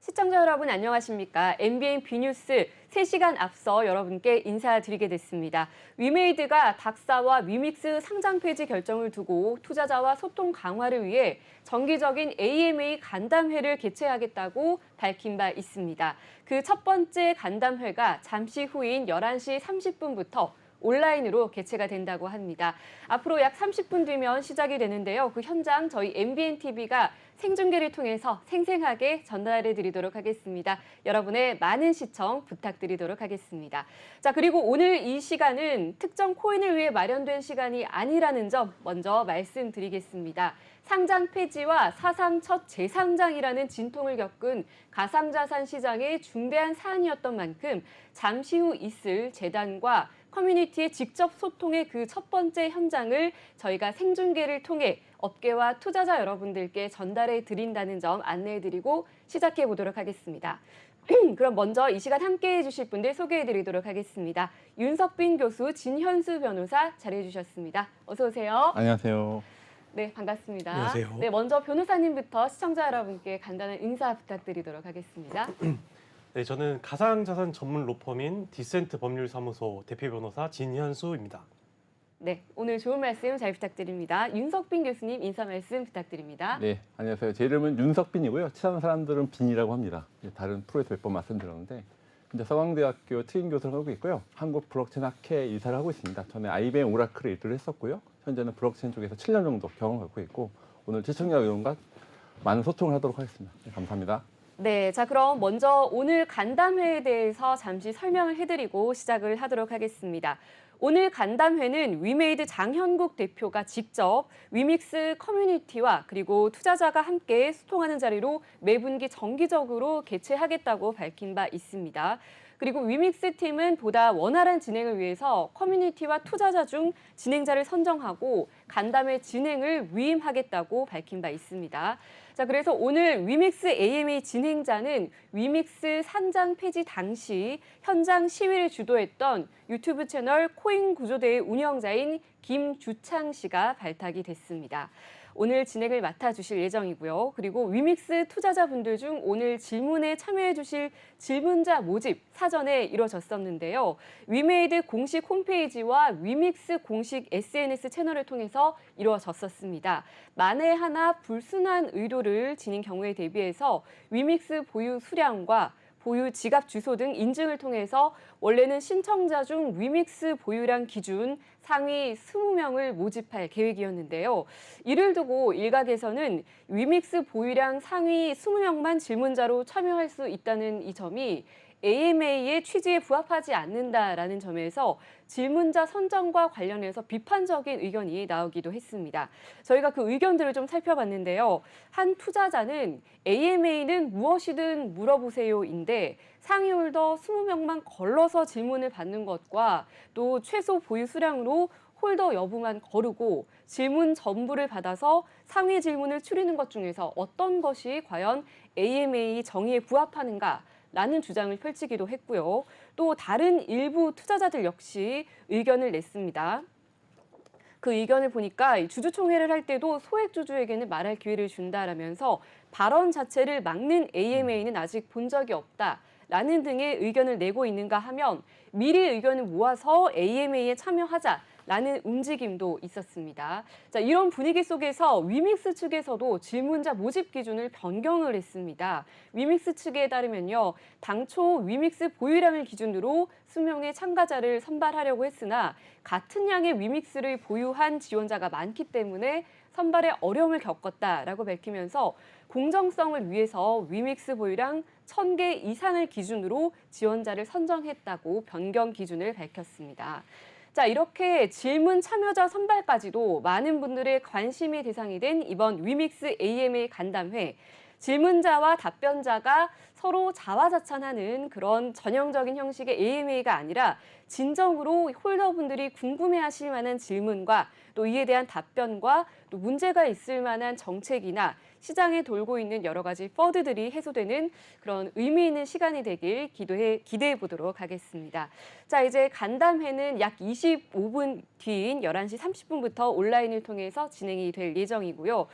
시청자 여러분 안녕하십니까? MBN B뉴스 3시간 앞서 여러분께 인사드리게 됐습니다. 위메이드가 닥사와 위믹스 상장 폐지 결정을 두고 투자자와 소통 강화를 위해 정기적인 AMA 간담회를 개최하겠다고 밝힌 바 있습니다. 그 첫 번째 간담회가 잠시 후인 11시 30분부터 온라인으로 개최가 된다고 합니다. 앞으로 약 30분 뒤면 시작이 되는데요. 그 현장 저희 MBN TV가 생중계를 통해서 생생하게 전달해 드리도록 하겠습니다. 여러분의 많은 시청 부탁드리도록 하겠습니다. 자, 그리고 오늘 이 시간은 특정 코인을 위해 마련된 시간이 아니라는 점 먼저 말씀드리겠습니다. 상장 폐지와 사상 첫 재상장이라는 진통을 겪은 가상자산 시장의 중대한 사안이었던 만큼 잠시 후 있을 재단과 커뮤니티의 직접 소통의 그 첫 번째 현장을 저희가 생중계를 통해 업계와 투자자 여러분들께 전달해 드린다는 점 안내해 드리고 시작해 보도록 하겠습니다. 그럼 먼저 이 시간 함께해 주실 분들 소개해 드리도록 하겠습니다. 윤석빈 교수, 진현수 변호사 자리해 주셨습니다. 어서 오세요. 안녕하세요. 네, 반갑습니다. 안녕하세요. 네, 먼저 변호사님부터 시청자 여러분께 간단한 인사 부탁드리도록 하겠습니다. 네, 저는 가상자산 전문 로펌인 디센트 법률사무소 대표 변호사 진현수입니다. 네, 오늘 좋은 말씀 잘 부탁드립니다. 윤석빈 교수님 인사 말씀 부탁드립니다. 네, 안녕하세요. 제 이름은 윤석빈이고요. 친한 사람들은 빈이라고 합니다. 다른 프로에서 몇 번 말씀드렸는데 현재 서강대학교 트인 교수를 하고 있고요. 한국 블록체인 학회 이사를 하고 있습니다. 전에 IBM 오라클에 일을 했었고요. 현재는 블록체인 쪽에서 7년 정도 경험을 갖고 있고 오늘 시청자 여러분과 많은 소통을 하도록 하겠습니다. 네, 감사합니다. 네, 자 그럼 먼저 오늘 간담회에 대해서 잠시 설명을 해드리고 시작을 하도록 하겠습니다. 오늘 간담회는 위메이드 장현국 대표가 직접 위믹스 커뮤니티와 그리고 투자자가 함께 소통하는 자리로 매분기 정기적으로 개최하겠다고 밝힌 바 있습니다. 그리고 위믹스 팀은 보다 원활한 진행을 위해서 커뮤니티와 투자자 중 진행자를 선정하고 간담회 진행을 위임하겠다고 밝힌 바 있습니다. 자, 그래서 오늘 위믹스 AMA 진행자는 위믹스 상장 폐지 당시 현장 시위를 주도했던 유튜브 채널 코인 구조대의 운영자인 김주창 씨가 발탁이 됐습니다. 오늘 진행을 맡아주실 예정이고요. 그리고 위믹스 투자자분들 중 오늘 질문에 참여해 주실 질문자 모집 사전에 이루어졌었는데요. 위메이드 공식 홈페이지와 위믹스 공식 SNS 채널을 통해서 이루어졌었습니다. 만에 하나 불순한 의도를 지닌 경우에 대비해서 위믹스 보유 수량과 보유 지갑 주소 등 인증을 통해서 원래는 신청자 중 위믹스 보유량 기준 상위 20명을 모집할 계획이었는데요. 이를 두고 일각에서는 위믹스 보유량 상위 20명만 질문자로 참여할 수 있다는 이 점이 AMA의 취지에 부합하지 않는다라는 점에서 질문자 선정과 관련해서 비판적인 의견이 나오기도 했습니다. 저희가 그 의견들을 좀 살펴봤는데요. 한 투자자는 AMA는 무엇이든 물어보세요인데 상위 홀더 20명만 걸러서 질문을 받는 것과 또 최소 보유 수량으로 홀더 여부만 거르고 질문 전부를 받아서 상위 질문을 추리는 것 중에서 어떤 것이 과연 AMA 정의에 부합하는가? 라는 주장을 펼치기도 했고요. 또 다른 일부 투자자들 역시 의견을 냈습니다. 그 의견을 보니까 주주총회를 할 때도 소액주주에게는 말할 기회를 준다라면서 발언 자체를 막는 AMA는 아직 본 적이 없다라는 등의 의견을 내고 있는가 하면 미리 의견을 모아서 AMA에 참여하자. 라는 움직임도 있었습니다. 자, 이런 분위기 속에서 위믹스 측에서도 질문자 모집 기준을 변경을 했습니다. 위믹스 측에 따르면요. 당초 위믹스 보유량을 기준으로 수명의 참가자를 선발하려고 했으나 같은 양의 위믹스를 보유한 지원자가 많기 때문에 선발에 어려움을 겪었다라고 밝히면서 공정성을 위해서 위믹스 보유량 1000개 이상을 기준으로 지원자를 선정했다고 변경 기준을 밝혔습니다. 자, 이렇게 질문 참여자 선발까지도 많은 분들의 관심의 대상이 된 이번 위믹스 AMA 간담회. 질문자와 답변자가 서로 자화자찬하는 그런 전형적인 형식의 AMA가 아니라 진정으로 홀더분들이 궁금해하실 만한 질문과 또 이에 대한 답변과 또 문제가 있을 만한 정책이나 시장에 돌고 있는 여러 가지 퍼드들이 해소되는 그런 의미 있는 시간이 되길 기대해 보도록 하겠습니다. 자, 이제 간담회는 약 25분 뒤인 11시 30분부터 온라인을 통해서 진행이 될 예정이고요.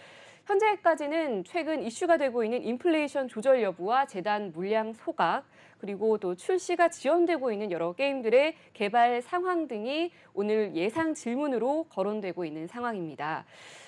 현재까지는 최근 이슈가 되고 있는 인플레이션 조절 여부와 재단 물량 소각, 그리고 또 출시가 지연되고 있는 여러 게임들의 개발 상황 등이 오늘 예상 질문으로 거론되고 있는 상황입니다.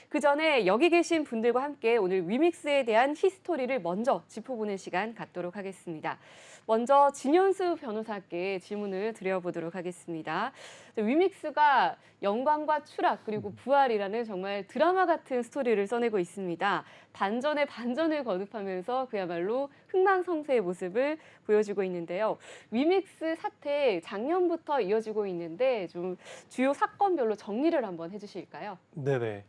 그 전에 여기 계신 분들과 함께 오늘 위믹스에 대한 히스토리를 먼저 짚어보는 시간 갖도록 하겠습니다. 먼저 진현수 변호사께 질문을 드려보도록 하겠습니다. 위믹스가 영광과 추락 그리고 부활이라는 정말 드라마 같은 스토리를 써내고 있습니다. 반전에 반전을 거듭하면서 그야말로 흥망성쇠의 모습을 보여주고 있는데요. 위믹스 사태 작년부터 이어지고 있는데 좀 주요 사건별로 정리를 한번 해주실까요? 네네.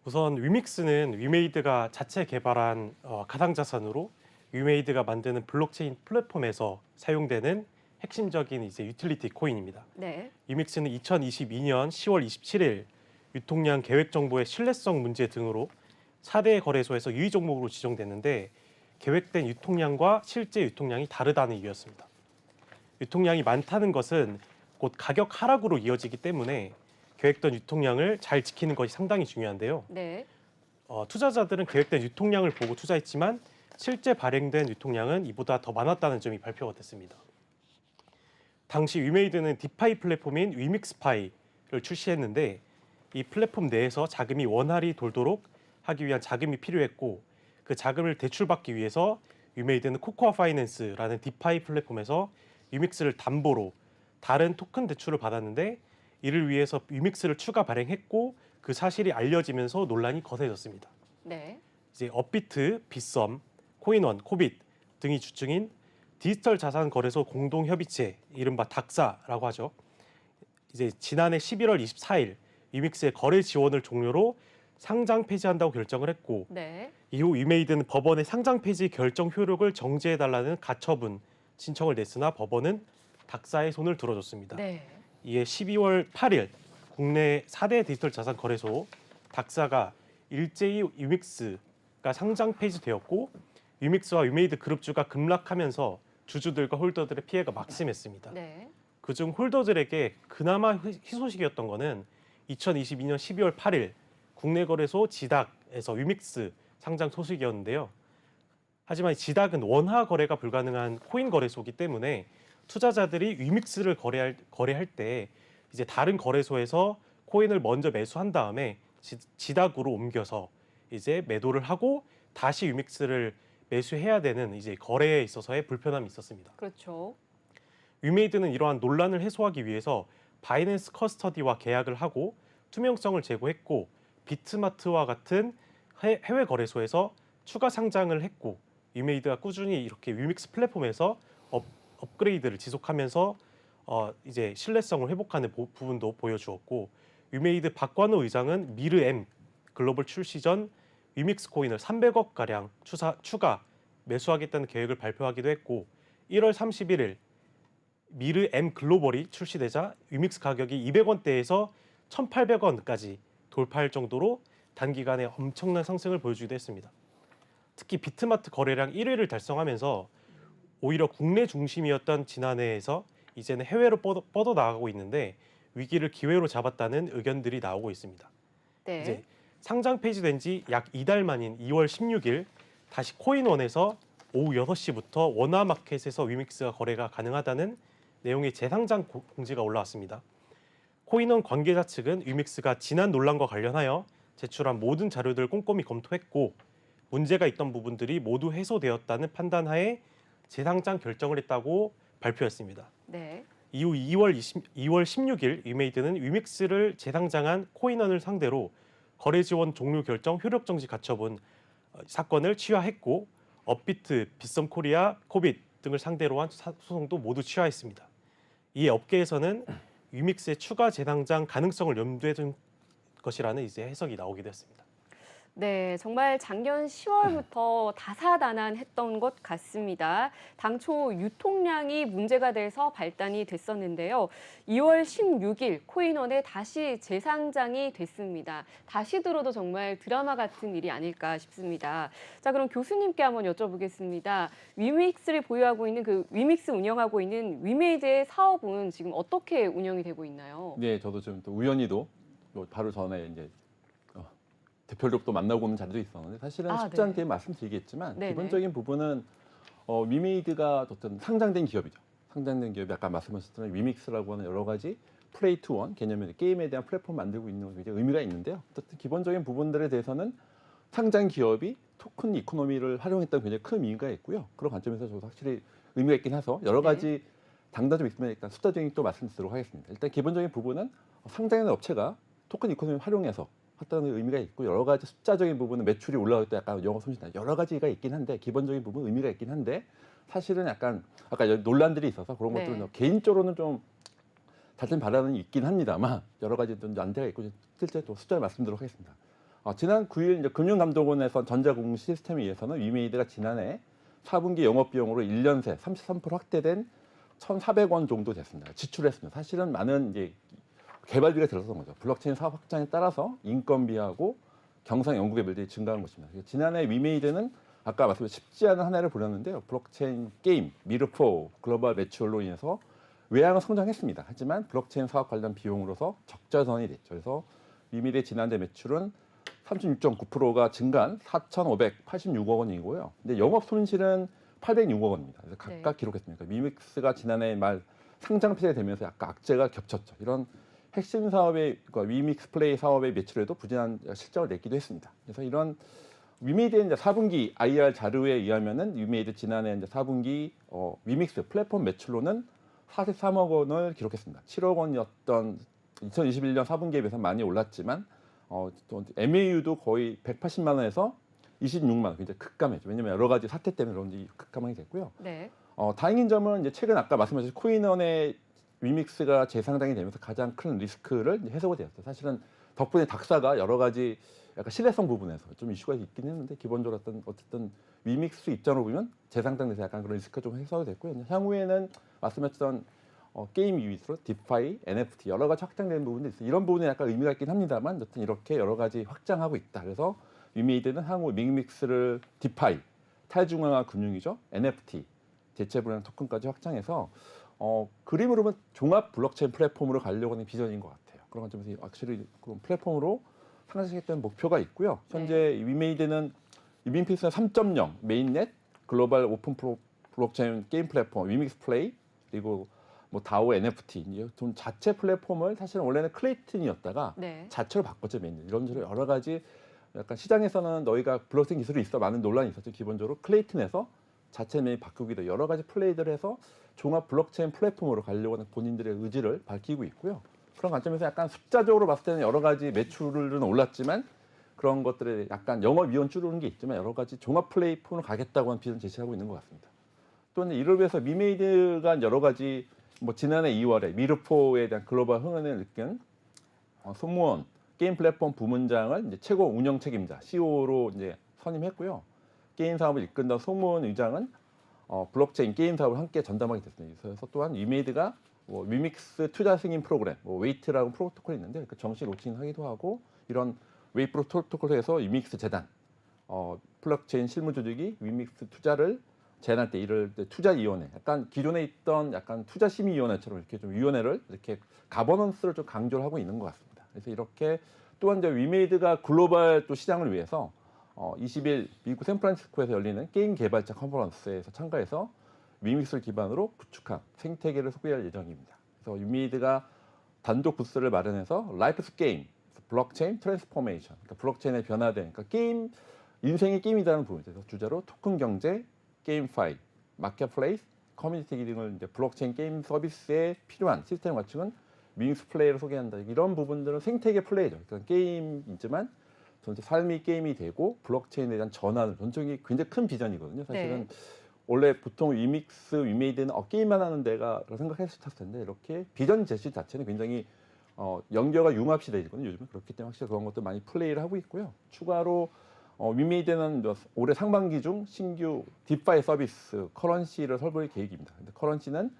우선 위믹스는 위메이드가 자체 개발한 가상자산으로 위메이드가 만드는 블록체인 플랫폼에서 사용되는 핵심적인 이제 유틸리티 코인입니다. 네. 위믹스는 2022년 10월 27일 유통량 계획 정보의 신뢰성 문제 등으로 4대 거래소에서 유의 종목으로 지정됐는데 계획된 유통량과 실제 유통량이 다르다는 이유였습니다. 유통량이 많다는 것은 곧 가격 하락으로 이어지기 때문에 계획된 유통량을 잘 지키는 것이 상당히 중요한데요. 네. 투자자들은 계획된 유통량을 보고 투자했지만 실제 발행된 유통량은 이보다 더 많았다는 점이 발표가 됐습니다. 당시 위메이드는 디파이 플랫폼인 위믹스파이를 출시했는데 이 플랫폼 내에서 자금이 원활히 돌도록 하기 위한 자금이 필요했고 그 자금을 대출받기 위해서 위메이드는 코코아 파이낸스라는 디파이 플랫폼에서 위믹스를 담보로 다른 토큰 대출을 받았는데 이를 위해서 위믹스를 추가 발행했고 그 사실이 알려지면서 논란이 거세졌습니다. 네. 이제 업비트, 빗썸, 코인원, 코빗 등이 주축인 디지털 자산 거래소 공동 협의체 이른바 닥사라고 하죠. 이제 지난해 11월 24일 위믹스의 거래 지원을 종료로 상장 폐지한다고 결정을 했고 네. 이후 위메이드는 법원에 상장 폐지 결정 효력을 정지해달라는 가처분 신청을 냈으나 법원은 닥사의 손을 들어줬습니다. 네. 이에 12월 8일 국내 4대 디지털 자산 거래소 닥사가 일제히 위믹스가 상장 폐지되었고 위믹스와 위메이드 그룹주가 급락하면서 주주들과 홀더들의 피해가 막심했습니다. 네. 그중 홀더들에게 그나마 희소식이었던 거는 2022년 12월 8일 국내 거래소 지닥에서 위믹스 상장 소식이었는데요. 하지만 지닥은 원화 거래가 불가능한 코인 거래소이기 때문에 투자자들이 위믹스를 거래할 때 이제 다른 거래소에서 코인을 먼저 매수한 다음에 지닥으로 옮겨서 이제 매도를 하고 다시 위믹스를 매수해야 되는 이제 거래에 있어서의 불편함이 있었습니다. 그렇죠. 위메이드는 이러한 논란을 해소하기 위해서 바이낸스 커스터디와 계약을 하고 투명성을 제고했고 비트마트와 같은 해외 거래소에서 추가 상장을 했고 위메이드가 꾸준히 이렇게 위믹스 플랫폼에서 업그레이드를 지속하면서 이제 신뢰성을 회복하는 부분도 보여주었고 위메이드 박관호 의장은 미르 M 글로벌 출시 전 위믹스 코인을 300억 가량 추가 매수하겠다는 계획을 발표하기도 했고 1월 31일 미르 M 글로벌이 출시되자 위믹스 가격이 200원대에서 1,800원까지 돌파할 정도로 단기간에 엄청난 상승을 보여주기도 했습니다. 특히 비트마트 거래량 1위를 달성하면서 오히려 국내 중심이었던 지난해에서 이제는 해외로 뻗어나가고 있는데 위기를 기회로 잡았다는 의견들이 나오고 있습니다. 네. 이제 상장 폐지된 지 약 2달 만인 2월 16일 다시 코인원에서 오후 6시부터 원화마켓에서 위믹스가 거래가 가능하다는 내용의 재상장 공지가 올라왔습니다. 코인원 관계자 측은 위믹스가 지난 논란과 관련하여 제출한 모든 자료들을 꼼꼼히 검토했고 문제가 있던 부분들이 모두 해소되었다는 판단하에 재상장 결정을 했다고 발표했습니다. 네. 이후 2월 16일 위메이드는 위믹스를 재상장한 코인원을 상대로 거래 지원 종료 결정 효력 정지 가처분 사건을 취하했고 업비트, 빗썸 코리아, 코빗 등을 상대로 한 소송도 모두 취하했습니다. 이에 업계에서는 위믹스의 추가 재상장 가능성을 염두에 둔 것이라는 이제 해석이 나오기도 했습니다. 네, 정말 작년 10월부터 다사다난했던 것 같습니다. 당초 유통량이 문제가 돼서 발단이 됐었는데요. 2월 16일 코인원에 다시 재상장이 됐습니다. 다시 들어도 정말 드라마 같은 일이 아닐까 싶습니다. 자, 그럼 교수님께 한번 여쭤보겠습니다. 위믹스를 보유하고 있는 위믹스 운영하고 있는 위메이드의 사업은 지금 어떻게 운영이 되고 있나요? 네, 저도 좀 또 우연히도 바로 전에 이제 대표적으로 또 만나고 오는 자리도 있었는데 사실은 쉽지 않게 말씀드리겠지만 네네. 기본적인 부분은 위메이드가 어떤 상장된 기업이죠. 상장된 기업이 아까 말씀하셨던 위믹스라고 하는 여러 가지 플레이 투 원 개념의 게임에 대한 플랫폼 만들고 있는 게 굉장히 의미가 있는데요. 어쨌든 기본적인 부분들에 대해서는 상장 기업이 토큰 이코노미를 활용했다는 굉장히 큰 의미가 있고요. 그런 관점에서 저도 확실히 의미가 있긴 해서 여러 가지 당다 좀 있으면 일단 숫자적인 또 말씀드리도록 하겠습니다. 일단 기본적인 부분은 상장하는 업체가 토큰 이코노미를 활용해서 했다는 의미가 있고 여러 가지 숫자적인 부분은 매출이 올라갈 때 약간 영어 손실나 여러 가지가 있긴 한데 기본적인 부분 의미가 있긴 한데 사실은 약간 아까 논란들이 있어서 그런 것들은 개인적으로는 좀 다른 바라는 있긴 합니다만 여러 가지 좀 난제가 있고 실제 또 숫자를 말씀드리도록 하겠습니다. 지난 9일 이제 금융감독원에서 전자공금 시스템에 의해서는 위메이드가 지난해 4분기 영업 비용으로 1년 새 33% 확대된 1,400원 정도 됐습니다. 지출했습니다. 사실은 많은 이제 개발비가 들어선 거죠. 블록체인 사업 확장에 따라서 인건비하고 경상 연구 개발들이 증가한 것입니다. 지난해 위메이드는 아까 말씀드린 쉽지 않은 한 해를 보냈는데요. 블록체인 게임, 미르포 글로벌 매출로 인해서 외향은 성장했습니다. 하지만 블록체인 사업 관련 비용으로서 적자선이 됐죠. 그래서 위메이드의 지난해 매출은 36.9%가 증가한 4,586억 원이고요. 근데 영업 손실은 806억 원입니다. 그래서 각각 기록했습니다. 위믹스가 지난해 말 상장 폐쇄 되면서 약간 악재가 겹쳤죠. 이런 핵심 사업의 그러니까 위믹스 플레이 사업의 매출에도 부진한 실적을 냈기도 했습니다. 그래서 이런 위메이드의 이제 4분기 IR 자료에 의하면은 위메이드 지난해 이제 4분기 위믹스 플랫폼 매출로는 43억 원을 기록했습니다. 7억 원이었던 2021년 4분기에 비해서 많이 올랐지만 또 MAU도 거의 180만 원에서 26만 원, 굉장히 급감했죠. 왜냐하면 여러 가지 사태 때문에 그런지 급감하게 됐고요. 다행인 점은 이제 최근 아까 말씀하신 코인원의 위믹스가 재상장이 되면서 가장 큰 리스크를 해소가 되었어요. 사실은 덕분에 닥사가 여러 가지 약간 신뢰성 부분에서 좀 이슈가 있긴 했는데 기본적으로 어쨌든 위믹스 입장으로 보면 재상장돼서 약간 그런 리스크가 좀 해소가 됐고요. 향후에는 말씀하셨던 게임 위주로 디파이, NFT 여러 가지 확장되는 부분도 있어요. 이런 부분에 약간 의미가 있긴 합니다만 어쨌든 이렇게 여러 가지 확장하고 있다. 그래서 위메이드는 향후 믹믹스를 디파이, 탈중앙화 금융이죠, NFT, 대체불량 토큰까지 확장해서 그림으로 보면 종합 블록체인 플랫폼으로 가려고 하는 비전인 것 같아요. 그런 관점에서 확실히 그런 플랫폼으로 상승했다는 목표가 있고요. 현재 위메이드는 위민피스 3.0 메인넷 글로벌 오픈 블록체인 게임 플랫폼 위믹스 플레이 그리고 뭐 다오 NFT 좀 자체 플랫폼을 사실은 원래는 클레이튼이었다가 자체로 바꿨죠. 메인넷 이런 식으로 여러 가지 약간 시장에서는 너희가 블록체인 기술이 있어 많은 논란이 있었죠. 기본적으로 클레이튼에서 자체 메인 바꾸기도 여러 가지 플레이들을 해서 종합 블록체인 플랫폼으로 가려고 하는 본인들의 의지를 밝히고 있고요. 그런 관점에서 약간 숫자적으로 봤을 때는 여러 가지 매출은 올랐지만 그런 것들에 약간 영업 이원 줄이는 게 있지만 여러 가지 종합 플랫폼으로 가겠다고 하는 비전 제시하고 있는 것 같습니다. 또는 이를 위해서 위메이드가 여러 가지 뭐 지난해 2월에 미르포에 대한 글로벌 흥행을 느낀 손무원 게임 플랫폼 부문장을 이제 최고 운영 책임자 CEO로 이제 선임했고요. 게임 사업을 이끈다 손무원 의장은 블록체인 게임 사업을 함께 전담하게 됐습니다. 그래서 또한 위메이드가 위믹스 투자 승인 프로그램, 웨이트라고 프로토콜이 있는데 그 정식 로칭하기도 하고 이런 웨이 프로토콜에서 위믹스 재단, 블록체인 실무 조직이 위믹스 투자를 제안할 때 이를 투자위원회, 약간 기존에 있던 약간 투자심의위원회처럼 이렇게 좀 위원회를 이렇게 가버넌스를 좀 강조를 하고 있는 것 같습니다. 그래서 이렇게 또한 이제 위메이드가 글로벌 또 시장을 위해서 20일 미국 샌프란시스코에서 열리는 게임 개발자 컨퍼런스에서 참가해서 위믹스를 기반으로 구축한 생태계를 소개할 예정입니다. 그래서 위메이드가 단독 부스를 마련해서 라이프스 게임, 블록체인 트랜스포메이션, 그러니까 블록체인의 변화된 그러니까 게임 인생이 게임이라는 부분에 대해서 주제로 토큰 경제, 게임파이, 마켓플레이스, 커뮤니티 등을 이제 블록체인 게임 서비스에 필요한 시스템 갖추는 위믹스 플레이를 소개한다. 이런 부분들은 생태계 플레이죠. 그러니까 게임이지만 전체 삶이 게임이 되고 블록체인에 대한 전환을 전적이 굉장히 큰 비전이거든요. 사실은 원래 보통 위메이드는 게임만 하는 데가라고 생각했을 텐데 이렇게 비전 제시 자체는 굉장히 연결과 융합 시대이거든요. 요즘은 그렇기 때문에 확실히 그런 것도 많이 플레이를 하고 있고요. 추가로 위메이드는 올해 상반기 중 신규 디파이 서비스 커런시를 설립할 계획입니다. 근데 커런시는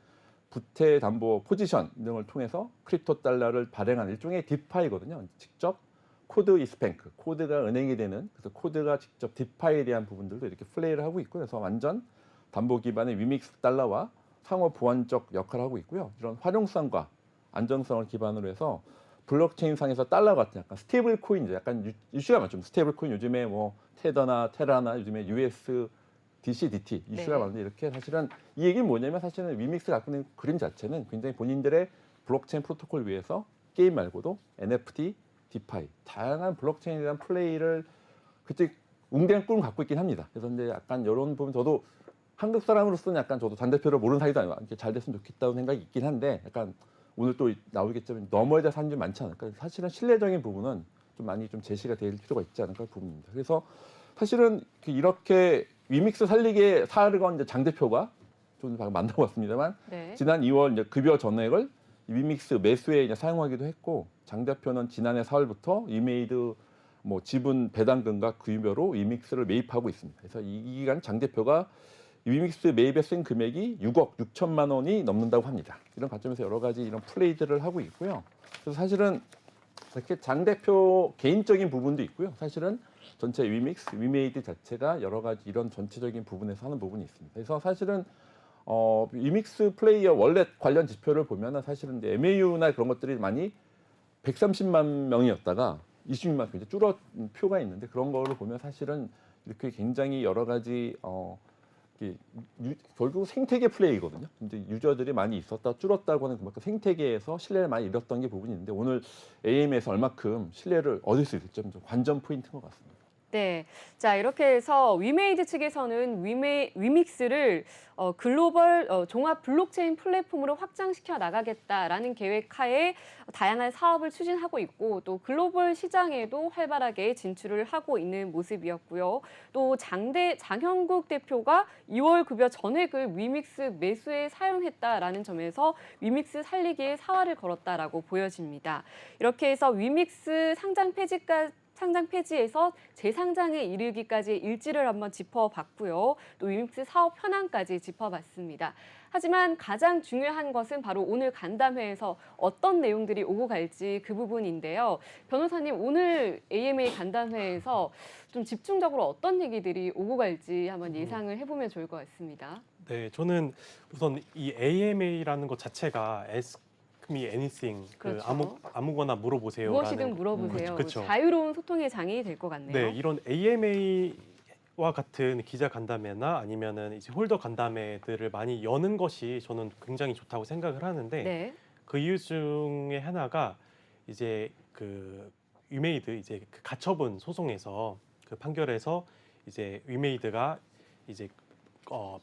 부채 담보 포지션 등을 통해서 크립토 달러를 발행하는 일종의 디파이거든요. 직접 코드 이스뱅크, 코드가 은행이 되는 그래서 코드가 직접 디파이에 대한 부분들도 이렇게 플레이를 하고 있고 그래서 완전 담보 기반의 위믹스 달러와 상호 보완적 역할을 하고 있고요. 이런 활용성과 안정성을 기반으로 해서 블록체인상에서 달러 같은 약간 스테이블 코인이죠. 약간 이슈가 많죠. 스테이블 코인 요즘에 뭐 테더나 테라나 요즘에 US DCDT 이슈가 네. 많은데 이렇게 사실은 이 얘기는 뭐냐면 사실은 위믹스 갖고 있는 그림 자체는 굉장히 본인들의 블록체인 프로토콜 위해서 게임 말고도 NFT, 디파이 다양한 블록체인에 대한 플레이를 그때 웅대한 꿈을 갖고 있긴 합니다. 그래서 근데 약간 이런 부분 저도 한국 사람으로서는 약간 저도 단 대표를 모르는 사이도 아니고 이렇게 잘 됐으면 좋겠다는 생각이 있긴 한데 약간 오늘 또 나오겠지만 넘어야 될 산이 좀 많지 않을까. 사실은 신뢰적인 부분은 좀 많이 좀 제시가 될 필요가 있지 않을까 부분입니다. 그래서 사실은 이렇게 위믹스 살리게 사르건 이제 장 대표가 좀 방금 만나봤습니다만 네. 지난 2월 이제 급여 전액을 위믹스 매수에 이제 사용하기도 했고 장 대표는 지난해 4월부터 이메이드 뭐 지분 배당금과 급여로 위믹스를 매입하고 있습니다. 그래서 이 기간 장 대표가 위믹스 매입에 쓴 금액이 6억 6천만 원이 넘는다고 합니다. 이런 관점에서 여러 가지 이런 플레이들을 하고 있고요. 그래서 사실은 이렇게 장 대표 개인적인 부분도 있고요. 사실은 전체 위믹스, 위메이드 자체가 여러 가지 이런 전체적인 부분에서 하는 부분이 있습니다. 그래서 사실은 위믹스 플레이어 원래 관련 지표를 보면은 사실은 이제 MAU나 그런 것들이 많이 130만 명이었다가 26만 명 이제 줄어 표가 있는데 그런 거를 보면 사실은 이렇게 굉장히 여러 가지 결국 생태계 플레이거든요. 이제 유저들이 많이 있었다 줄었다고 하는 그만큼 생태계에서 신뢰를 많이 잃었던 게 부분이 있는데 오늘 AM에서 얼마큼 신뢰를 얻을 수 있을지 좀 관전 포인트인 것 같습니다. 네. 자, 이렇게 해서 위메이드 측에서는 위믹스를 글로벌 종합 블록체인 플랫폼으로 확장시켜 나가겠다라는 계획 하에 다양한 사업을 추진하고 있고 또 글로벌 시장에도 활발하게 진출을 하고 있는 모습이었고요. 또 장형국 대표가 2월 급여 전액을 위믹스 매수에 사용했다라는 점에서 위믹스 살리기에 사활을 걸었다라고 보여집니다. 이렇게 해서 위믹스 상장 폐지에서 재상장에 이르기까지 일지를 한번 짚어봤고요. 또 위믹스 사업 현황까지 짚어봤습니다. 하지만 가장 중요한 것은 바로 오늘 간담회에서 어떤 내용들이 오고 갈지 그 부분인데요. 변호사님, 오늘 AMA 간담회에서 좀 집중적으로 어떤 얘기들이 오고 갈지 한번 예상을 해보면 좋을 것 같습니다. 네, 저는 우선 이 AMA라는 것 자체가 Ask Me Anything, 그렇죠. 아무거나 물어보세요. 무엇이든 물어보세요. 그렇죠. 자유로운 소통의 장이 될 것 같네요. 네, 이런 AMA와 같은 기자 간담회나 아니면은 이제 홀더 간담회들을 많이 여는 것이 저는 굉장히 좋다고 생각을 하는데 네. 그 이유 중에 하나가 이제 그 위메이드 이제 그 가처분 소송에서 그 판결에서 이제 위메이드가 이제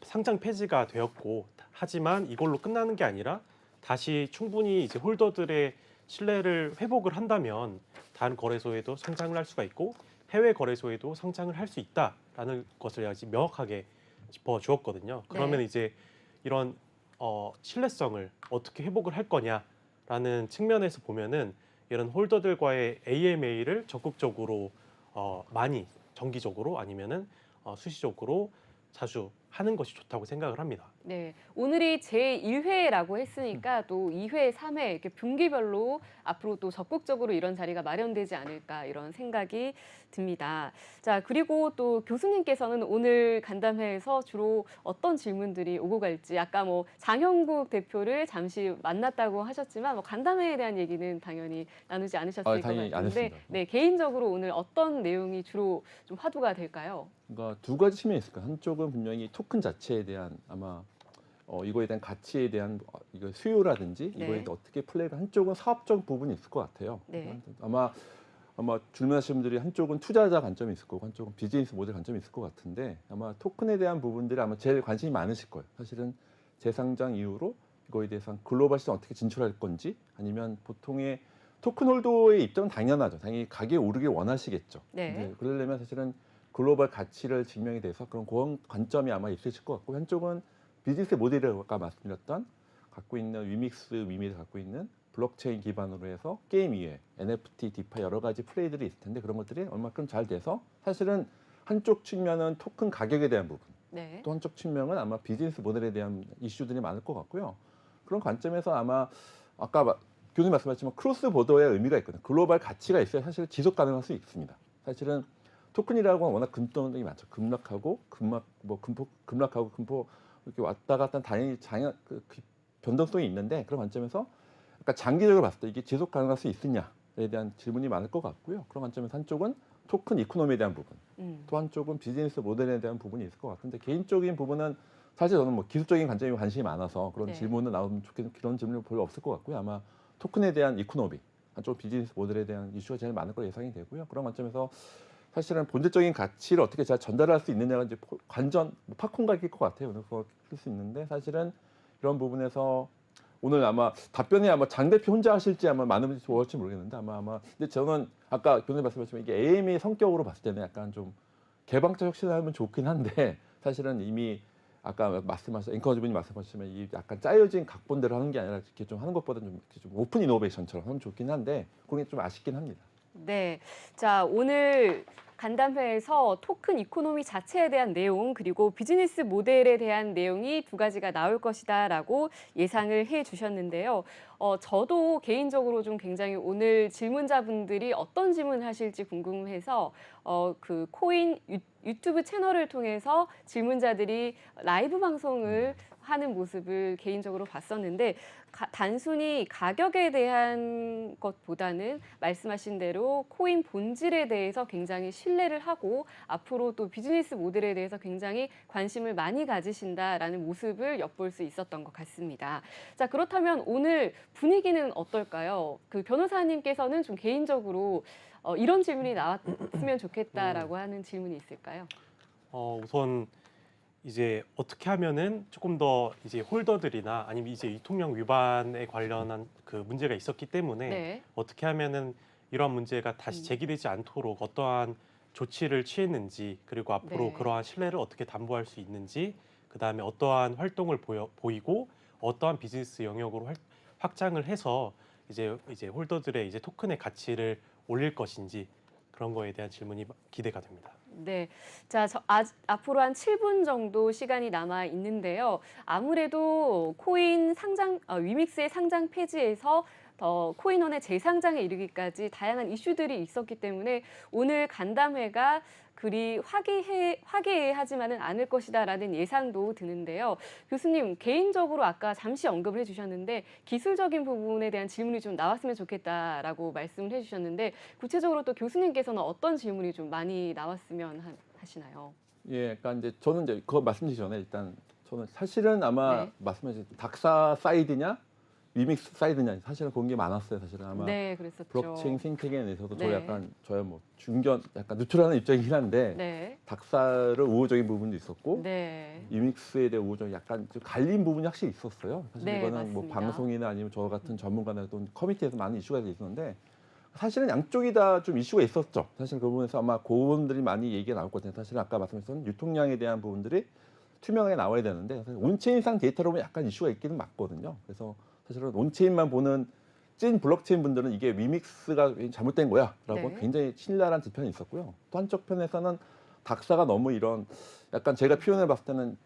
상장 폐지가 되었고 하지만 이걸로 끝나는 게 아니라 다시 충분히 이제 홀더들의 신뢰를 회복을 한다면 다른 거래소에도 상장을 할 수가 있고 해외 거래소에도 상장을 할 수 있다라는 것을 아주 명확하게 짚어 주었거든요. 그러면 네. 이제 이런 신뢰성을 어떻게 회복을 할 거냐라는 측면에서 보면은 이런 홀더들과의 AMA를 적극적으로 많이 정기적으로 아니면은 수시적으로 자주 하는 것이 좋다고 생각을 합니다. 네, 오늘이 제1회라고 했으니까 또 2회, 3회 이렇게 분기별로 앞으로 또 적극적으로 이런 자리가 마련되지 않을까 이런 생각이 듭니다. 자, 그리고 또 교수님께서는 오늘 간담회에서 주로 어떤 질문들이 오고 갈지 아까 뭐 장형국 대표를 잠시 만났다고 하셨지만 뭐 간담회에 대한 얘기는 당연히 나누지 않으셨을 것 당연히 안 같은데 했습니다. 네, 개인적으로 오늘 어떤 내용이 주로 좀 화두가 될까요? 그러니까 두 가지 측면이 있을 거예요. 한쪽은 분명히 토큰 자체에 대한 아마 이거에 대한 가치에 대한 이거 수요라든지 네. 이거에 대해 어떻게 플레이를 한쪽은 사업적 부분이 있을 것 같아요. 네. 아마 질문하신 분들이 한쪽은 투자자 관점이 있을 거고 한쪽은 비즈니스 모델 관점이 있을 것 같은데 아마 토큰에 대한 부분들이 아마 제일 관심이 많으실 거예요. 사실은 재상장 이후로 이거에 대해서 글로벌 시장 어떻게 진출할 건지 아니면 보통의 토큰 홀더의 입장은 당연하죠. 당연히 가격이 오르길 원하시겠죠. 네. 근데 그러려면 사실은 글로벌 가치를 증명이 돼서 그런 관점이 아마 있으실 것 같고 한쪽은 비즈니스 모델을 아까 말씀드렸던 갖고 있는 위메이드 갖고 있는 블록체인 기반으로 해서 게임 이외에 NFT, 디파 여러 가지 플레이들이 있을 텐데 그런 것들이 얼마큼 잘 돼서 사실은 한쪽 측면은 토큰 가격에 대한 부분 네. 또 한쪽 측면은 아마 비즈니스 모델에 대한 이슈들이 많을 것 같고요. 그런 관점에서 아마 아까 교수님 말씀하셨지만 크로스 보더의 의미가 있거든요. 글로벌 가치가 있어야 사실 지속 가능할 수 있습니다. 사실은 토큰이라고 하면 워낙 금동력이 많죠. 급락하고 금포 이렇게 왔다 갔다 당연히 변동성이 있는데 그런 관점에서 그러니까 장기적으로 봤을 때 이게 지속 가능할 수 있느냐에 대한 질문이 많을 것 같고요. 그런 관점에서 한쪽은 토큰 이코노미에 대한 부분, 또 한쪽은 비즈니스 모델에 대한 부분이 있을 것 같은데 개인적인 부분은 사실 저는 뭐 기술적인 관점에 관심이 많아서 그런 네. 질문은 나오면 좋겠는 그런 질문은 별로 없을 것 같고요. 아마 토큰에 대한 이코노미, 한쪽 비즈니스 모델에 대한 이슈가 제일 많을 거 예상이 되고요. 그런 관점에서 사실은 본질적인 가치를 어떻게 잘 전달할 수 있느냐가 이제 관전 팝콘각일 것 같아요. 그거 쓸수 있는데 사실은 이런 부분에서 오늘 아마 답변이 아마 장 대표 혼자 하실지 아마 많은 분들이 좋아할지 모르겠는데 아마 근데 저는 아까 교수님 말씀하셨지만 이게 AM의 성격으로 봤을 때는 약간 좀 개방적 혁신을 하면 좋긴 한데 사실은 이미 아까 말씀하신 앵커분이 말씀하시면 이 약간 짜여진 각본대로 하는 게 아니라 이렇게 좀 하는 것보다 좀 오픈 이노베이션처럼 하면 좋긴 한데 그게 좀 아쉽긴 합니다. 네. 자, 오늘 간담회에서 토큰 이코노미 자체에 대한 내용 그리고 비즈니스 모델에 대한 내용이 두 가지가 나올 것이다라고 예상을 해 주셨는데요. 저도 개인적으로 좀 굉장히 오늘 질문자분들이 어떤 질문을 하실지 궁금해서 그 코인 유튜브 채널을 통해서 질문자들이 라이브 방송을 하는 모습을 개인적으로 봤었는데 단순히 가격에 대한 것보다는 말씀하신 대로 코인 본질에 대해서 굉장히 신뢰를 하고 앞으로 또 비즈니스 모델에 대해서 굉장히 관심을 많이 가지신다라는 모습을 엿볼 수 있었던 것 같습니다. 자, 그렇다면 오늘 분위기는 어떨까요? 그 변호사님께서는 좀 개인적으로 이런 질문이 나왔으면 좋겠다라고 하는 질문이 있을까요? 우선 이제 어떻게 하면은 조금 더 이제 홀더들이나 아니면 이제 유통령 위반에 관련한 그 문제가 있었기 때문에 네. 어떻게 하면은 이러한 문제가 다시 제기되지 않도록 어떠한 조치를 취했는지 그리고 앞으로 네. 그러한 신뢰를 어떻게 담보할 수 있는지 그다음에 어떠한 활동을 보이고 어떠한 비즈니스 영역으로 확장을 해서 이제 홀더들의 이제 토큰의 가치를 올릴 것인지 그런 거에 대한 질문이 기대가 됩니다. 네. 자, 앞으로 한 7분 정도 시간이 남아 있는데요. 아무래도 코인 상장, 위믹스의 상장 폐지에서 코인원의 재상장에 이르기까지 다양한 이슈들이 있었기 때문에 오늘 간담회가 그리 화기애애하지만은 않을 것이다라는 예상도 드는데요. 교수님, 개인적으로 아까 잠시 언급을 해주셨는데 기술적인 부분에 대한 질문이 좀 나왔으면 좋겠다라고 말씀을 해주셨는데 구체적으로 또 교수님께서는 어떤 질문이 좀 많이 나왔으면 하시나요? 예, 그러니까 이제 저는 이제 그거 말씀드리기 전에 일단 저는 사실은 아마 네. 말씀하신 닥사 사이드냐 위믹스 사이드냐 사실은 그런 게 많았어요. 사실은 아마 네, 그랬었죠. 블록체인 생태계에 대해서도 네. 저 약간 저야 뭐 중견 약간 누트럴한 입장이긴 한데 네. 닥사를 우호적인 부분도 있었고 네. 위믹스에 대한 우호적 약간 좀 갈린 부분이 확실히 있었어요. 사실 네, 이거는 뭐 맞습니다. 방송이나 아니면 저 같은 전문가나 또 커뮤니티에서 많은 이슈가 있었는데 사실은 양쪽이 다 좀 이슈가 있었죠. 사실 그 부분에서 아마 그 부분들이 많이 얘기가 나올 거거든요. 사실 아까 말씀하셨던 유통량에 대한 부분들이 투명하게 나와야 되는데 사실 온체인상 데이터로 보면 약간 이슈가 있기는 맞거든요. 그래서 사실은 온체인만 보는 찐 블록체인 분들은 이게 위믹스가 잘못된 거야라고 네. 굉장히 신랄한 지편이 있었고요. 또 한쪽 편에서는 닥사가 너무 이런 약간 제가 표현해 봤을 때는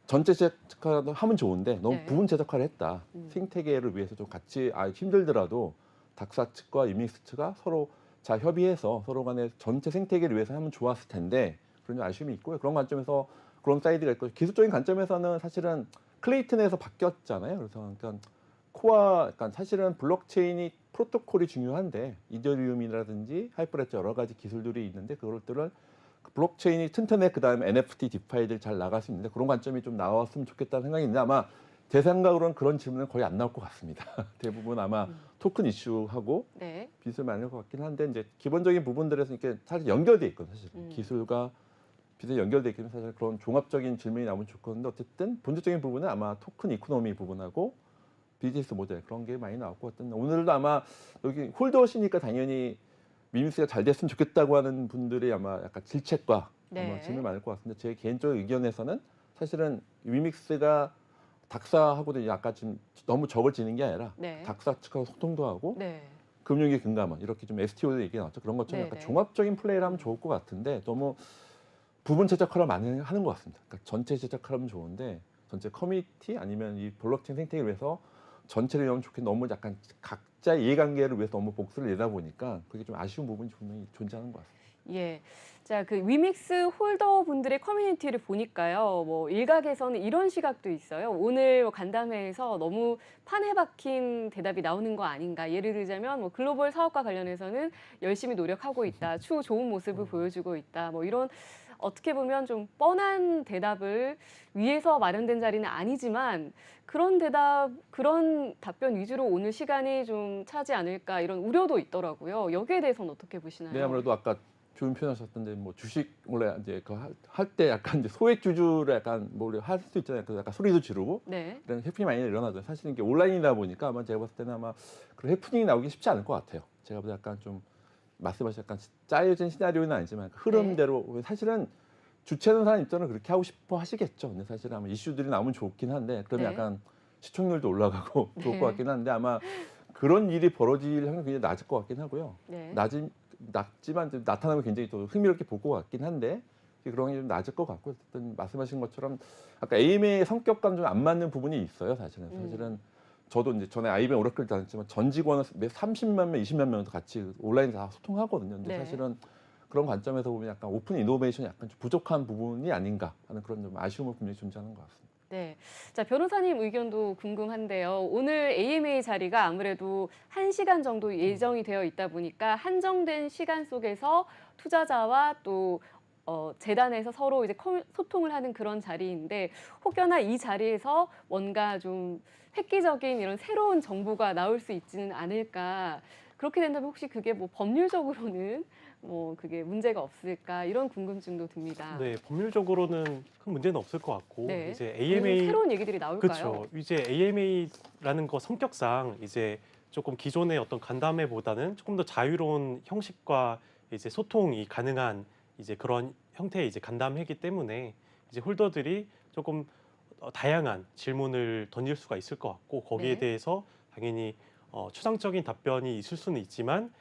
전체 최적화도 하면 좋은데 너무 네. 부분 최적화를 했다. 생태계를 위해서 좀 같이 힘들더라도 닥사 측과 위믹스 측가 서로 잘 협의해서 서로 간의 전체 생태계를 위해서 하면 좋았을 텐데 그런 좀 아쉬움이 있고요. 그런 관점에서 그런 사이드가 있고 기술적인 관점에서는 사실은 클레이튼에서 바뀌었잖아요. 그래서 그러니까 코어, 그러니까 사실은 블록체인이 프로토콜이 중요한데 이더리움이라든지 하이퍼레츠 여러 가지 기술들이 있는데 그것들을 블록체인이 튼튼해 그다음에 NFT, 디파이들 잘 나갈 수 있는데 그런 관점이 좀 나왔으면 좋겠다는 생각이 있는데 아마 제 생각으로는 그런 질문은 거의 안 나올 것 같습니다. 대부분 아마 토큰 이슈하고 네. 비슷을 많이 할 것 같긴 한데 이제 기본적인 부분들에서 이렇게 사실 연결돼 있거든요. 사실 기술과 비슷 연결돼 있기 때문에 사실 그런 종합적인 질문이 나오면 좋겠는데 어쨌든 본질적인 부분은 아마 토큰 이코노미 부분하고 비즈니스 모델 그런 게 많이 나올 것 같은데 오늘도 아마 여기 홀더시니까 당연히 위믹스가 잘 됐으면 좋겠다고 하는 분들이 아마 약간 질책과 네. 아마 질문이 많을 것 같은데 제 개인적인 의견에서는 사실은 위믹스가 닥사하고도 약간 좀 너무 적을 지는 게 아니라 네. 닥사 측하고 소통도 하고 네. 금융위 금감원 이렇게 좀 STO도 얘기 나왔죠. 그런 것처럼 약간 네네. 종합적인 플레이를 하면 좋을 것 같은데 너무 부분 최적화를 많이 하는 것 같습니다. 그러니까 전체 최적화하면 좋은데 전체 커뮤니티 아니면 이 블록체인 생태계를 위해서 전체를 이해하면 좋겠는데 너무 약간 각자 이해관계를 위해서 너무 복수를 내다 보니까 그게 좀 아쉬운 부분이 분명히 존재하는 것 같습니다. 예. 자, 그 위믹스 홀더 분들의 커뮤니티를 보니까요. 뭐 일각에서는 이런 시각도 있어요. 오늘 간담회에서 너무 판에 박힌 대답이 나오는 거 아닌가. 예를 들자면 뭐 글로벌 사업과 관련해서는 열심히 노력하고 있다. 추후 좋은 모습을 보여주고 있다. 뭐 이런 어떻게 보면 좀 뻔한 대답을 위해서 마련된 자리는 아니지만 그런 대답, 그런 답변 위주로 오늘 시간이 좀 차지 않을까 이런 우려도 있더라고요. 여기에 대해서는 어떻게 보시나요? 네, 아무래도 아까 좋은 표현하셨던데 뭐 주식 원래 이제 그 할 때 약간 이제 소액 주주를 약간 뭐 할 수 있잖아요. 그 약간 소리도 지르고 네. 이런 해프닝이 많이 일어나죠. 사실 이게 온라인이다 보니까 아마 제가 봤을 때는 아마 그런 해프닝이 나오기 쉽지 않을 것 같아요. 제가 보다 약간 좀 말씀하신 약간 짜여진 시나리오는 아니지만 그 흐름대로 사실은 주최하는 사람 입장은 그렇게 하고 싶어 하시겠죠. 근데 사실 아마 이슈들이 나오면 좋긴 한데 그러면 네. 약간 시청률도 올라가고 좋을 네. 것 같긴 한데 아마 그런 일이 벌어질 확률이 굉장히 낮을 것 같긴 하고요. 네. 낮지만 좀 나타나면 굉장히 또 흥미롭게 볼 것 같긴 한데 그런 게 좀 낮을 것 같고 어쨌든 말씀하신 것처럼 아까 AM의 성격과는 좀 안 맞는 부분이 있어요. 사실은 저도 이제 전에 IBM 오라클 다녔지만 전 직원은 매 30만 명, 20만 명도 같이 온라인에서 다 소통하거든요. 근데 네. 사실은 그런 관점에서 보면 약간 오픈 이노베이션이 약간 좀 부족한 부분이 아닌가 하는 그런 좀 아쉬움은 분명히 존재하는 것 같습니다. 네. 자, 변호사님 의견도 궁금한데요. 오늘 AMA 자리가 아무래도 1시간 정도 예정이 되어 있다 보니까 한정된 시간 속에서 투자자와 또 재단에서 서로 이제 소통을 하는 그런 자리인데 혹여나 이 자리에서 뭔가 좀 획기적인 이런 새로운 정보가 나올 수 있지는 않을까. 그렇게 된다면 혹시 그게 뭐 법률적으로는 뭐 그게 문제가 없을까 이런 궁금증도 듭니다. 네, 법률적으로는 큰 문제는 없을 것 같고 네. 이제 아니면 AMA 새로운 얘기들이 나올까요? 그렇죠. 이제 AMA라는 거 성격상 이제 조금 기존의 어떤 간담회보다는 조금 더 자유로운 형식과 이제 소통이 가능한 이제 그런 형태의 이제 간담회이기 때문에 이제 홀더들이 조금 다양한 질문을 던질 수가 있을 것 같고 거기에 네. 대해서 당연히 추상적인 답변이 있을 수는 있지만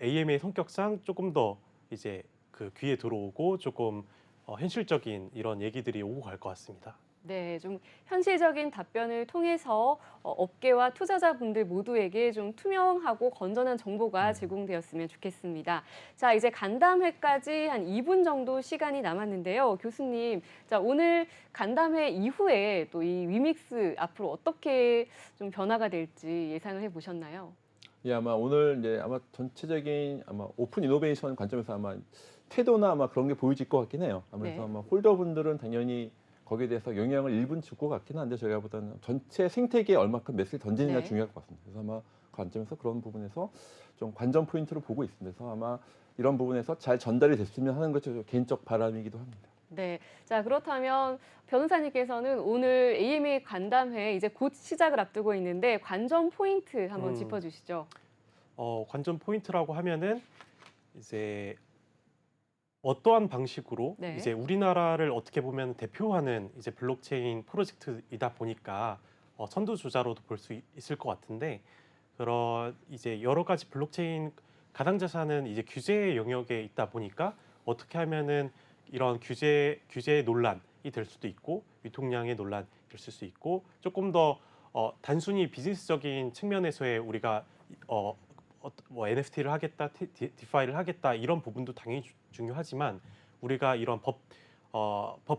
AM의 성격상 조금 더 이제 그 귀에 들어오고 조금 현실적인 이런 얘기들이 오고 갈 것 같습니다. 네, 좀 현실적인 답변을 통해서 업계와 투자자분들 모두에게 좀 투명하고 건전한 정보가 제공되었으면 좋겠습니다. 자, 이제 간담회까지 한 2분 정도 시간이 남았는데요. 교수님, 자, 오늘 간담회 이후에 또 이 위믹스 앞으로 어떻게 좀 변화가 될지 예상을 해보셨나요? 예, 아마 오늘 이제 아마 전체적인 아마 오픈 이노베이션 관점에서 아마 태도나 아마 그런 게 보여질 것 같긴 해요. 아무래서 네. 아마 홀더분들은 당연히 거기에 대해서 영향을 일부는 줄 것 같긴 한데 저희가 보다는 전체 생태계에 얼마큼 메시지를 던지느냐 네. 중요할 것 같습니다. 그래서 아마 그 관점에서 그런 부분에서 좀 관전 포인트로 보고 있습니다. 그래서 아마 이런 부분에서 잘 전달이 됐으면 하는 것이 개인적 바람이기도 합니다. 네. 자, 그렇다면 변호사님께서는 오늘 AMA 간담회 이제 곧 시작을 앞두고 있는데 관전 포인트 한번 짚어주시죠. 관전 포인트라고 하면은 이제 어떠한 방식으로 네. 이제 우리나라를 어떻게 보면 대표하는 이제 블록체인 프로젝트이다 보니까 선두주자로도 볼 수 있을 것 같은데 그런 이제 여러 가지 블록체인 가상자산은 이제 규제의 영역에 있다 보니까 어떻게 하면은 이런 규제 논란이 될 수도 있고 유통량의 논란이 될 수 있고 조금 더 단순히 비즈니스적인 측면에서의 우리가 뭐 NFT를 하겠다, 디파이를 하겠다 이런 부분도 당연히 중요하지만 우리가 이런 법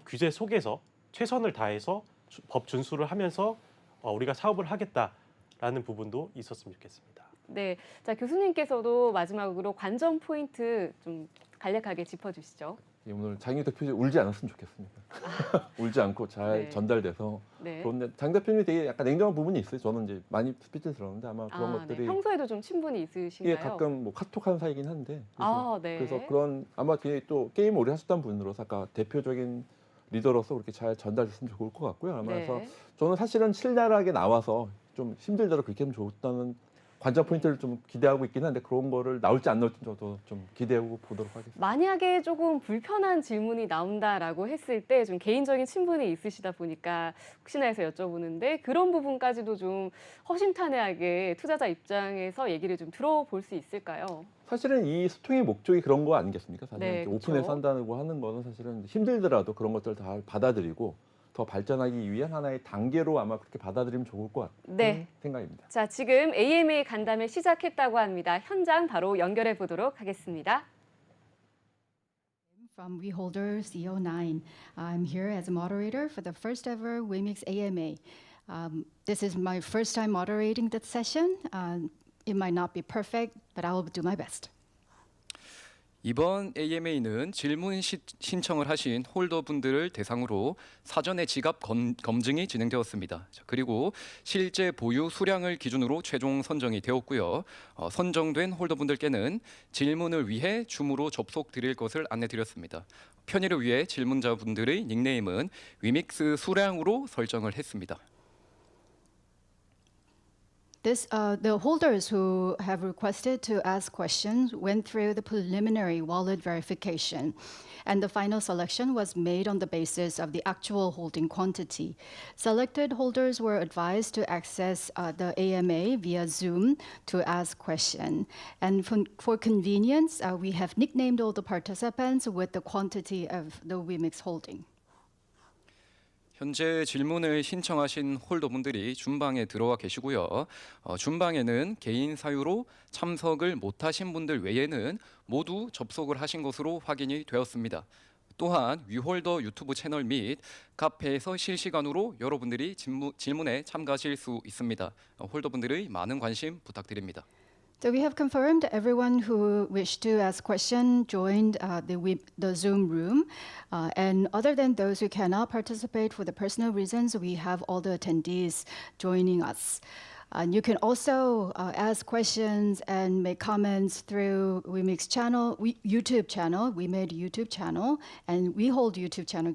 규제 속에서 최선을 다해서 법 준수를 하면서 우리가 사업을 하겠다라는 부분도 있었으면 좋겠습니다. 네. 자, 교수님께서도 마지막으로 관전 포인트 좀 간략하게 짚어주시죠. 예, 오늘 장유 대표님 울지 않았으면 좋겠습니다. 울지 않고 잘 네. 전달돼서 네. 그런데 장 대표님이 되게 약간 냉정한 부분이 있어요. 저는 이제 많이 스피치를 들었는데 아마 그런 네. 것들이 평소에도 좀 친분이 있으신가요? 예, 가끔 뭐 카톡하는 사이긴 한데 그래서, 네. 그래서 그런 아마 되게 또 게임 오래 하셨던 분으로서 아까 대표적인 리더로서 그렇게 잘 전달됐으면 좋을 것 같고요. 아마 네. 그래서 저는 사실은 친절하게 나와서 좀 힘들더라도 그렇게 하면 좋다는 관전 포인트를 좀 기대하고 있긴 한데 그런 거를 나올지 안 나올지 저도 좀 기대하고 보도록 하겠습니다. 만약에 조금 불편한 질문이 나온다라고 했을 때 좀 개인적인 친분이 있으시다 보니까 혹시나 해서 여쭤보는데 그런 부분까지도 좀 허심탄회하게 투자자 입장에서 얘기를 좀 들어볼 수 있을까요? 사실은 이 소통의 목적이 그런 거 아니겠습니까? 사실은 네, 이렇게 그쵸. 오픈해서 한다고 하는 거는 사실은 힘들더라도 그런 것들을 다 받아들이고 더 발전하기 위한 하나의 단계로 아마 그렇게 받아들이면 좋을 것 같은 네. 생각입니다. 자, 지금 AMA 간담회 시작했다고 합니다. 현장 바로 연결해 보도록 하겠습니다. From WeHolder CO9. I'm here as a moderator for the first ever WeMix AMA. This is my first time moderating this session. It might not be perfect, but I will do my best. 이번 AMA는 질문 신청을 하신 홀더분들을 대상으로 사전에 지갑 검증이 진행되었습니다. 그리고 실제 보유 수량을 기준으로 최종 선정이 되었고요. 선정된 홀더분들께는 질문을 위해 줌으로 접속 드릴 것을 안내드렸습니다. 편의를 위해 질문자분들의 닉네임은 위믹스 수량으로 설정을 했습니다. The holders who have requested to ask questions went through the preliminary wallet verification, and the final selection was made on the basis of the actual holding quantity. Selected holders were advised to access the AMA via Zoom to ask questions. And for convenience, we have nicknamed all the participants with the quantity of the WeMix holding. 현재 질문을 신청하신 홀더분들이 준방에 들어와 계시고요. 준방에는 개인 사유로 참석을 못하신 분들 외에는 모두 접속을 하신 것으로 확인이 되었습니다. 또한 위홀더 유튜브 채널 및 카페에서 실시간으로 여러분들이 질문에 참가하실 수 있습니다. 홀더분들의 많은 관심 부탁드립니다. So we have confirmed everyone who wished to ask questions joined the Zoom room. And other than those who cannot participate for the personal reasons, we have all the attendees joining us. And you can also ask questions and make comments through WeMix channel, YouTube channel, We Made YouTube channel, and We Hold YouTube channel,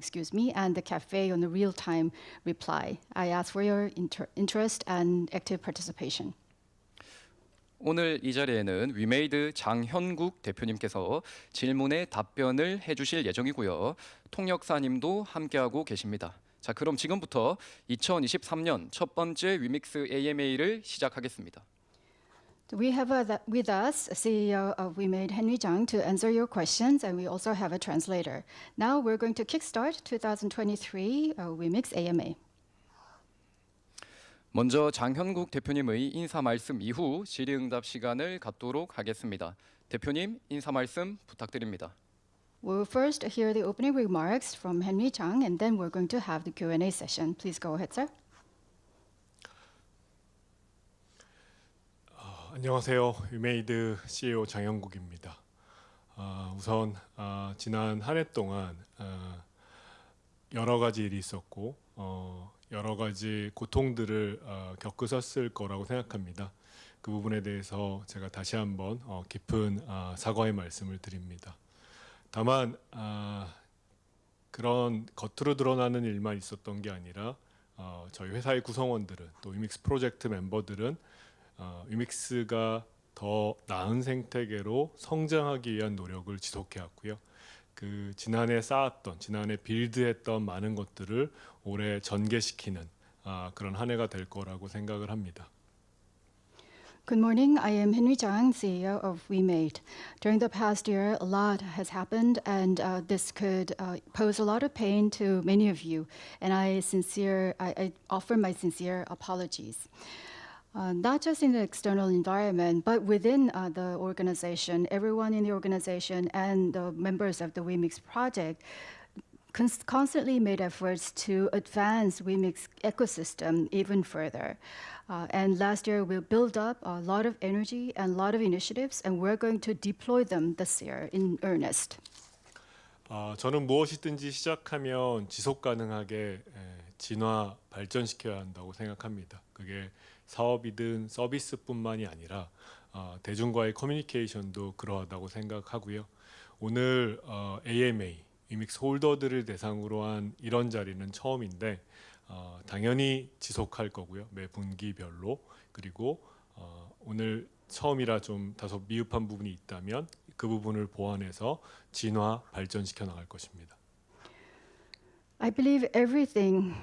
and the cafe on the real-time reply. I ask for your interest and active participation. 오늘 이 자리에는 위메이드 장현국 대표님께서 질문에 답변을 해주실 예정이고요. 통역사님도 함께하고 계십니다. 자, 그럼 지금부터 2023년 첫 번째 위믹스 AMA를 시작하겠습니다. We have with us CEO of WeMade Henry Zhang to answer your questions, and we also have a translator. Now we're going to kickstart 2023 WeMix AMA. 먼저 장현국 대표님의 인사 말씀 이후 질의응답 시간을 갖도록 하겠습니다. 대표님 인사 말씀 부탁드립니다. We'll first hear the opening remarks from Henry Zhang, and then we're going to have the Q&A session. Please go ahead, sir. 안녕하세요. 위메이드 CEO 장현국입니다. 우선 지난 한 해 동안 여러 가지 일이 있었고 여러 가지 고통들을 겪으셨을 거라고 생각합니다. 그 부분에 대해서 제가 다시 한번 깊은 사과의 말씀을 드립니다. 다만 그런 겉으로 드러나는 일만 있었던 게 아니라 저희 회사의 구성원들은 또 위믹스 프로젝트 멤버들은 위믹스가 더 나은 생태계로 성장하기 위한 노력을 지속해왔고요. 그 지난해 쌓았던, 지난해 빌드했던 많은 것들을 올해 전개시키는 그런 한 해가 될 거라고 생각을 합니다. Good morning. I am Henry Zhang, CEO of WeMade. During the past year, a lot has happened, and this could pose a lot of pain to many of you. And I offer my sincere apologies. Not just in the external environment, but within the organization, everyone in the organization and the members of the WeMix project constantly made efforts to advance WeMix ecosystem even further. And last year, we built up a lot of energy and a lot of initiatives, and we're going to deploy them this year in earnest. 저는 무엇이든지 시작하면 지속 가능하게 진화 발전시켜야 한다고 생각합니다. 그게 사업이든 서비스뿐만이 아니라 대중과의 커뮤니케이션도 그러하다고 생각하고요. 오늘 AMA, 위믹스 홀더들을 대상으로 한 이런 자리는 처음인데 당연히 지속할 거고요. 매 분기별로. 그리고 오늘 처음이라 좀 다소 미흡한 부분이 있다면 그 부분을 보완해서 진화, 발전시켜 나갈 것입니다. I believe everything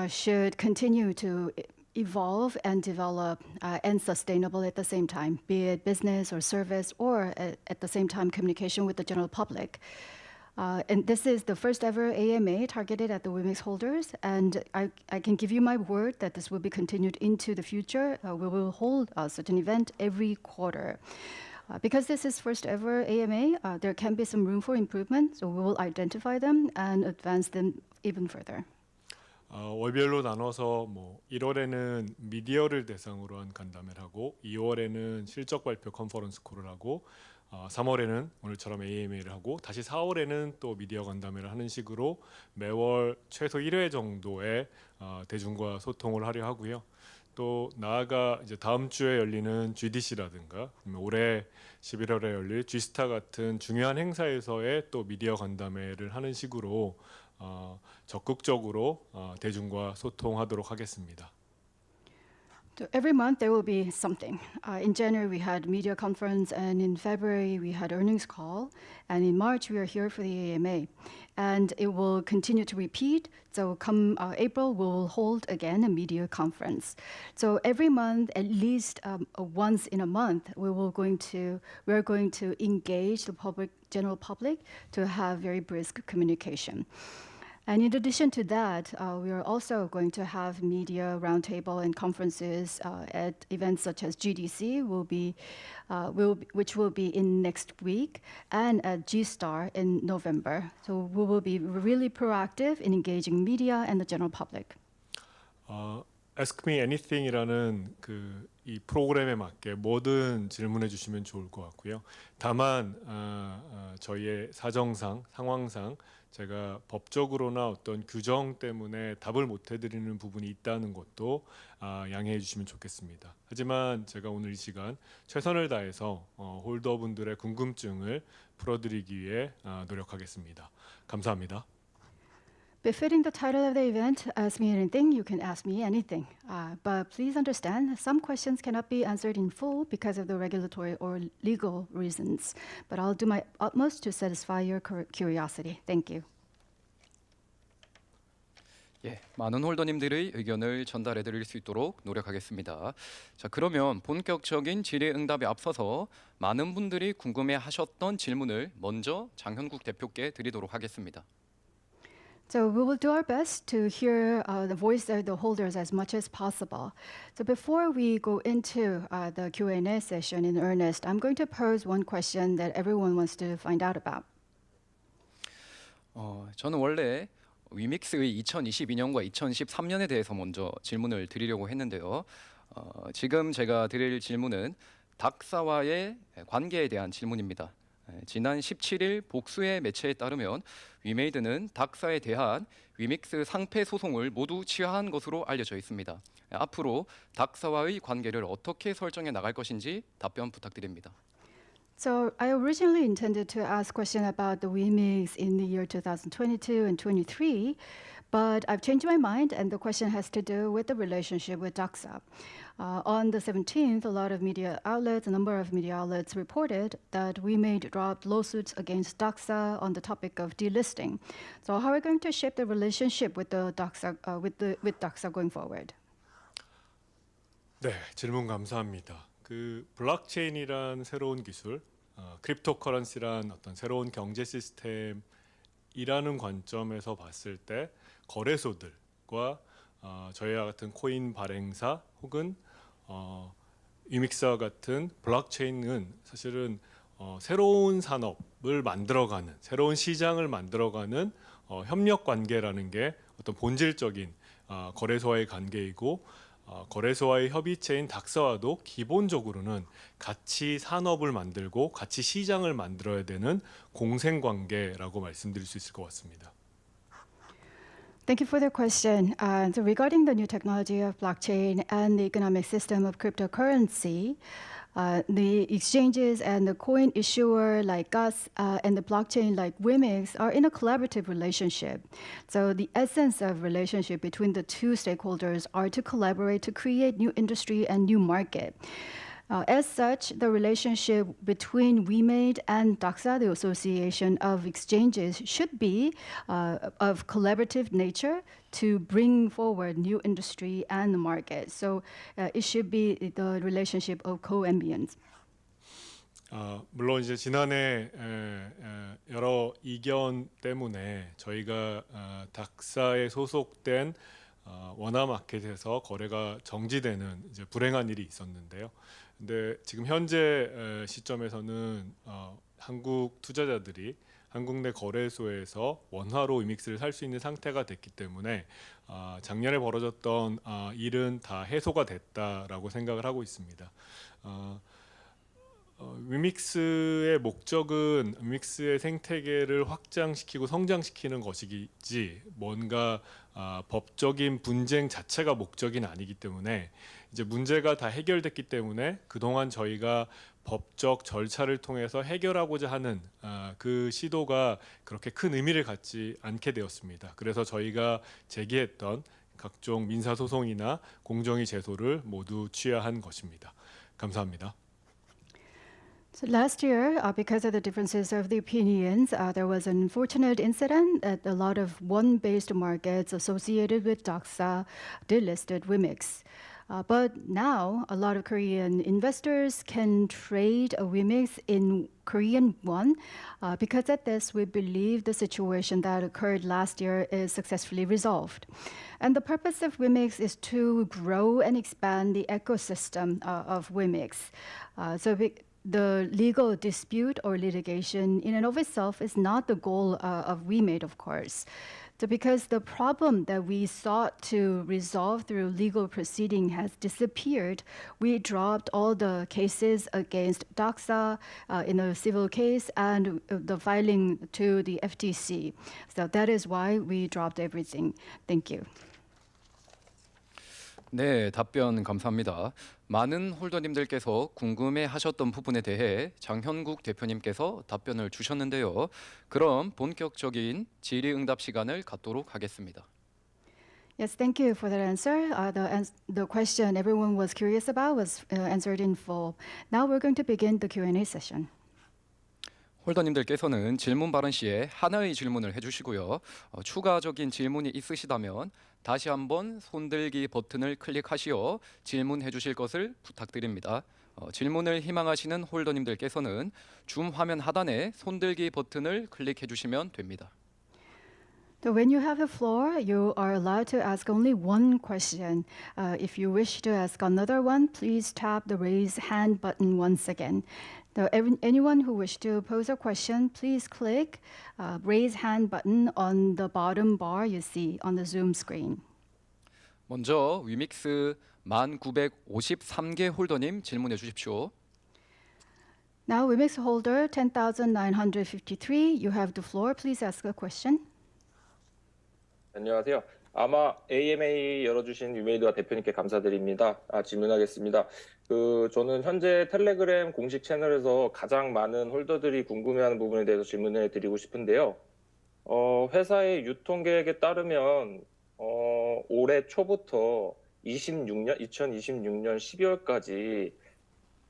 should continue to evolve and develop and sustainable at the same time, be it business or service or at the same time communication with the general public. And this is the first ever AMA targeted at the WIMIX holders, and I can give you my word that this will be continued into the future. We will hold such an event every quarter. Because this is first ever AMA, there can be some room for improvement, so we will identify them and advance them even further. 월별로 나눠서 뭐 1월에는 미디어를 대상으로 한 간담회를 하고 2월에는 실적 발표 컨퍼런스 콜을 하고 3월에는 오늘처럼 AMA를 하고 다시 4월에는 또 미디어 간담회를 하는 식으로 매월 최소 1회 정도의 대중과 소통을 하려 하고요. 또 나아가 이제 다음 주에 열리는 GDC라든가 올해 11월에 열릴 G스타 같은 중요한 행사에서의 또 미디어 간담회를 하는 식으로 적극적으로 대중과 소통하도록 하겠습니다. So every month there will be something. In January we had media conference, and in February we had earnings call, and in March we are here for the AMA, and it will continue to repeat. So come April we'll hold again a media conference. So every month, at least once in a month, we are going to engage the general public to have very brisk communication. And in addition to that, we are also going to have media roundtable and conferences at events such as GDC, which will be in next week, and at G-Star in November. So we will be really proactive in engaging media and the general public. Ask Me Anything이라는 이 프로그램에 맞게 뭐든 질문해 주시면 좋을 것 같고요. 다만 저희의 사정상, 상황상 제가 법적으로나 어떤 규정 때문에 답을 못 해드리는 부분이 있다는 것도 양해해 주시면 좋겠습니다. 하지만 제가 오늘 이 시간 최선을 다해서 홀더분들의 궁금증을 풀어드리기 위해 노력하겠습니다. 감사합니다. Befitting the title of the event, Ask Me Anything, you can ask me anything. But please understand, some questions cannot be answered in full because of the regulatory or legal reasons. But I'll do my utmost to satisfy your curiosity. Thank you. 예, 많은 홀더님들의 의견을 전달해 드릴 수 있도록 노력하겠습니다. 자, 그러면 본격적인 질의응답에 앞서서 많은 분들이 궁금해하셨던 질문을 먼저 장현국 대표께 드리도록 하겠습니다. So we will do our best to hear the voice of the holders as much as possible. So before we go into the Q&A session in earnest, I'm going to pose one question that everyone wants to find out about. 저는 원래 위믹스의 2022년과 2013년에 대해서 먼저 질문을 드리려고 했는데요. 지금 제가 드릴 질문은 닥사와의 관계에 대한 질문입니다. 지난 17일 복수의 매체에 따르면 위메이드는 닥사에 대한 위믹스 상패 소송을 모두 취하한 것으로 알려져 있습니다. 앞으로 닥사와의 관계를 어떻게 설정해 나갈 것인지 답변 부탁드립니다. So I originally intended to ask a question about the WiMix in the year 2022 and 23, but I've changed my mind, and the question has to do with the relationship with Doxa. On the 17th, a number of media outlets reported that WiMade dropped lawsuits against Doxa on the topic of delisting. So how are we going to shape the relationship with with Doxa going forward? 네, 질문 감사합니다. 블록체인이란 새로운 기술, 크립토커런시란 어떤 새로운 경제 시스템이라는 관점에서 봤을 때 거래소들과 저희와 같은 코인 발행사 혹은 위믹스와 같은 블록체인은 사실은 새로운 산업을 만들어가는, 새로운 시장을 만들어가는 협력 관계라는 게 어떤 본질적인 거래소와의 관계이고, 거래소와의 협의체인 닥사와도 기본적으로는 같이 산업을 만들고 같이 시장을 만들어야 되는 공생 관계라고 말씀드릴 수 있을 것 같습니다. Thank you for the question. So regarding the new technology of blockchain and the economic system of cryptocurrency, the exchanges and the coin issuer like us and the blockchain like WiMix are in a collaborative relationship. So the essence of relationship between the two stakeholders are to collaborate to create new industry and new market. As such, the relationship between WiMade and Doxa, the Association of Exchanges, should be of collaborative nature to bring forward new industry and the market. So it should be the relationship of co-ambience. 물론 이제 지난해 여러 이견 때문에 저희가 닥사에 소속된 원화마켓에서 거래가 정지되는 이제 불행한 일이 있었는데요. 근데 지금 현재 시점에서는 한국 투자자들이 한국 내 거래소에서 원화로 위믹스를 살 수 있는 상태가 됐기 때문에 작년에 벌어졌던 일은 다 해소가 됐다라고 생각을 하고 있습니다. 위믹스의 목적은 위믹스의 생태계를 확장시키고 성장시키는 것이지 뭔가 법적인 분쟁 자체가 목적은 아니기 때문에 이제 문제가 다 해결됐기 때문에 그동안 저희가 법적 절차를 통해서 해결하고자 하는 그 시도가 그렇게 큰 의미를 갖지 않게 되었습니다. 그래서 저희가 제기했던 각종 민사소송이나 공정위 제소를 모두 취하한 것입니다. 감사합니다. So last year, because of the differences of the opinions, there was an unfortunate incident that a lot of won-based markets associated with Doxa delisted Wimix. But now, a lot of Korean investors can trade a Wimix in Korean won. Because of this, we believe the situation that occurred last year is successfully resolved. And the purpose of Wimix is to grow and expand the ecosystem of Wimix. The legal dispute or litigation in and of itself is not the goal of WeMade, of course. So because the problem that we sought to resolve through legal proceeding has disappeared, we dropped all the cases against Doxa in a civil case and the filing to the FTC. So that is why we dropped everything. Thank you. 네, 답변 감사합니다. 많은 홀더님들께서 궁금해하셨던 부분에 대해 장현국 대표님께서 답변을 주셨는데요. 그럼 본격적인 질의응답 시간을 갖도록 하겠습니다. Yes, thank you for that answer. The question everyone was curious about was answered in full. Now we're going to begin the Q&A session. 홀더님들께서는 질문 발언 시에 하나의 질문을 해주시고요. 추가적인 질문이 있으시다면 다시 한번 손들기 버튼을 클릭하시어 질문해 주실 것을 부탁드립니다. 질문을 희망하시는 홀더님들께서는 줌 화면 하단에 손들기 버튼을 클릭해 주시면 됩니다. So when you have the floor, you are allowed to ask only one question. If you wish to ask another one, please tap the raise hand button once again. Now, anyone who wishes to pose a question, please click raise hand button on the bottom bar you see on the Zoom screen. 먼저 위믹스 1953개 홀더님 질문해 주십시오. Now, Wimix holder 10,953, you have the floor. Please ask a question. 안녕하세요. 아마 AMA 열어주신 위메이드와 대표님께 감사드립니다. 질문하겠습니다. 저는 현재 텔레그램 공식 채널에서 가장 많은 홀더들이 궁금해하는 부분에 대해서 질문을 드리고 싶은데요. 회사의 유통 계획에 따르면 올해 초부터 2026년 12월까지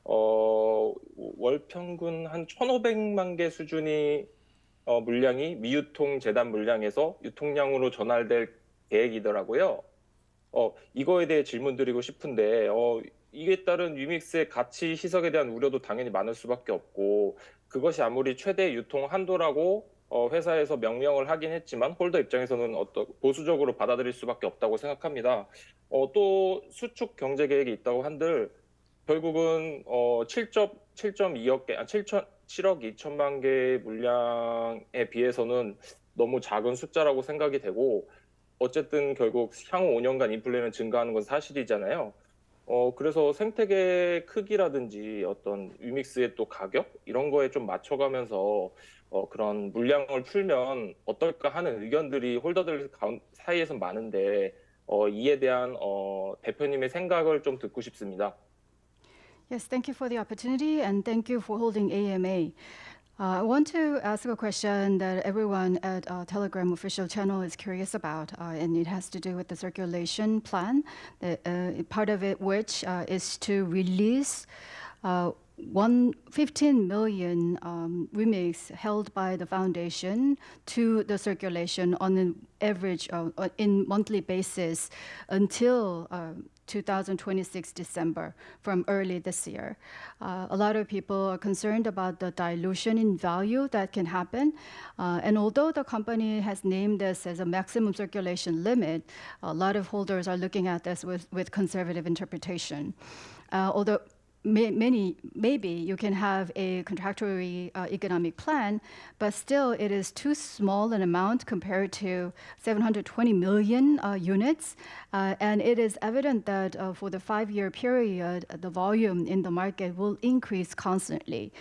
월 평균 한 1,500만 개 수준이 물량이 미유통 재단 물량에서 유통량으로 전환될 계획이더라고요. 이거에 대해 질문드리고 싶은데 이에 따른 위믹스의 가치 희석에 대한 우려도 당연히 많을 수밖에 없고 그것이 아무리 최대 유통 한도라고 회사에서 명명을 하긴 했지만 홀더 입장에서는 보수적으로 받아들일 수밖에 없다고 생각합니다. 또 수축 경제 계획이 있다고 한들 결국은 7.2억 개, 7억 2천만 개 물량에 비해서는 너무 작은 숫자라고 생각이 되고 어쨌든 결국 향후 5년간 인플레는 증가하는 건 사실이잖아요. 그래서 생태계 크기라든지 어떤 위믹스의 또 가격 이런 거에 좀 맞춰가면서 그런 물량을 풀면 어떨까 하는 의견들이 홀더들 사이에서 많은데 이에 대한 대표님의 생각을 좀 듣고 싶습니다. Yes, thank you for the opportunity and thank you for holding AMA. I want to ask a question that everyone at Telegram official channel is curious about, and it has to do with the circulation plan, part of it which is to release 15 million Wimix held by the foundation to the circulation on an average in monthly basis until 2026 December from early this year. A lot of people are concerned about the dilution in value that can happen. And although the company has named this as a maximum circulation limit, a lot of holders are looking at this with conservative interpretation. Although maybe you can have a contractually economic plan, but still it is too small an amount compared to 720 million units. And it is evident that for the 5-year period, the volume in the market will increase constantly.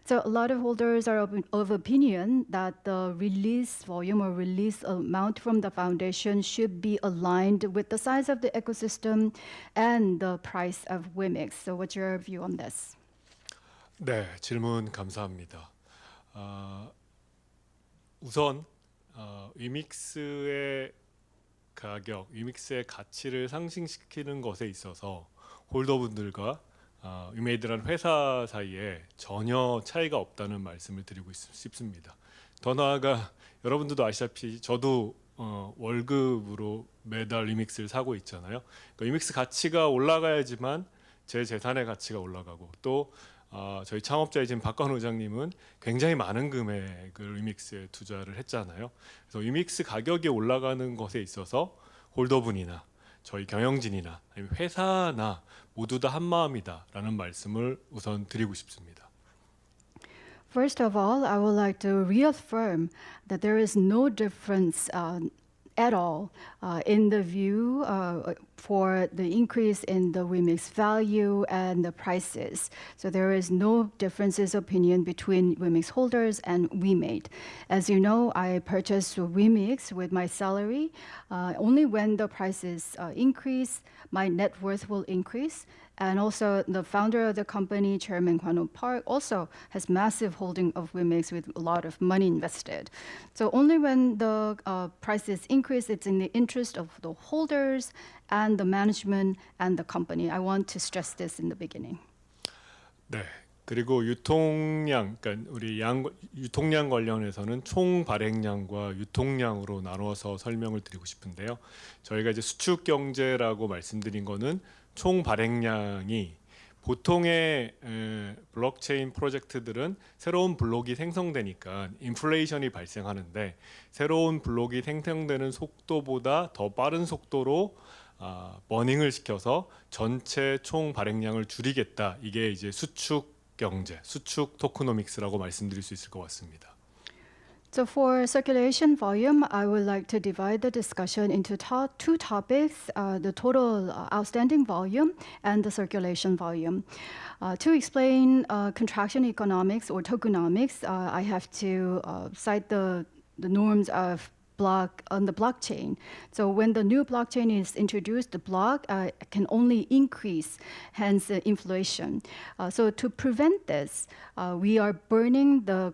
So a lot of holders are of opinion that the release volume or release amount from the foundation should be aligned with the size of the ecosystem and the price of WIMIX. So what's your view on this? 네, 질문 감사합니다. 우선 위믹스의 가격, 위믹스의 가치를 상승시키는 것에 있어서 홀더분들과 위메이드라는 회사 사이에 전혀 차이가 없다는 말씀을 드리고 싶습니다. 더 나아가 여러분들도 아시다시피 저도 월급으로 매달 위믹스를 사고 있잖아요. 그러니까 위믹스 가치가 올라가야지만 제 재산의 가치가 올라가고 또 저희 창업자이신 박관우 회장님은 굉장히 많은 금액을 위믹스에 투자를 했잖아요. 그래서 위믹스 가격이 올라가는 것에 있어서 홀더분이나 저희 경영진이나 아니면 회사나 모두 다 한마음이다라는 말씀을 우선 드리고 싶습니다. First of all, I would like to reaffirm that there is no difference at all in the view for the increase in the WIMIX value and the prices. So there is no differences opinion between WIMIX holders and WeMade. As you know, I purchased WIMIX with my salary. Only when the prices increase, my net worth will increase. And also the founder of the company, Chairman Kwon-oh Park, also has massive holding of WIMIX with a lot of money invested. So only when the prices increase, it's in the interest of the holders and the management and the company. I want to stress this in the beginning. 네. 그리고 유통량, 그러니까 우리 유통량 관련해서는 총 발행량과 유통량으로 나눠서 설명을 드리고 싶은데요. 저희가 이제 수축 경제라고 말씀드린 거는 총 발행량이 보통의 블록체인 프로젝트들은 새로운 블록이 생성되니까 인플레이션이 발생하는데 새로운 블록이 생성되는 속도보다 더 빠른 속도로 버닝을 시켜서 전체 총 발행량을 줄이겠다. 이게 이제 수축 경제, 수축 토크노믹스라고 말씀드릴 수 있을 것 같습니다. So for circulation volume, I would like to divide the discussion into two topics, the total outstanding volume and the circulation volume. To explain contraction economics or tokenomics, I have to cite the norms of on the blockchain. So when the new blockchain is introduced, the block can only increase, hence inflation. So to prevent this, we are burning the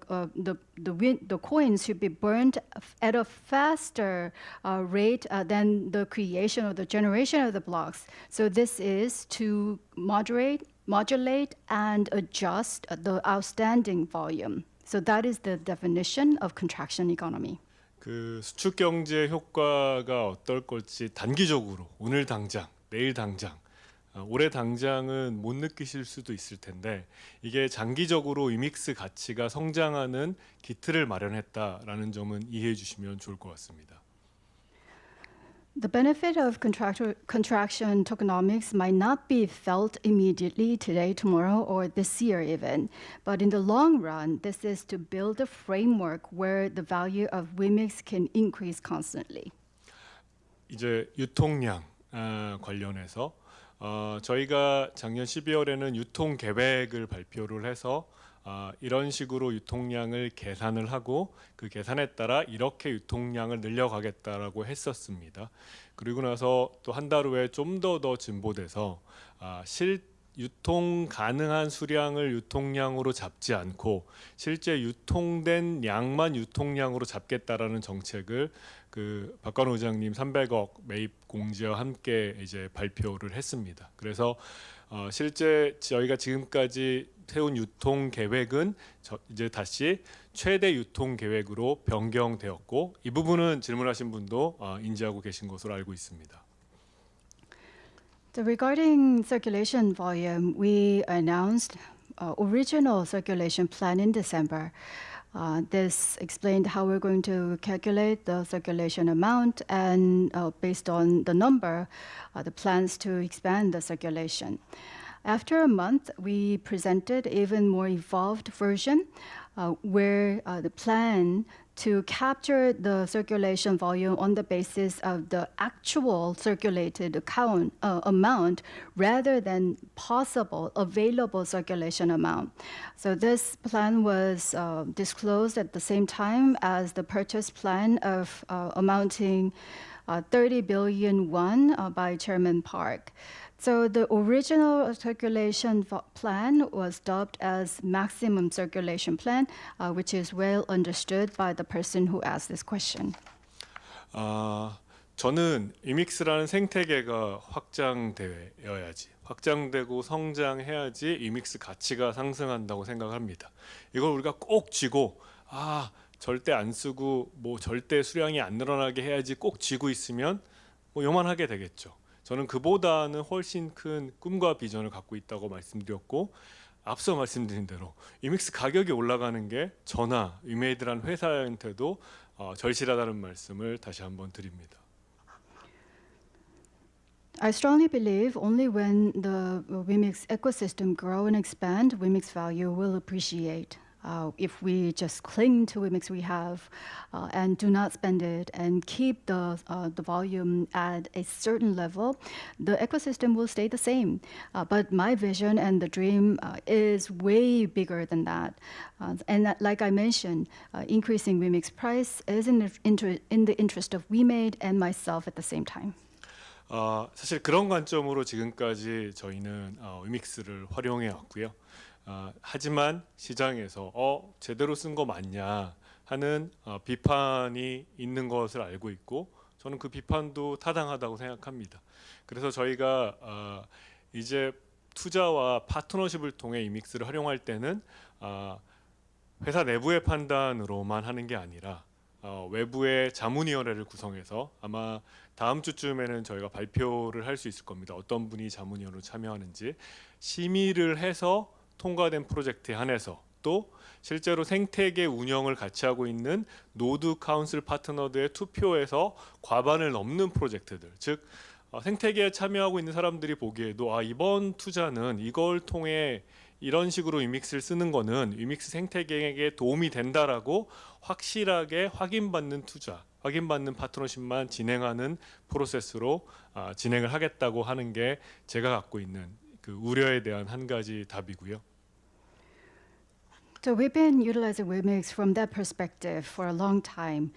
coins should be burned at a faster rate than the creation or the generation of the blocks. So this is to modulate and adjust the outstanding volume. So that is the definition of contraction economy. 그 수축 경제 효과가 어떨 걸지 단기적으로 오늘 당장, 내일 당장, 올해 당장은 못 느끼실 수도 있을 텐데 이게 장기적으로 위믹스 가치가 성장하는 기틀을 마련했다라는 점은 이해해 주시면 좋을 것 같습니다. The benefit of contraction tokenomics might not be felt immediately today, tomorrow, or this year even. But in the long run, this is to build a framework where the value of WIMIX can increase constantly. 이제 유통량 관련해서 저희가 작년 12월에는 유통 계획을 발표를 해서 이런 식으로 유통량을 계산을 하고 그 계산에 따라 이렇게 유통량을 늘려가겠다라고 했었습니다. 그리고 나서 또 한 달 후에 좀 더 진보돼서 유통 가능한 수량을 유통량으로 잡지 않고 실제 유통된 양만 유통량으로 잡겠다라는 정책을 그 박관우 의장님 300억 매입 공지와 함께 이제 발표를 했습니다. 그래서 실제 저희가 지금까지 세운 유통 계획은 이제 다시 최대 유통 계획으로 변경되었고 이 부분은 질문하신 분도 인지하고 계신 것으로 알고 있습니다. So regarding circulation volume, we announced original circulation plan in December. This explained how we're going to calculate the circulation amount and based on the number, the plans to expand the circulation. After a month, we presented even more evolved version where the plan to capture the circulation volume on the basis of the actual circulated amount rather than possible available circulation amount. So this plan was disclosed at the same time as the purchase plan of amounting 30 billion won by Chairman Park. So the original circulation plan was dubbed as maximum circulation plan, which is well understood by the person who asked this question. 저는 이믹스라는 생태계가 확장되고 성장해야지 이믹스 가치가 상승한다고 생각합니다. 이걸 우리가 꼭 쥐고 절대 안 쓰고 뭐 절대 수량이 안 늘어나게 해야지 꼭 쥐고 있으면 뭐 요만하게 되겠죠. 저는 그보다는 훨씬 큰 꿈과 비전을 갖고 있다고 말씀드렸고 앞서 말씀드린 대로 이믹스 가격이 올라가는 게 저나 위메이드라는 회사한테도 절실하다는 말씀을 다시 한번 드립니다. I strongly believe only when the Wimix ecosystem grow and expand, Wimix value will appreciate. If we just cling to Wimix we have and do not spend it and keep the volume at a certain level, the ecosystem will stay the same. But my vision and the dream is way bigger than that. And like I mentioned, increasing Wimix price is in the interest of WeMade and myself at the same time. 사실 그런 관점으로 지금까지 저희는 위믹스를 활용해 왔고요. 하지만 시장에서 제대로 쓴 거 맞냐 하는 비판이 있는 것을 알고 있고 저는 그 비판도 타당하다고 생각합니다. 그래서 저희가 이제 투자와 파트너십을 통해 이믹스를 활용할 때는 회사 내부의 판단으로만 하는 게 아니라 외부의 자문위원회를 구성해서 아마 다음 주쯤에는 저희가 발표를 할 수 있을 겁니다. 어떤 분이 자문위원으로 참여하는지 심의를 해서 통과된 프로젝트에 한해서 또 실제로 생태계 운영을 같이 하고 있는 노드 카운슬 파트너들의 투표에서 과반을 넘는 프로젝트들, 즉 생태계에 참여하고 있는 사람들이 보기에도 이번 투자는 이걸 통해 이런 식으로 위믹스를 쓰는 거는 위믹스 생태계에 도움이 된다라고 확실하게 확인받는 투자, 확인받는 파트너십만 진행하는 프로세스로 진행을 하겠다고 하는 게 제가 갖고 있는 그 우려에 대한 한 가지 답이고요. So we've been utilizing Wimix from that perspective for a long time.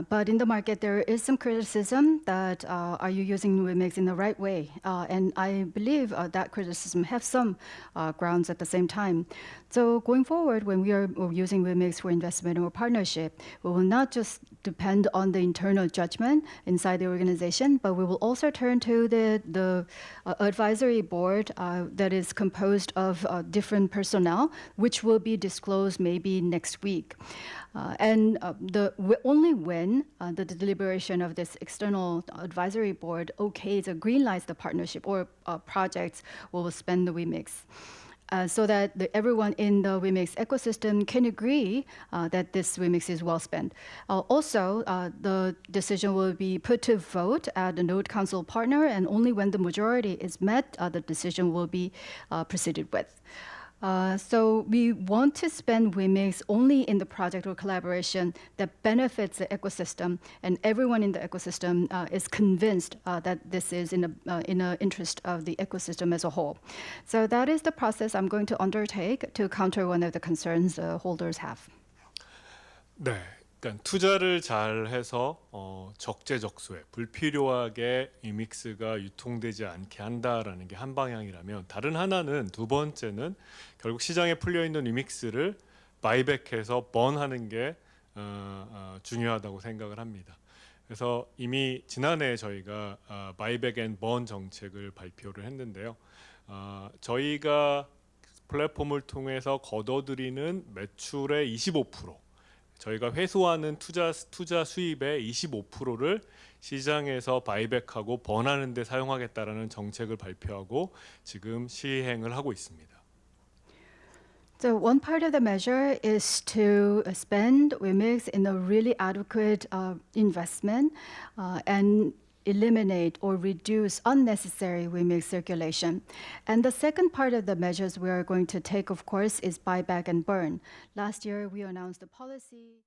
But in the market, there is some criticism that are you using Wimix in the right way? And I believe that criticism has some grounds at the same time. So going forward, when we are using Wimix for investment or partnership, we will not just depend on the internal judgment inside the organization, but we will also turn to the advisory board that is composed of different personnel, which will be disclosed maybe next week. Only when the deliberation of this external advisory board okays or greenlights the partnership or projects, we will spend the Wimix. So that everyone in the Wimix ecosystem can agree that this Wimix is well spent. Also, the decision will be put to vote at the Node Council partner, and only when the majority is met, the decision will be proceeded with. So we want to spend Wimix only in the project or collaboration that benefits the ecosystem, and everyone in the ecosystem is convinced that this is in the interest of the ecosystem as a whole. So that is the process I'm going to undertake to counter one of the concerns holders have. 네, 그러니까 투자를 잘 해서 적재적소에 불필요하게 이믹스가 유통되지 않게 한다라는 게 한 방향이라면, 다른 하나는, 두 번째는 결국 시장에 풀려 있는 이믹스를 바이백해서 번하는 게 중요하다고 생각을 합니다. 그래서 이미 지난해 저희가 바이백 앤 번 정책을 발표를 했는데요. 저희가 플랫폼을 통해서 걷어들이는 매출의 25%, 저희가 회수하는 투자 수입의 25%를 시장에서 바이백하고 번하는 데 사용하겠다라는 정책을 발표하고 지금 시행을 하고 있습니다. So one part of the measure is to spend Wimix in a really adequate investment and eliminate or reduce unnecessary Wimix circulation. And the second part of the measures we are going to take, of course, is buyback and burn. Last year, we announced a policy.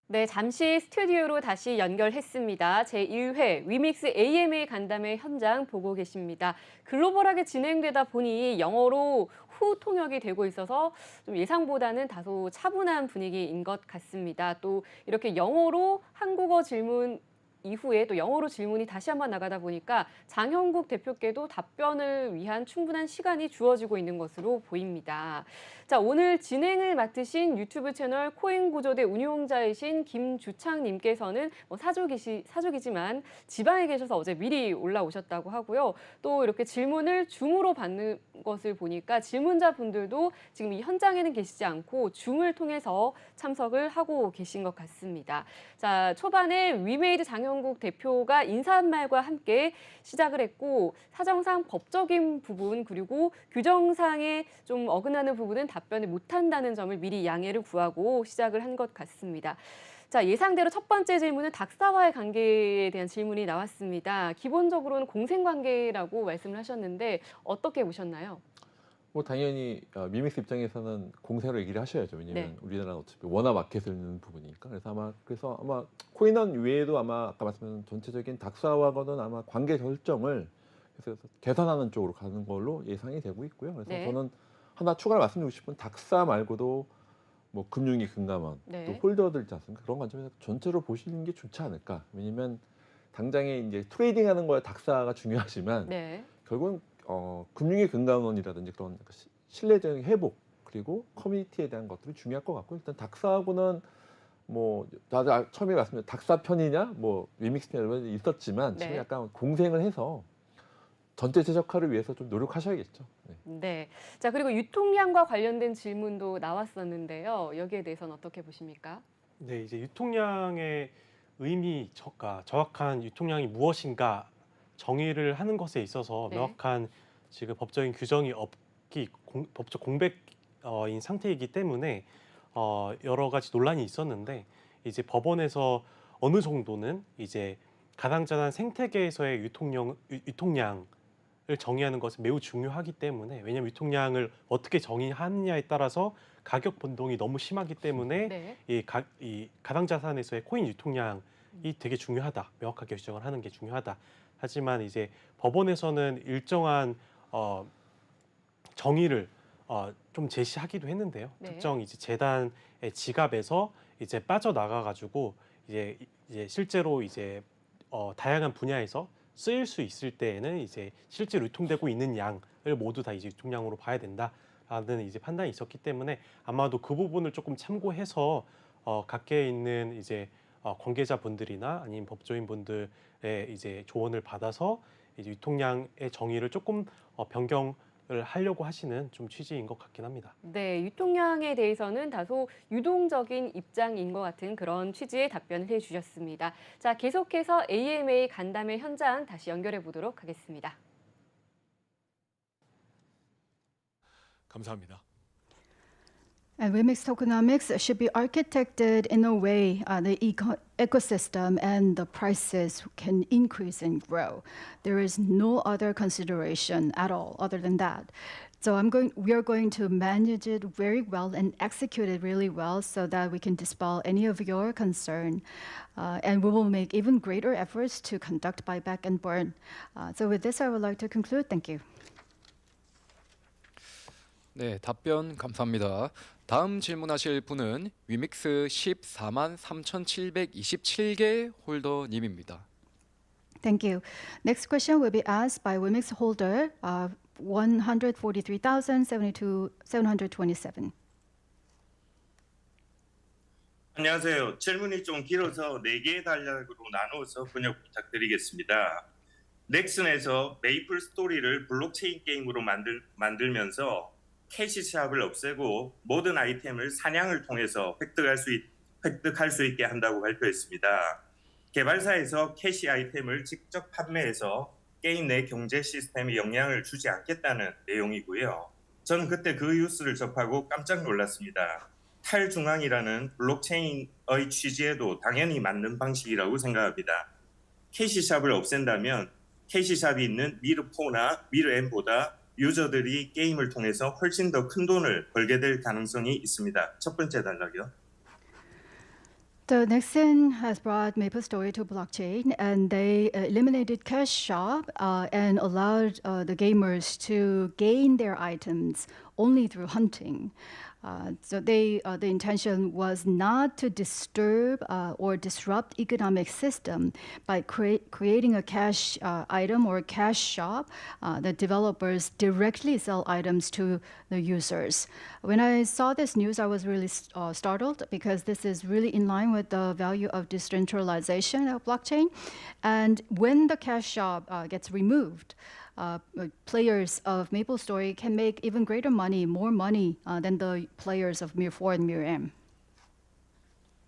네, 잠시 스튜디오로 다시 연결했습니다. 제1회 위믹스 AMA 간담회 현장 보고 계십니다. 글로벌하게 진행되다 보니 영어로 후 통역이 되고 있어서 좀 예상보다는 다소 차분한 분위기인 것 같습니다. 또 이렇게 영어로 한국어 질문 이후에 또 영어로 질문이 다시 한번 나가다 보니까 장형국 대표께도 답변을 위한 충분한 시간이 주어지고 있는 것으로 보입니다. 자, 오늘 진행을 맡으신 유튜브 채널 코인구조대 운용자이신 김주창님께서는 사족이지만 지방에 계셔서 어제 미리 올라오셨다고 하고요. 또 이렇게 질문을 줌으로 받는 것을 보니까 질문자분들도 지금 이 현장에는 계시지 않고 줌을 통해서 참석을 하고 계신 것 같습니다. 자, 초반에 위메이드 장형국 대표가 인사말과 함께 시작을 했고 사정상 법적인 부분 그리고 규정상에 좀 어긋나는 부분은 답변을 못한다는 점을 미리 양해를 구하고 시작을 한 것 같습니다. 자, 예상대로 첫 번째 질문은 닥사와의 관계에 대한 질문이 나왔습니다. 기본적으로는 공생관계라고 말씀을 하셨는데 어떻게 보셨나요? 뭐 당연히 미믹스 입장에서는 공세로 얘기를 하셔야죠. 왜냐하면 네. 우리나라는 어차피 원화 마켓을 있는 부분이니까. 그래서 아마 코인원 외에도 아마 아까 말씀드린 전체적인 닥사와거는 아마 관계 결정을 그래서 개선하는 쪽으로 가는 걸로 예상이 되고 있고요. 그래서 네. 저는 하나 추가로 말씀드리고 싶은 닥사 말고도 뭐 금융위 금감원 네. 또 홀더들 있지 않습니까? 그런 관점에서 전체로 보시는 게 좋지 않을까. 왜냐하면 당장에 이제 트레이딩하는 거에 닥사가 중요하지만 네. 결국은 금융위 금감원이라든지 그런 신뢰적인 회복 그리고 커뮤니티에 대한 것들이 중요할 것 같고 일단 닥사하고는 뭐 다들 처음에 말씀드린 닥사 편이냐 뭐 위믹스 편이 있었지만 지금 네. 약간 공생을 해서 전체 최적화를 위해서 좀 노력하셔야겠죠. 네. 네. 자, 그리고 유통량과 관련된 질문도 나왔었는데요. 여기에 대해서는 어떻게 보십니까? 네, 이제 유통량의 의미, 정확한 유통량이 무엇인가 정의를 하는 것에 있어서 네. 명확한 지금 법적인 규정이 없기 법적 공백인 상태이기 때문에 여러 가지 논란이 있었는데 이제 법원에서 어느 정도는 이제 가당자단 생태계에서의 유통량을 정의하는 것은 매우 중요하기 때문에 왜냐하면 유통량을 어떻게 정의하느냐에 따라서 가격 변동이 너무 심하기 때문에 네. 이 가당자산에서의 코인 유통량이 되게 중요하다. 명확하게 규정을 하는 게 중요하다. 하지만 이제 법원에서는 일정한 정의를 좀 제시하기도 했는데요. 네. 특정 이제 재단의 지갑에서 이제 빠져나가 가지고 이제 실제로 이제 다양한 분야에서 쓰일 수 있을 때에는 이제 실제로 유통되고 있는 양을 모두 다 이제 유통량으로 봐야 된다라는 이제 판단이 있었기 때문에 아마도 그 부분을 조금 참고해서 각계에 있는 이제 관계자분들이나 아니면 법조인 분들의 이제 조언을 받아서 이제 유통량의 정의를 조금 변경을 하려고 하시는 좀 취지인 것 같긴 합니다. 네, 유통량에 대해서는 다소 유동적인 입장인 것 같은 그런 취지의 답변을 해주셨습니다. 자, 계속해서 AMA 간담회 현장 다시 연결해 보도록 하겠습니다. 감사합니다. And Wimix tokenomics should be architected in a way the ecosystem and the prices can increase and grow. There is no other consideration at all other than that. So we are going to manage it very well and execute it really well so that we can dispel any of your concern. And we will make even greater efforts to conduct buyback and burn. So with this, I would like to conclude. Thank you. 네, 답변 감사합니다. 다음 질문하실 분은 위믹스 143,727개 홀더님입니다. Thank you. Next question will be asked by Wimix holder 143,727. 안녕하세요. 질문이 좀 길어서 4개의 단락으로 나누어서 번역 부탁드리겠습니다. 넥슨에서 메이플 스토리를 블록체인 게임으로 만들면서 캐시샵을 없애고 모든 아이템을 사냥을 통해서 획득할 수 있게 한다고 발표했습니다. 개발사에서 캐시 아이템을 직접 판매해서 게임 내 경제 시스템에 영향을 주지 않겠다는 내용이고요. 저는 그때 그 뉴스를 접하고 깜짝 놀랐습니다. 탈중앙이라는 블록체인의 취지에도 당연히 맞는 방식이라고 생각합니다. 캐시샵을 없앤다면 캐시샵이 있는 미르4나 미르M보다 유저들이 게임을 통해서 훨씬 더 큰 돈을 벌게 될 가능성이 있습니다. 첫 번째 단락이요. So Nexon has brought MapleStory to blockchain, and they eliminated Cash Shop and allowed the gamers to gain their items only through hunting. So the intention was not to disturb or disrupt economic system by creating a cash item or cash shop. The developers directly sell items to the users. When I saw this news, I was really startled because this is really in line with the value of decentralization of blockchain. And when the cash shop gets removed, players of MapleStory can make even greater money, more money than the players of Mir4 and Mir-M.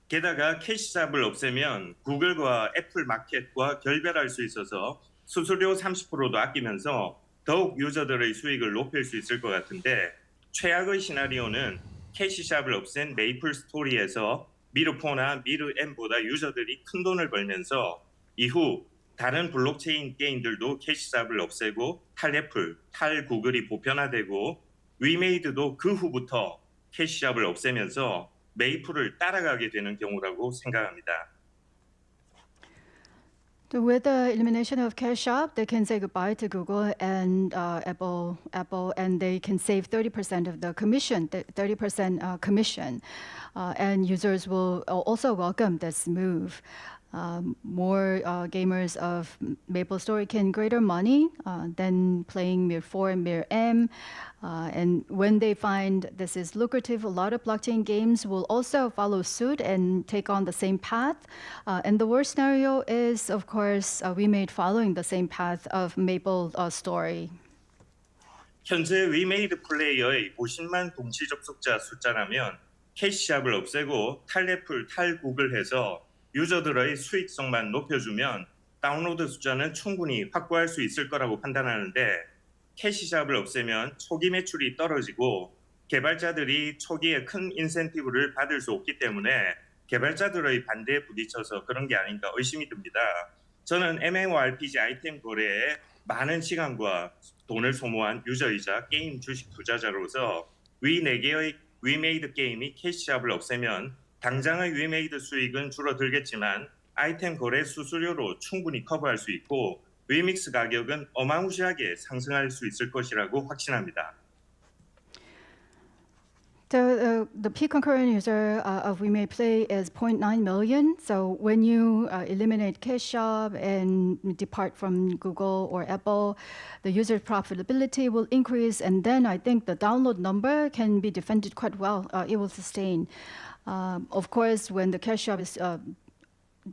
게다가 캐시샵을 없애면 구글과 애플 마켓과 결별할 수 있어서 수수료 30%도 아끼면서 더욱 유저들의 수익을 높일 수 있을 것 같은데 최악의 시나리오는 캐시샵을 없앤 메이플스토리에서 미르4나 미르M보다 유저들이 큰 돈을 벌면서 이후 다른 블록체인 게임들도 캐시샵을 없애고 탈애플, 탈구글이 보편화되고 위메이드도 그 후부터 캐시샵을 없애면서 메이플을 따라가게 되는 경우라고 생각합니다. So with the elimination of Cash Shop, they can say goodbye to Google and Apple, and they can save 30% of the commission, 30% commission, and users will also welcome this move. More gamers of MapleStory can greater money than playing Mir4 and Mir-M. And when they find this is lucrative, a lot of blockchain games will also follow suit and take on the same path. And the worst scenario is, of course, WeMade following the same path of MapleStory. 현재 위메이드 플레이어의 50만 동시 접속자 숫자라면 캐시샵을 없애고 탈애플, 탈구글 해서 유저들의 수익성만 높여주면 다운로드 숫자는 충분히 확보할 수 있을 거라고 판단하는데 캐시샵을 없애면 초기 매출이 떨어지고 개발자들이 초기에 큰 인센티브를 받을 수 없기 때문에 개발자들의 반대에 부딪혀서 그런 게 아닌가 의심이 듭니다. 저는 MMORPG 아이템 거래에 많은 시간과 돈을 소모한 유저이자 게임 주식 투자자로서 위 4개의 위메이드 게임이 캐시샵을 없애면 당장의 위메이드 수익은 줄어들겠지만 아이템 거래 수수료로 충분히 커버할 수 있고 위믹스 가격은 어마무시하게 상승할 수 있을 것이라고 확신합니다. So the peak concurrent user of WeMade Play is 0.9 million. So when you eliminate Cash Shop and depart from Google or Apple, the user profitability will increase, and then I think the download number can be defended quite well. It will sustain. Of course, when the Cash Shop is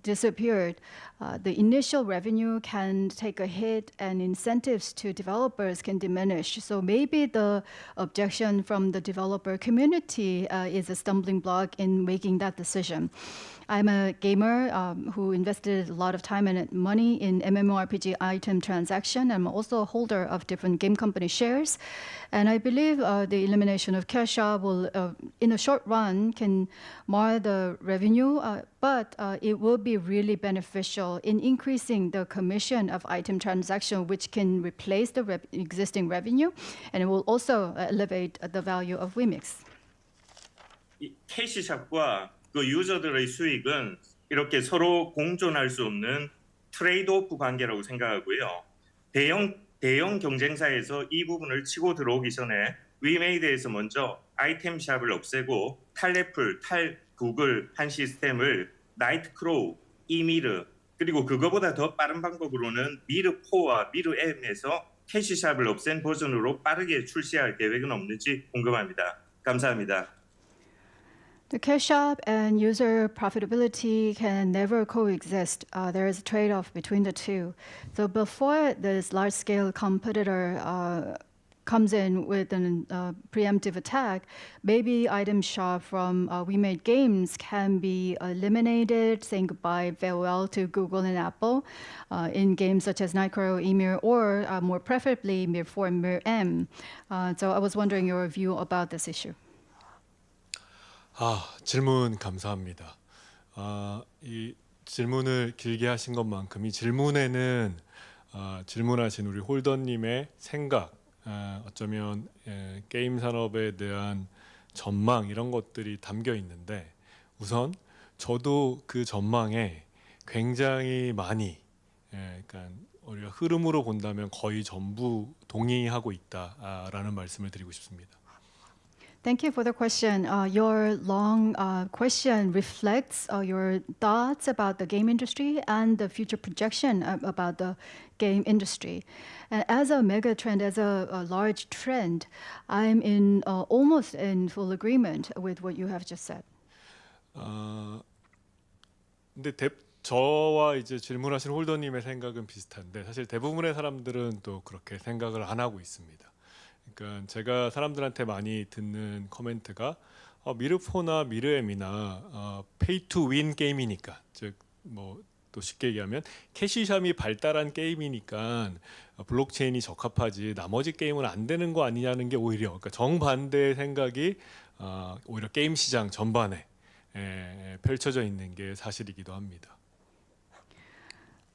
disappeared, the initial revenue can take a hit and incentives to developers can diminish. So maybe the objection from the developer community is a stumbling block in making that decision. I'm a gamer who invested a lot of time and money in MMORPG item transaction. I'm also a holder of different game company shares. And I believe the elimination of Cash Shop will, in a short run, can mar the revenue, but it will be really beneficial in increasing the commission of item transaction, which can replace the existing revenue, and it will also elevate the value of Wemix. 캐시샵과 그 유저들의 수익은 이렇게 서로 공존할 수 없는 트레이드오프 관계라고 생각하고요. 대형 경쟁사에서 이 부분을 치고 들어오기 전에 위메이드에서 먼저 아이템샵을 없애고 탈애플, 탈구글 한 시스템을 나이트크로우, 이미르 그리고 그거보다 더 빠른 방법으로는 미르4와 미르M에서 캐시샵을 없앤 버전으로 빠르게 출시할 계획은 없는지 궁금합니다. 감사합니다. The Cash Shop and user profitability can never coexist. There is a trade-off between the two. So before this large-scale competitor comes in with a preemptive attack, maybe item shop from We Made Games can be eliminated, saying goodbye, farewell to Google and Apple in games such as Nightcrawler, Emir, or more preferably Mir 4 and Mir M. So I was wondering your view about this issue. 질문 감사합니다. 이 질문을 길게 하신 것만큼 이 질문에는 질문하신 우리 홀더님의 생각, 어쩌면 게임 산업에 대한 전망 이런 것들이 담겨 있는데 우선 저도 그 전망에 굉장히 많이 그러니까 우리가 흐름으로 본다면 거의 전부 동의하고 있다라는 말씀을 드리고 싶습니다. Thank you for the question. Your long question reflects your thoughts about the game industry and the future projection about the game industry. And as a mega trend, as a large trend, I'm in almost in full agreement with what you have just said. 근데 저와 이제 질문하신 홀더님의 생각은 비슷한데 사실 대부분의 사람들은 또 그렇게 생각을 안 하고 있습니다. 그러니까 제가 사람들한테 많이 듣는 코멘트가 미르4나 미르M이나 페이 투 윈 게임이니까 즉 뭐 또 쉽게 얘기하면 캐시샵이 발달한 게임이니까 블록체인이 적합하지 나머지 게임은 안 되는 거 아니냐는 게 오히려 그러니까 정반대의 생각이 오히려 게임 시장 전반에 펼쳐져 있는 게 사실이기도 합니다.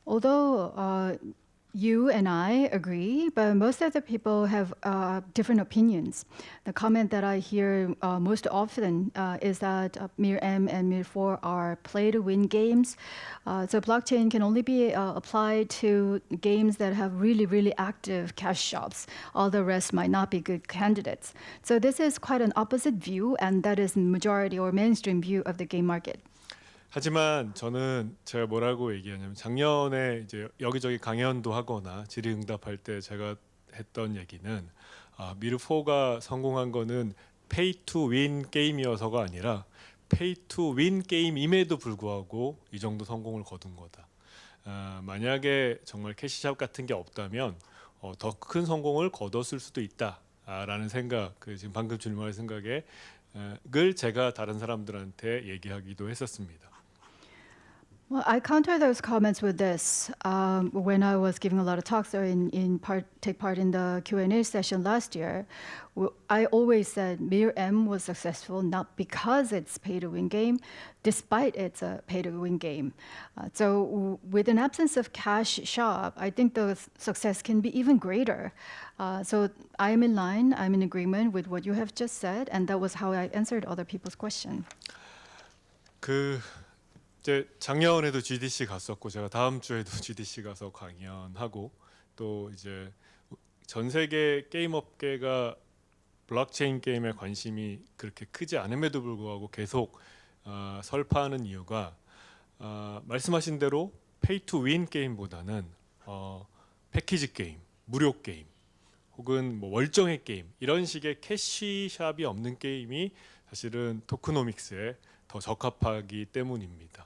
Although you and I agree, but most of the people have different opinions. The comment that I hear most often is that Mir M and Mir 4 are play-to-win games. So blockchain can only be applied to games that have really, really active cash shops. All the rest might not be good candidates. So this is quite an opposite view, and that is majority or mainstream view of the game market. 하지만 저는 제가 뭐라고 얘기하냐면 작년에 이제 여기저기 강연도 하거나 질의응답할 때 제가 했던 얘기는 미르4가 성공한 거는 페이 투 윈 게임이어서가 아니라 페이 투 윈 게임임에도 불구하고 이 정도 성공을 거둔 거다. 만약에 정말 캐시샵 같은 게 없다면 더 큰 성공을 거뒀을 수도 있다라는 생각, 지금 방금 질문할 생각을 제가 다른 사람들한테 얘기하기도 했었습니다. Well, I counter those comments with this. When I was giving a lot of talks or take part in the Q&A session last year, I always said Mir M was successful not because it's pay-to-win game, despite it's a pay-to-win game. So with an absence of cash shop, I think the success can be even greater. So I'm in line, I'm in agreement with what you have just said, and that was how I answered other people's question. 이제 작년에도 GDC 갔었고 제가 다음 주에도 GDC 가서 강연하고 또 이제 전 세계 게임 업계가 블록체인 게임에 관심이 그렇게 크지 않음에도 불구하고 계속 설파하는 이유가 말씀하신 대로 페이 투 윈 게임보다는 패키지 게임, 무료 게임 혹은 뭐 월정액 게임 이런 식의 캐시샵이 없는 게임이 사실은 토크노믹스에 더 적합하기 때문입니다.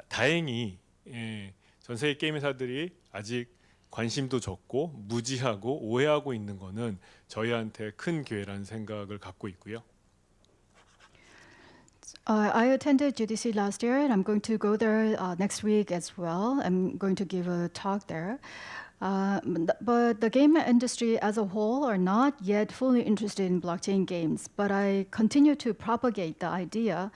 다행히 전 세계 게임 회사들이 아직 관심도 적고 무지하고 오해하고 있는 거는 저희한테 큰 기회라는 생각을 갖고 있고요. I attended GDC last year, and I'm going to go there next week as well. I'm going to give a talk there. But the game industry as a whole are not yet fully interested in blockchain games. But I continue to propagate the idea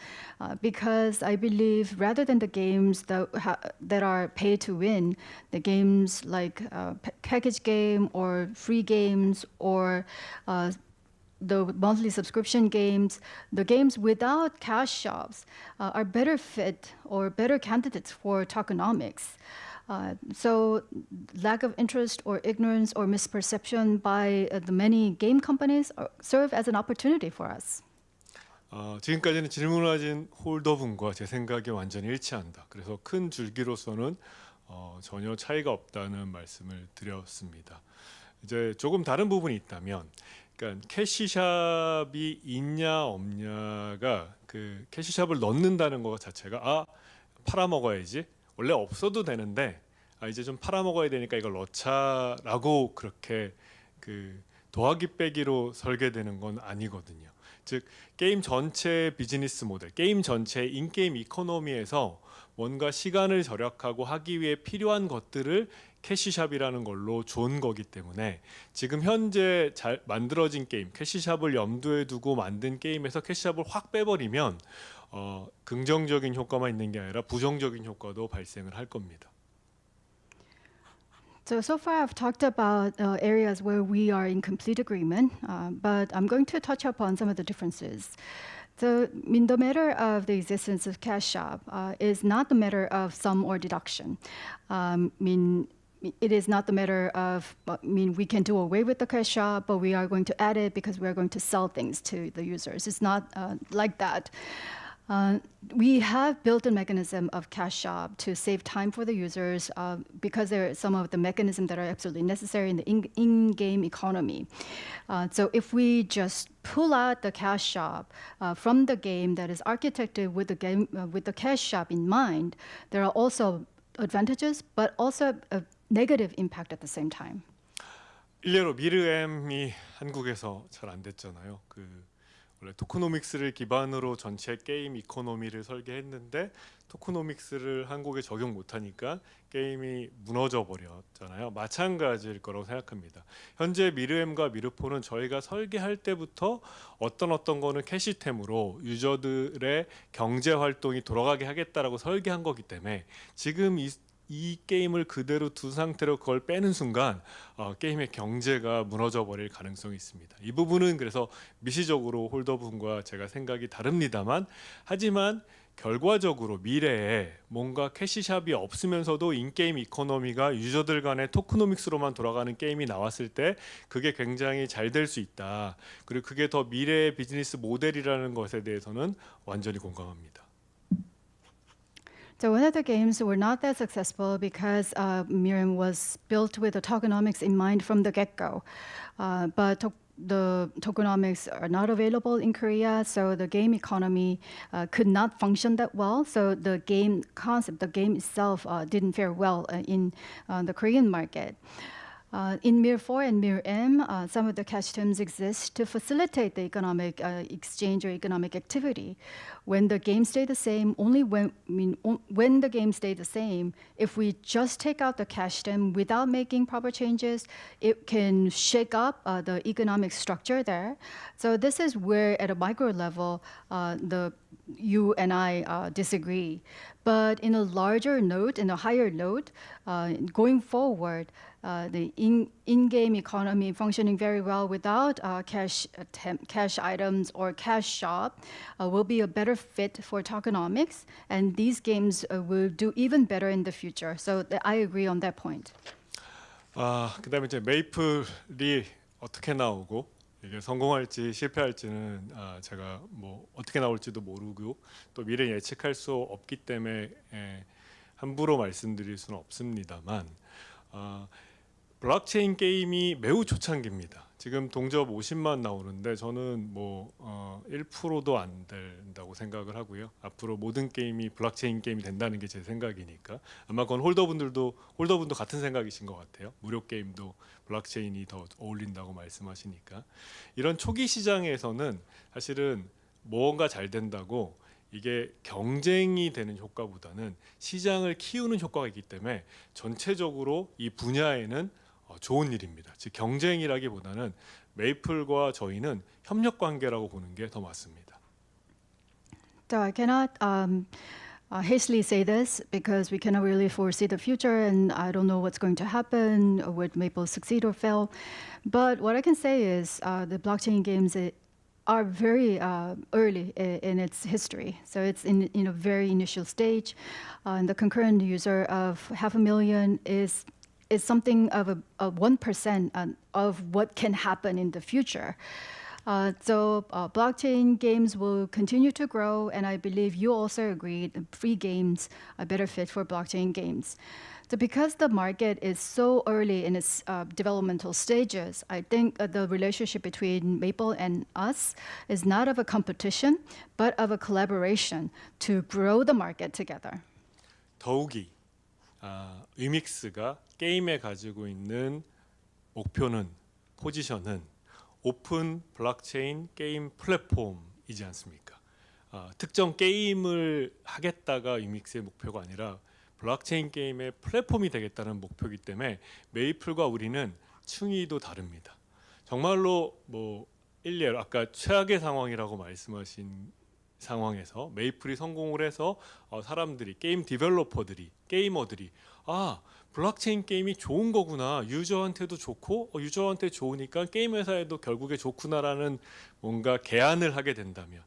because I believe rather than the games that are pay to win, the games like package game or free games or the monthly subscription games, the games without cash shops are better fit or better candidates for tokenomics. So lack of interest or ignorance or misperception by the many game companies serve as an opportunity for us. 지금까지는 질문하신 홀더분과 제 생각이 완전히 일치한다. 그래서 큰 줄기로서는 전혀 차이가 없다는 말씀을 드렸습니다. 이제 조금 다른 부분이 있다면, 그러니까 캐시샵이 있냐 없냐가 그 캐시샵을 넣는다는 것 자체가 팔아먹어야지. 원래 없어도 되는데 이제 좀 팔아먹어야 되니까 이걸 넣자라고 그렇게 더하기 빼기로 설계되는 건 아니거든요. 즉 게임 전체 비즈니스 모델, 게임 전체 인게임 이코노미에서 뭔가 시간을 절약하고 하기 위해 필요한 것들을 캐시샵이라는 걸로 준 거기 때문에 지금 현재 잘 만들어진 게임, 캐시샵을 염두에 두고 만든 게임에서 캐시샵을 확 빼버리면 긍정적인 효과만 있는 게 아니라 부정적인 효과도 발생을 할 겁니다. So far I've talked about areas where we are in complete agreement, but I'm going to touch upon some of the differences. So, I mean, the matter of the existence of cash shop is not the matter of sum or deduction. It is not the matter of, we can do away with the cash shop, but we are going to add it because we are going to sell things to the users. It's not like that. We have built a mechanism of cash shop to save time for the users because there are some of the mechanisms that are absolutely necessary in the in-game economy. So if we just pull out the cash shop from the game that is architected with the game with the cash shop in mind, there are also advantages, but also a negative impact at the same time. 일례로 미르엠이 한국에서 잘 안 됐잖아요. 원래 토크노믹스를 기반으로 전체 게임 이코노미를 설계했는데 토크노믹스를 한국에 적용 못하니까 게임이 무너져 버렸잖아요. 마찬가지일 거라고 생각합니다. 현재 미르엠과 미르포는 저희가 설계할 때부터 어떤 거는 캐시템으로 유저들의 경제 활동이 돌아가게 하겠다라고 설계한 거기 때문에 지금 이 게임을 그대로 둔 상태로 그걸 빼는 순간 게임의 경제가 무너져 버릴 가능성이 있습니다. 이 부분은 그래서 미시적으로 홀더분과 제가 생각이 다릅니다만 하지만 결과적으로 미래에 뭔가 캐시샵이 없으면서도 인게임 이코노미가 유저들 간의 토크노믹스로만 돌아가는 게임이 나왔을 때 그게 굉장히 잘 될 수 있다. 그리고 그게 더 미래의 비즈니스 모델이라는 것에 대해서는 완전히 공감합니다. So one of the games were not that successful because Miriam was built with the tokenomics in mind from the get-go. But the tokenomics are not available in Korea, so the game economy could not function that well. So the game concept, the game itself, didn't fare well in the Korean market. In Mir 4 and Mir M, some of the cash terms exist to facilitate the economic exchange or economic activity. When the game stay the same, only when the game stay the same, if we just take out the cash term without making proper changes, it can shake up the economic structure there. So this is where, at a micro level, you and I disagree. But in a larger note, in a higher note, going forward, the in-game economy functioning very well without cash items or cash shop will be a better fit for tokenomics, and these games will do even better in the future. So I agree on that point. 그다음에 이제 메이플이 어떻게 나오고 이게 성공할지 실패할지는 제가 뭐 어떻게 나올지도 모르고 또 미래 예측할 수 없기 때문에 함부로 말씀드릴 수는 없습니다만 블록체인 게임이 매우 초창기입니다. 지금 동접 50만 나오는데 저는 뭐 1%도 안 된다고 생각을 하고요. 앞으로 모든 게임이 블록체인 게임이 된다는 게 제 생각이니까 아마 그건 홀더분도 같은 생각이신 것 같아요. 무료 게임도 블록체인이 더 어울린다고 말씀하시니까 이런 초기 시장에서는 사실은 뭔가 잘 된다고 이게 경쟁이 되는 효과보다는 시장을 키우는 효과가 있기 때문에 전체적으로 이 분야에는 좋은 일입니다. 즉 경쟁이라기보다는 메이플과 저희는 협력 관계라고 보는 게 더 맞습니다. So I cannot hastily say this because we cannot really foresee the future, and I don't know what's going to happen. Would Maple succeed or fail? But what I can say is the blockchain games are very early in its history. So it's in a very initial stage. And the concurrent user of 500,000 is something of a 1% of what can happen in the future. So blockchain games will continue to grow, and I believe you also agree that free games are better fit for blockchain games. So because the market is so early in its developmental stages, I think the relationship between Maple and us is not of a competition, but of a collaboration to grow the market together. 더욱이 위믹스가 게임에 가지고 있는 목표는 포지션은 오픈 블록체인 게임 플랫폼이지 않습니까? 특정 게임을 하겠다가 위믹스의 목표가 아니라 블록체인 게임의 플랫폼이 되겠다는 목표이기 때문에 메이플과 우리는 층위도 다릅니다. 정말로 뭐 일례로 아까 최악의 상황이라고 말씀하신 상황에서 메이플이 성공을 해서 사람들이 게임 디벨로퍼들이 게이머들이 블록체인 게임이 좋은 거구나, 유저한테도 좋고 유저한테 좋으니까 게임 회사에도 결국에 좋구나라는 뭔가 개안을 하게 된다면,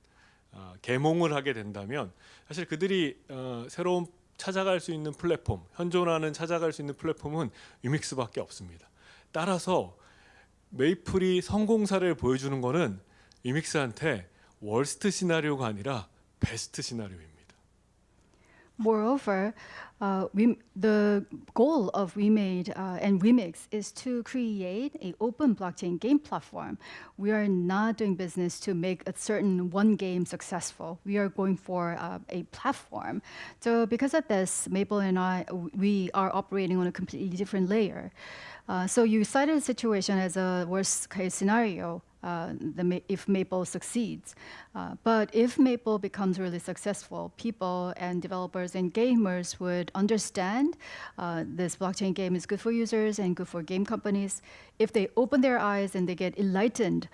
계몽을 하게 된다면 사실 그들이 새로운 찾아갈 수 있는 플랫폼, 현존하는 찾아갈 수 있는 플랫폼은 위믹스밖에 없습니다. 따라서 메이플이 성공사를 보여주는 거는 위믹스한테 월스트 시나리오가 아니라 베스트 시나리오입니다. Moreover, the goal of WeMade and WeMix is to create an open blockchain game platform. We are not doing business to make a certain one game successful. We are going for a platform. So because of this, Maple and I, we are operating on a completely different layer. So you cited a situation as a worst case scenario. If Maple succeeds. But if Maple becomes really successful, people and developers and gamers would understand this blockchain game is good for users and good for game companies. If they open their eyes and they get enlightened,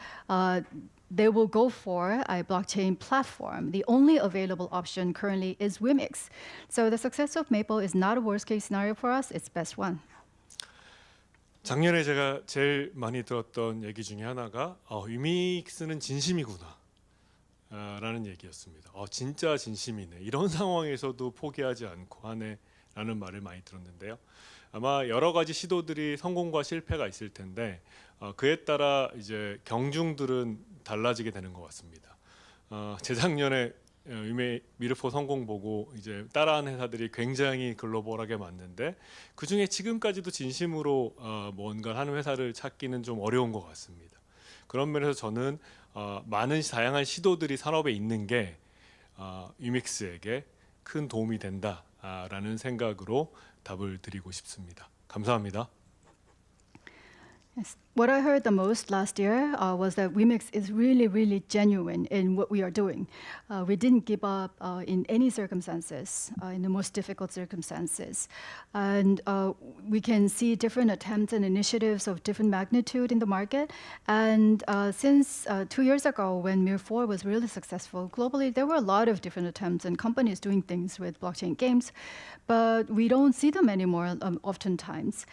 they will go for a blockchain platform. The only available option currently is Wimix. So the success of Maple is not a worst case scenario for us, it's best one. 작년에 제가 제일 많이 들었던 얘기 중에 하나가 위믹스는 진심이구나 라는 얘기였습니다. 진짜 진심이네. 이런 상황에서도 포기하지 않고 하네 라는 말을 많이 들었는데요. 아마 여러 가지 시도들이 성공과 실패가 있을 텐데 그에 따라 이제 경중들은 달라지게 되는 것 같습니다. 재작년에 미르포 성공 보고 이제 따라한 회사들이 굉장히 글로벌하게 맞는데 그 중에 지금까지도 진심으로 뭔가 하는 회사를 찾기는 좀 어려운 것 같습니다. 그런 면에서 저는 많은 다양한 시도들이 산업에 있는 게 위믹스에게 큰 도움이 된다라는 생각으로 답을 드리고 싶습니다. 감사합니다. Yes. What I heard the most last year was that WeMix is really, really genuine in what we are doing. We didn't give up in any circumstances, in the most difficult circumstances. And we can see different attempts and initiatives of different magnitude in the market. And since 2 years ago, when Mir4 was really successful, globally, there were a lot of different attempts and companies doing things with blockchain games. But we don't see them anymore oftentimes.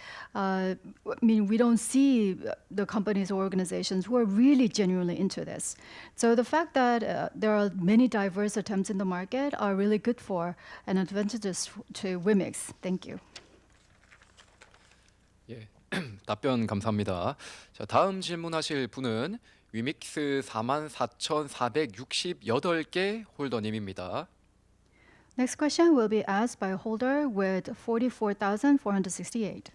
We don't see the companies or organizations who are really genuinely into this. So the fact that there are many diverse attempts in the market are really good for and advantageous to Wimix. Thank you. 예, 답변 감사합니다. 자, 다음 질문하실 분은 위믹스 44,468개 홀더님입니다. Next question will be asked by a holder with 44,468.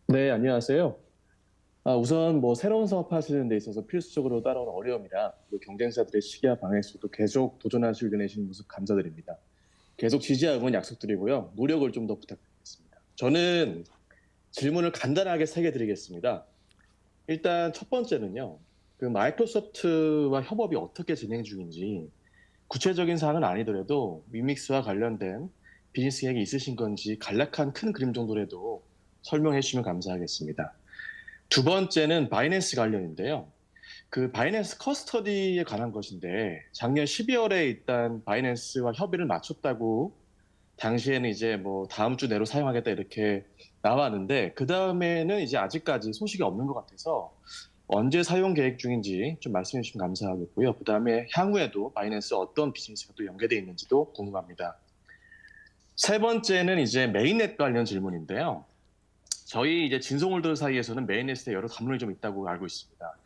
네, 안녕하세요. 우선 새로운 사업 하시는 데 있어서 필수적으로 따라오는 어려움이랑 그리고 경쟁사들의 시기와 방해 속도 계속 도전하시고 이겨내시는 모습 감사드립니다. 계속 지지와 응원 약속드리고요. 노력을 좀 더 부탁드리겠습니다. 저는 질문을 간단하게 3개 드리겠습니다. 일단 첫 번째는요. 마이크로소프트와 협업이 어떻게 진행 중인지 구체적인 사항은 아니더라도 위믹스와 관련된 비즈니스 계획이 있으신 건지 간략한 큰 그림 정도라도 설명해 주시면 감사하겠습니다. 두 번째는 바이낸스 관련인데요. 바이낸스 커스터디에 관한 것인데 작년 12월에 일단 바이낸스와 협의를 마쳤다고 당시에는 이제 다음 주 내로 사용하겠다 이렇게 나왔는데 그 다음에는 이제 아직까지 소식이 없는 것 같아서 언제 사용 계획 중인지 좀 말씀해 주시면 감사하겠고요. 그 다음에 향후에도 바이낸스 어떤 비즈니스가 또 연계되어 있는지도 궁금합니다. 세 번째는 이제 메인넷 관련 질문인데요. 저희 이제 진송홀더 사이에서는 메인넷에 여러 담론이 좀 있다고 알고 있습니다.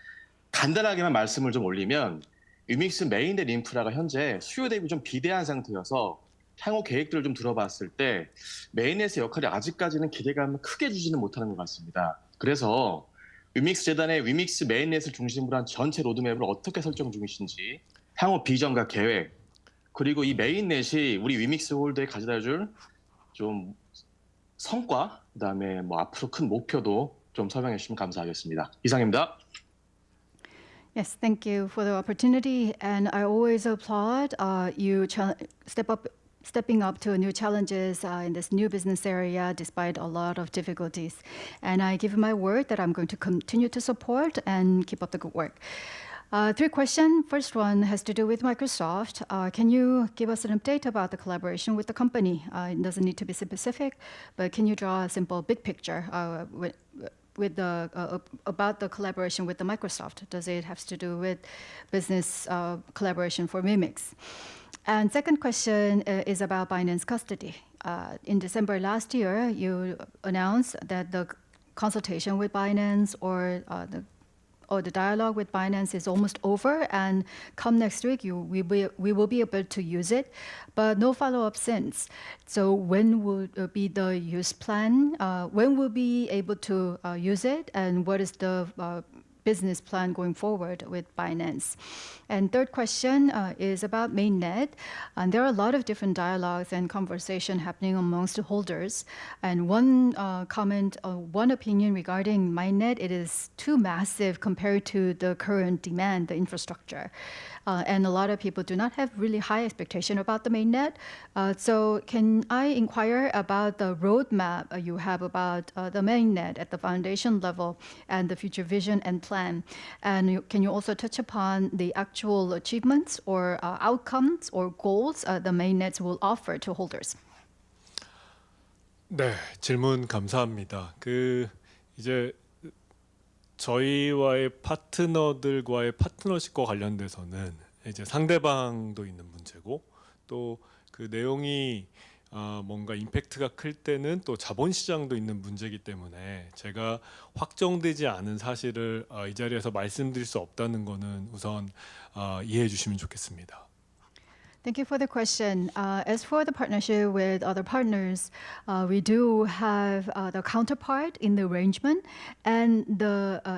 간단하게만 말씀을 좀 올리면 위믹스 메인넷 인프라가 현재 수요 대비 좀 비대한 상태여서 향후 계획들을 좀 들어봤을 때 메인넷의 역할이 아직까지는 기대감을 크게 주지는 못하는 것 같습니다. 그래서 위믹스 재단의 위믹스 메인넷을 중심으로 한 전체 로드맵을 어떻게 설정 중이신지 향후 비전과 계획 그리고 이 메인넷이 우리 위믹스 홀더에 가져다 줄 좀 성과, 그다음에 뭐 앞으로 큰 목표도 좀 설명해 주시면 감사하겠습니다. 이상입니다. Yes, thank you for the opportunity, and I always applaud you stepping up to new challenges in this new business area despite a lot of difficulties. And I give my word that I'm going to continue to support and keep up the good work. 3 questions. First one has to do with Microsoft. Can you give us an update about the collaboration with the company? It doesn't need to be specific, but can you draw a simple big picture with about the collaboration with the Microsoft? Does it have to do with business collaboration for Mimix? And second question is about Binance custody. In December last year, you announced that the consultation with Binance or the dialogue with Binance is almost over, and come next week, we will be able to use it, but no follow-up since. So when will be the use plan? When will be able to use it, and what is the business plan going forward with Binance? And third question is about mainnet. And there are a lot of different dialogues and conversation happening amongst the holders. And one comment, one opinion regarding mainnet, it is too massive compared to the current demand, the infrastructure. And a lot of people do not have really high expectation about the mainnet. So can I inquire about the roadmap you have about the mainnet at the foundation level and the future vision and plan? And can you also touch upon the actual achievements or outcomes or goals the mainnets will offer to holders? 네, 질문 감사합니다. 이제 저희와의 파트너들과의 파트너십과 관련돼서는 이제 상대방도 있는 문제고, 또 그 내용이 뭔가 임팩트가 클 때는 또 자본시장도 있는 문제이기 때문에 제가 확정되지 않은 사실을 이 자리에서 말씀드릴 수 없다는 거는 우선 이해해 주시면 좋겠습니다. Thank you for the question. As for the partnership with other partners, we do have the counterpart in the arrangement, and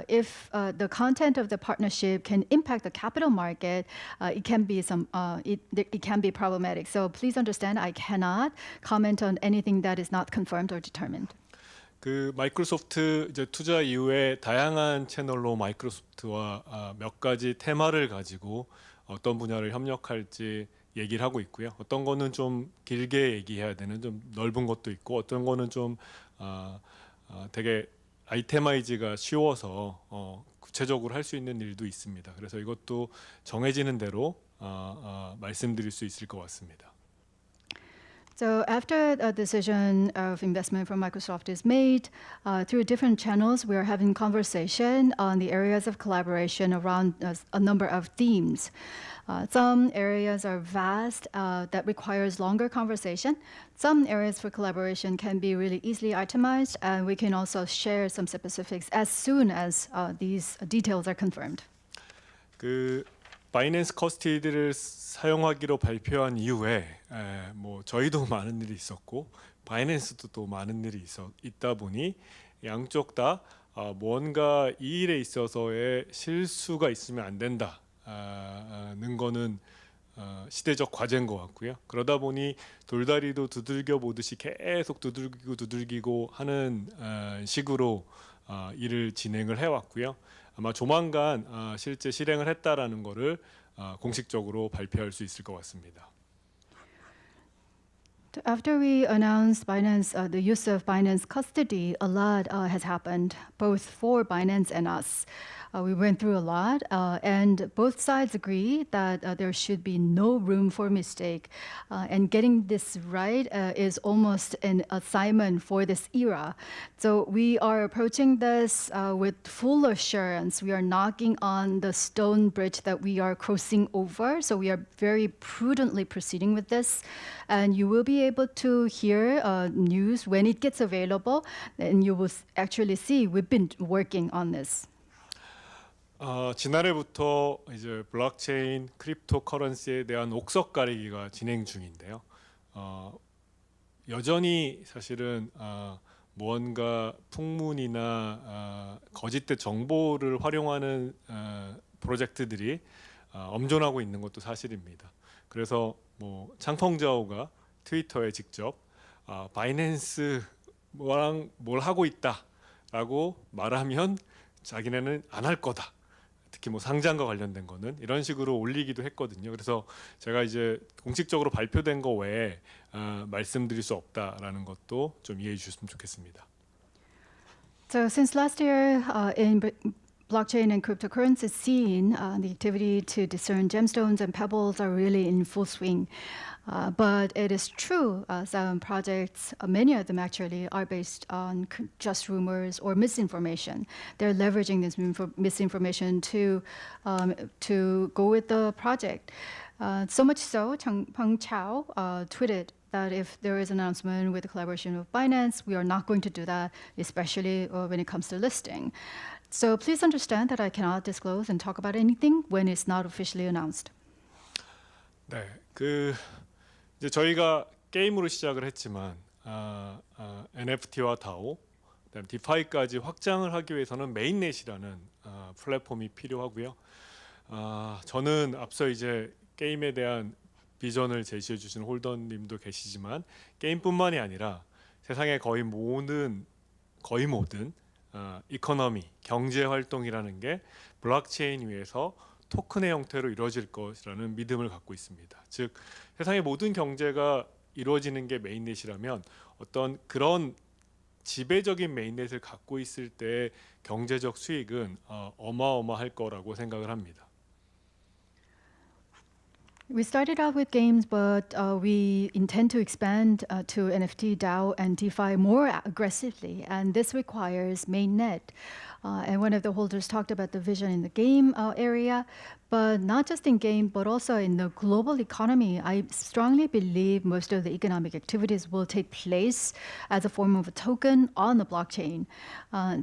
if the content of the partnership can impact the capital market, it can be it can be problematic. So please understand, I cannot comment on anything that is not confirmed or determined. 마이크로소프트 이제 투자 이후에 다양한 채널로 마이크로소프트와 몇 가지 테마를 가지고 어떤 분야를 협력할지 얘기를 하고 있고요. 어떤 거는 좀 길게 얘기해야 되는 좀 넓은 것도 있고, 어떤 거는 좀 되게 아이테마이즈가 쉬워서 구체적으로 할 수 있는 일도 있습니다. 그래서 이것도 정해지는 대로 말씀드릴 수 있을 것 같습니다. So after a decision of investment from Microsoft is made, through different channels, we are having conversation on the areas of collaboration around a number of themes. Some areas are vast that requires longer conversation. Some areas for collaboration can be really easily itemized, and we can also share some specifics as soon as these details are confirmed. 바이낸스 커스티디를 사용하기로 발표한 이후에 뭐 저희도 많은 일이 있었고 바이낸스도 또 많은 일이 있다 보니 양쪽 다 뭔가 이 일에 있어서의 실수가 있으면 안 된다는 거는 시대적 과제인 것 같고요. 그러다 보니 돌다리도 두들겨 보듯이 계속 두들기고 하는 식으로 일을 진행을 해왔고요. 아마 조만간 실제 실행을 했다라는 거를 공식적으로 발표할 수 있을 것 같습니다. After we announced Binance, the use of Binance custody, a lot has happened, both for Binance and us. We went through a lot, and both sides agree that there should be no room for mistake. And getting this right is almost an assignment for this era. So we are approaching this with full assurance. We are knocking on the stone bridge that we are crossing over. So we are very prudently proceeding with this. And you will be able to hear news when it gets available, and you will actually see we've been working on this. 지난해부터 이제 블록체인 크립토 커런시에 대한 옥석 가리기가 진행 중인데요. 여전히 사실은 무언가 풍문이나 거짓된 정보를 활용하는 프로젝트들이 엄존하고 있는 것도 사실입니다. 그래서 뭐 창펑자오가 트위터에 직접 바이낸스 뭐랑 뭘 하고 있다라고 말하면 자기네는 안 할 거다. 특히 뭐 상장과 관련된 거는 이런 식으로 올리기도 했거든요. 그래서 제가 이제 공식적으로 발표된 거 외에 말씀드릴 수 없다라는 것도 좀 이해해 주셨으면 좋겠습니다. So since last year, in blockchain and cryptocurrency scene, the activity to discern gemstones and pebbles are really in full swing. But it is true, some projects, many of them actually, are based on just rumors or misinformation. They're leveraging this misinformation to go with the project. So much so, Peng Chao tweeted that if there is an announcement with the collaboration of Binance, we are not going to do that, especially when it comes to listing. So please understand that I cannot disclose and talk about anything when it's not officially announced. 네, 이제 저희가 게임으로 시작을 했지만 NFT와 DAO, 그다음 디파이까지 확장을 하기 위해서는 메인넷이라는 플랫폼이 필요하고요. 저는 앞서 이제 게임에 대한 비전을 제시해 주신 홀더님도 계시지만 게임뿐만이 아니라 세상의 거의 모든 이코노미, 경제 활동이라는 게 블록체인 위에서 토큰의 형태로 이루어질 것이라는 믿음을 갖고 있습니다. 즉 세상의 모든 경제가 이루어지는 게 메인넷이라면 어떤 그런 지배적인 메인넷을 갖고 있을 때 경제적 수익은 어마어마할 거라고 생각을 합니다. We started out with games, but we intend to expand to NFT, DAO, and DeFi more aggressively, and this requires mainnet. And one of the holders talked about the vision in the game area, but not just in game, but also in the global economy. I strongly believe most of the economic activities will take place as a form of a token on the blockchain.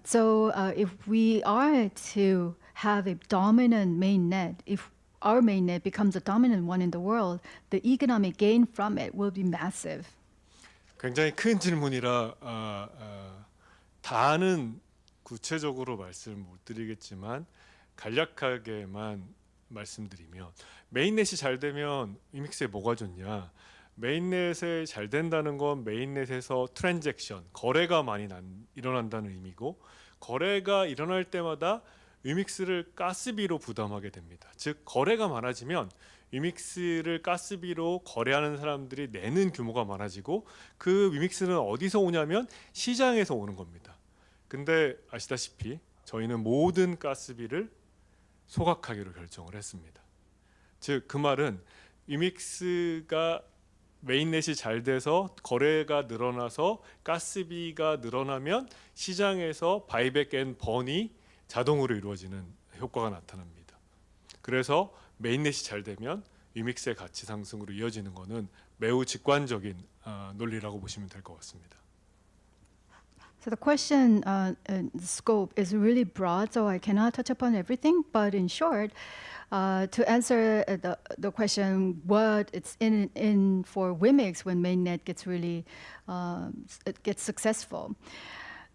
So if we are to have a dominant mainnet, if our mainnet becomes the dominant one in the world, the economic gain from it will be massive. 굉장히 큰 질문이라 다는 구체적으로 말씀을 못 드리겠지만 간략하게만 말씀드리면 메인넷이 잘 되면 위믹스에 뭐가 좋냐? 메인넷에 잘 된다는 건 메인넷에서 트랜잭션, 거래가 많이 일어난다는 의미고 거래가 일어날 때마다 위믹스를 가스비로 부담하게 됩니다. 즉 거래가 많아지면 위믹스를 가스비로 거래하는 사람들이 내는 규모가 많아지고 그 위믹스는 어디서 오냐면 시장에서 오는 겁니다. 근데 아시다시피 저희는 모든 가스비를 소각하기로 결정을 했습니다. 즉 그 말은 위믹스가 메인넷이 잘 돼서 거래가 늘어나서 가스비가 늘어나면 시장에서 바이백 앤 번이 자동으로 이루어지는 효과가 나타납니다. 그래서 메인넷이 잘 되면 위믹스의 가치 상승으로 이어지는 것은 매우 직관적인 논리라고 보시면 될 것 같습니다. So the question scope is really broad, so I cannot touch upon everything. But in short, to answer the question, what it's in for Wimix when mainnet gets really gets successful.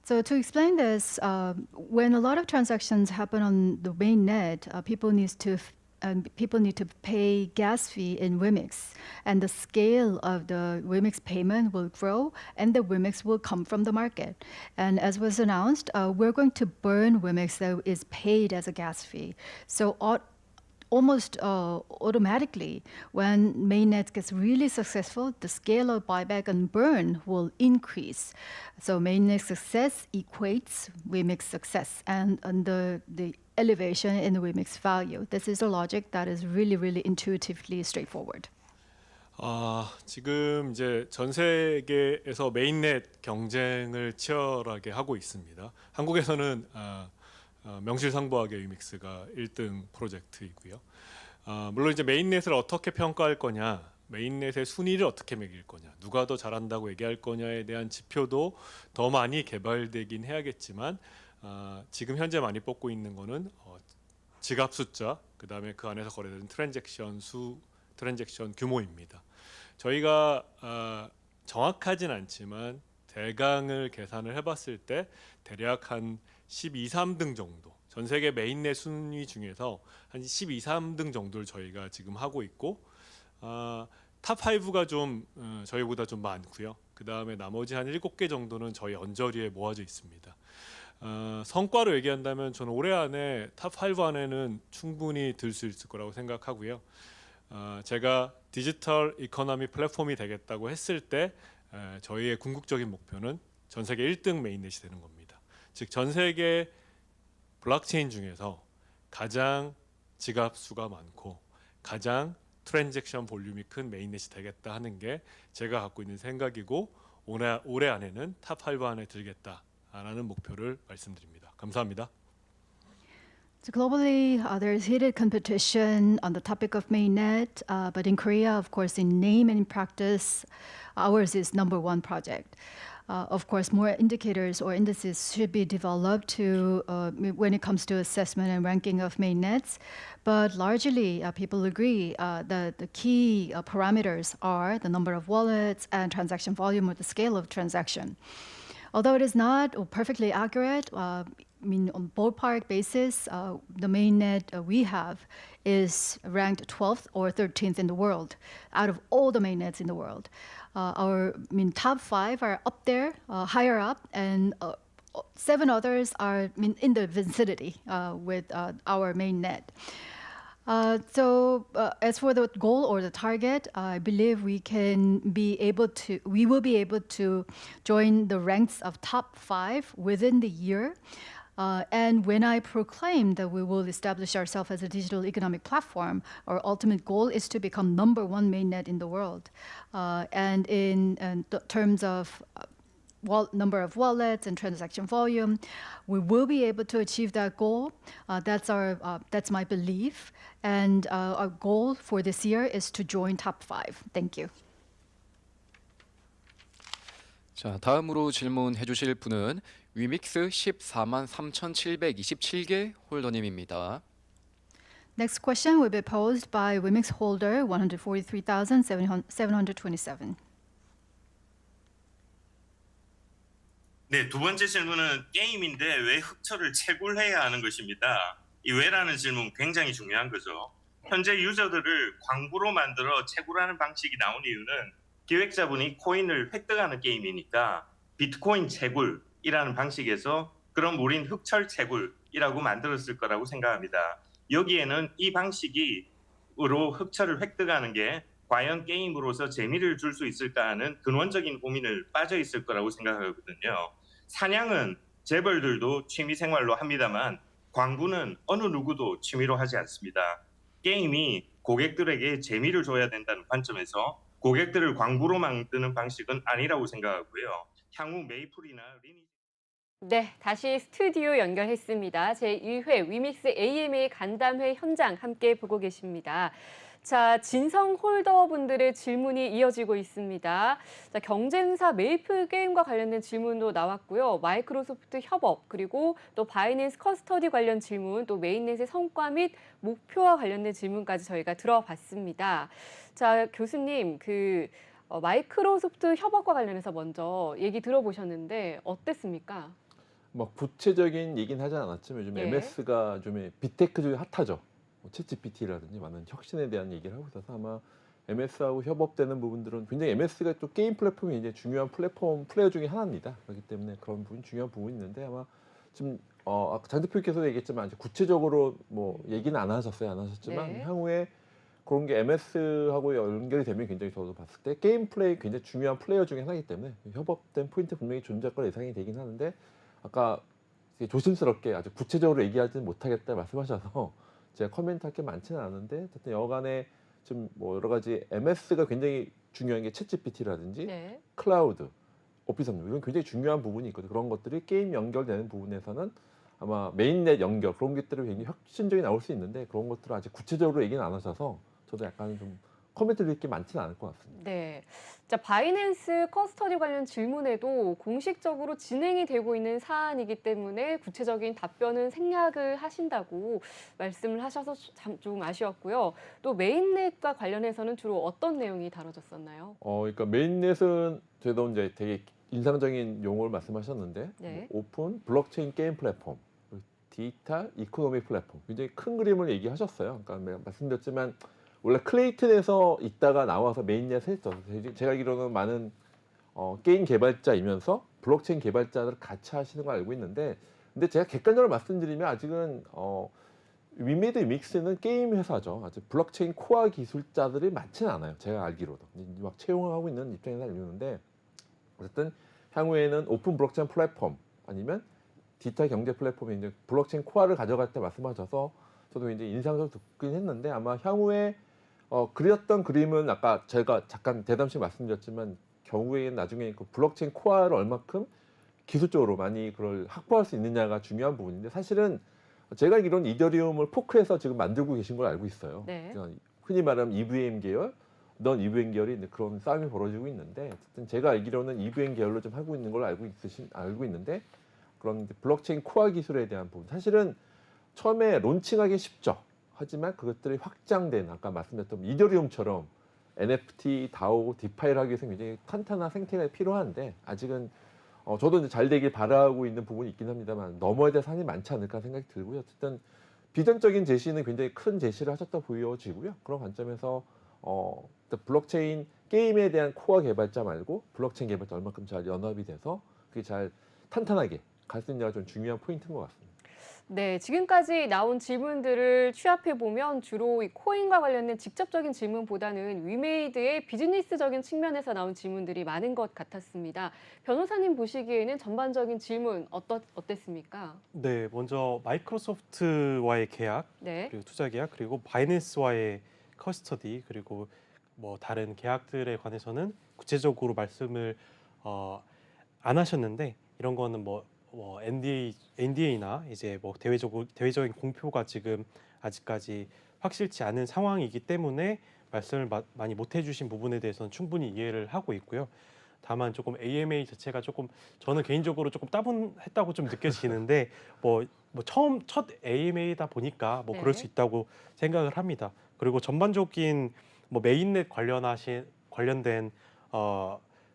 So to explain this, when a lot of transactions happen on the mainnet, people need to pay gas fee in Wimix, and the scale of the Wimix payment will grow, and the Wimix will come from the market. And as was announced, we're going to burn Wimix that is paid as a gas fee. So almost automatically, when mainnet gets really successful, the scale of buyback and burn will increase. So mainnet success equates Wimix success and the elevation in the Wimix value. This is a logic that is really, really intuitively straightforward. 지금 이제 전 세계에서 메인넷 경쟁을 치열하게 하고 있습니다. 한국에서는 명실상부하게 위믹스가 1등 프로젝트이고요. 물론 이제 메인넷을 어떻게 평가할 거냐, 메인넷의 순위를 어떻게 매길 거냐, 누가 더 잘한다고 얘기할 거냐에 대한 지표도 더 많이 개발되긴 해야겠지만 지금 현재 많이 뽑고 있는 거는 지갑 숫자, 그 다음에 그 안에서 거래되는 트랜잭션 수, 트랜잭션 규모입니다. 저희가 정확하진 않지만 대강을 계산을 해봤을 때 대략 한 12, 3등 정도, 전 세계 메인넷 순위 중에서 한 12, 3등 정도를 저희가 지금 하고 있고 탑 5가 좀 저희보다 좀 많고요. 그 다음에 나머지 한 7개 정도는 저희 언저리에 모아져 있습니다. 성과로 얘기한다면 저는 올해 안에 탑5 안에는 충분히 들 수 있을 거라고 생각하고요. 제가 디지털 이코노미 플랫폼이 되겠다고 했을 때 저희의 궁극적인 목표는 전 세계 1등 메인넷이 되는 겁니다. 즉 전 세계 블록체인 중에서 가장 지갑 수가 많고 가장 트랜잭션 볼륨이 큰 메인넷이 되겠다 하는 게 제가 갖고 있는 생각이고 올해 안에는 탑5 안에 들겠다라는 목표를 말씀드립니다. 감사합니다. So globally, there's heated competition on the topic of mainnet, but in Korea, of course, in name and in practice, ours is number one project. Of course, more indicators or indices should be developed to when it comes to assessment and ranking of mainnets. But largely, people agree that the key parameters are the number of wallets and transaction volume or the scale of transaction. Although it is not perfectly accurate, I mean, on ballpark basis, the mainnet we have is ranked 12th or 13th in the world out of all the mainnets in the world. Our top 5 are up there, higher up, and 7 others are in the vicinity with our mainnet. So as for the goal or the target, I believe we will be able to join the ranks of top 5 within the year. And when I proclaim that we will establish ourselves as a digital economic platform, our ultimate goal is to become number one mainnet in the world. And in terms of number of wallets and transaction volume, we will be able to achieve that goal. That's my belief. And our goal for this year is to join top 5. Thank you. 자, 다음으로 질문해 주실 분은 위믹스 143,727개 홀더님입니다. Next question will be posed by Wimix holder 143,727. 네, 두 번째 질문은 게임인데 왜 흑철을 채굴해야 하는 것입니다. 이 왜라는 질문 굉장히 중요한 거죠. 현재 유저들을 광부로 만들어 채굴하는 방식이 나온 이유는 기획자분이 코인을 획득하는 게임이니까 비트코인 채굴이라는 방식에서 그럼 우린 흑철 채굴이라고 만들었을 거라고 생각합니다. 여기에는 이 방식으로 흑철을 획득하는 게 과연 게임으로서 재미를 줄 수 있을까 하는 근원적인 고민을 빠져 있을 거라고 생각하거든요. 사냥은 재벌들도 취미 생활로 합니다만 광부는 어느 누구도 취미로 하지 않습니다. 게임이 고객들에게 재미를 줘야 된다는 관점에서 고객들을 광부로 만드는 방식은 아니라고 생각하고요. 향후 메이플이나 리니지 네, 다시 스튜디오 연결했습니다. 제1회 위믹스 AMA 간담회 현장 함께 보고 계십니다. 자, 진성 홀더분들의 질문이 이어지고 있습니다. 자, 경쟁사 메이플 게임과 관련된 질문도 나왔고요. 마이크로소프트 협업, 그리고 또 바이낸스 커스터디 관련 질문, 또 메인넷의 성과 및 목표와 관련된 질문까지 저희가 들어봤습니다. 자, 교수님, 마이크로소프트 협업과 관련해서 먼저 얘기 들어보셨는데 어땠습니까? 뭐 구체적인 얘기는 하지 않았지만 요즘 네. MS가 좀 빅테크 중에 핫하죠. 챗GPT라든지 많은 혁신에 대한 얘기를 하고 있어서 아마 MS하고 협업되는 부분들은 굉장히 MS가 또 게임 플랫폼이 이제 중요한 플레이어 중에 하나입니다. 그렇기 때문에 그런 부분 중요한 부분이 있는데 아마 지금 아까 장 대표께서도 얘기했지만 구체적으로 뭐 얘기는 안 하셨지만 네. 향후에 그런 게 MS하고 연결이 되면 굉장히 저도 봤을 때 게임 플레이 굉장히 중요한 플레이어 중에 하나이기 때문에 협업된 포인트 분명히 존재할 거라 예상이 되긴 하는데 아까 조심스럽게 아주 구체적으로 얘기하지는 못하겠다 말씀하셔서 제가 코멘트할 게 많지는 않은데 어쨌든 여간에 좀 뭐 여러 가지 MS가 굉장히 중요한 게 챗GPT라든지 네. 클라우드, 오피스 업무 이건 굉장히 중요한 부분이 있거든요. 그런 것들이 게임 연결되는 부분에서는 아마 메인넷 연결 그런 것들이 굉장히 혁신적이 나올 수 있는데 그런 것들을 아직 구체적으로 얘기는 안 하셔서 저도 약간 좀 코멘트 드릴 게 많지는 않을 것 같습니다. 네. 자, 바이낸스 커스터디 관련 질문에도 공식적으로 진행이 되고 있는 사안이기 때문에 구체적인 답변은 생략을 하신다고 말씀을 하셔서 참 좀 아쉬웠고요. 또 메인넷과 관련해서는 주로 어떤 내용이 다뤄졌었나요? 그러니까 메인넷은 저도 이제 되게 인상적인 용어를 말씀하셨는데 네. 뭐 오픈 블록체인 게임 플랫폼, 디지털 이코노미 플랫폼 굉장히 큰 그림을 얘기하셨어요. 그러니까 말씀드렸지만 원래 클레이튼에서 있다가 나와서 메인넷에 했죠. 제가 알기로는 많은 게임 개발자이면서 블록체인 개발자들을 같이 하시는 걸 알고 있는데, 근데 제가 객관적으로 말씀드리면 아직은 위메이드 위믹스는 게임 회사죠. 아직 블록체인 코어 기술자들이 많지는 않아요. 제가 알기로도 막 채용하고 있는 입장에서 알고 있는데, 어쨌든 향후에는 오픈 블록체인 플랫폼 아니면 디지털 경제 플랫폼에 이제 블록체인 코어를 가져갈 때 말씀하셔서 저도 이제 인상적으로 듣긴 했는데, 아마 향후에 그렸던 그림은 아까 제가 잠깐 대담시 말씀드렸지만 경우에 나중에 그 블록체인 코어를 얼마큼 기술적으로 많이 그걸 확보할 수 있느냐가 중요한 부분인데, 사실은 제가 알기로는 이더리움을 포크해서 지금 만들고 계신 걸 알고 있어요. 네. 그러니까 흔히 말하면 EVM 계열, 넌 EVM 계열이 그런 싸움이 벌어지고 있는데, 어쨌든 제가 알기로는 EVM 계열로 좀 하고 있는 걸 알고 있는데, 그런 블록체인 코어 기술에 대한 부분, 사실은 처음에 론칭하기 쉽죠. 하지만 그것들이 확장된, 아까 말씀드렸던 이더리움처럼 NFT, DAO, 디파이를 하기 위해서 굉장히 탄탄한 생태계가 필요한데, 아직은 저도 이제 잘 되길 바라고 있는 부분이 있긴 합니다만 넘어야 될 산이 많지 않을까 생각이 들고요. 어쨌든 비전적인 제시는 굉장히 큰 제시를 하셨다 보여지고요. 그런 관점에서 블록체인 게임에 대한 코어 개발자 말고 블록체인 개발자 얼마큼 잘 연합이 돼서 그게 잘 탄탄하게 갈 수 있냐가 좀 중요한 포인트인 것 같습니다. 네, 지금까지 나온 질문들을 취합해 보면 주로 이 코인과 관련된 직접적인 질문보다는 위메이드의 비즈니스적인 측면에서 나온 질문들이 많은 것 같았습니다. 변호사님 보시기에는 전반적인 질문 어땠습니까? 네, 먼저 마이크로소프트와의 계약, 네. 그리고 투자 계약, 그리고 바이낸스와의 커스터디, 그리고 뭐 다른 계약들에 관해서는 구체적으로 말씀을 안 하셨는데, 이런 거는 뭐 NDA나 이제 뭐 대외적인 공표가 지금 아직까지 확실치 않은 상황이기 때문에 말씀을 많이 못 해주신 부분에 대해서는 충분히 이해를 하고 있고요. 다만 조금 AMA 자체가 조금 저는 개인적으로 조금 따분했다고 좀 느껴지는데 뭐 첫 AMA다 보니까 뭐 그럴 네. 수 있다고 생각을 합니다. 그리고 전반적인 뭐 메인넷 관련된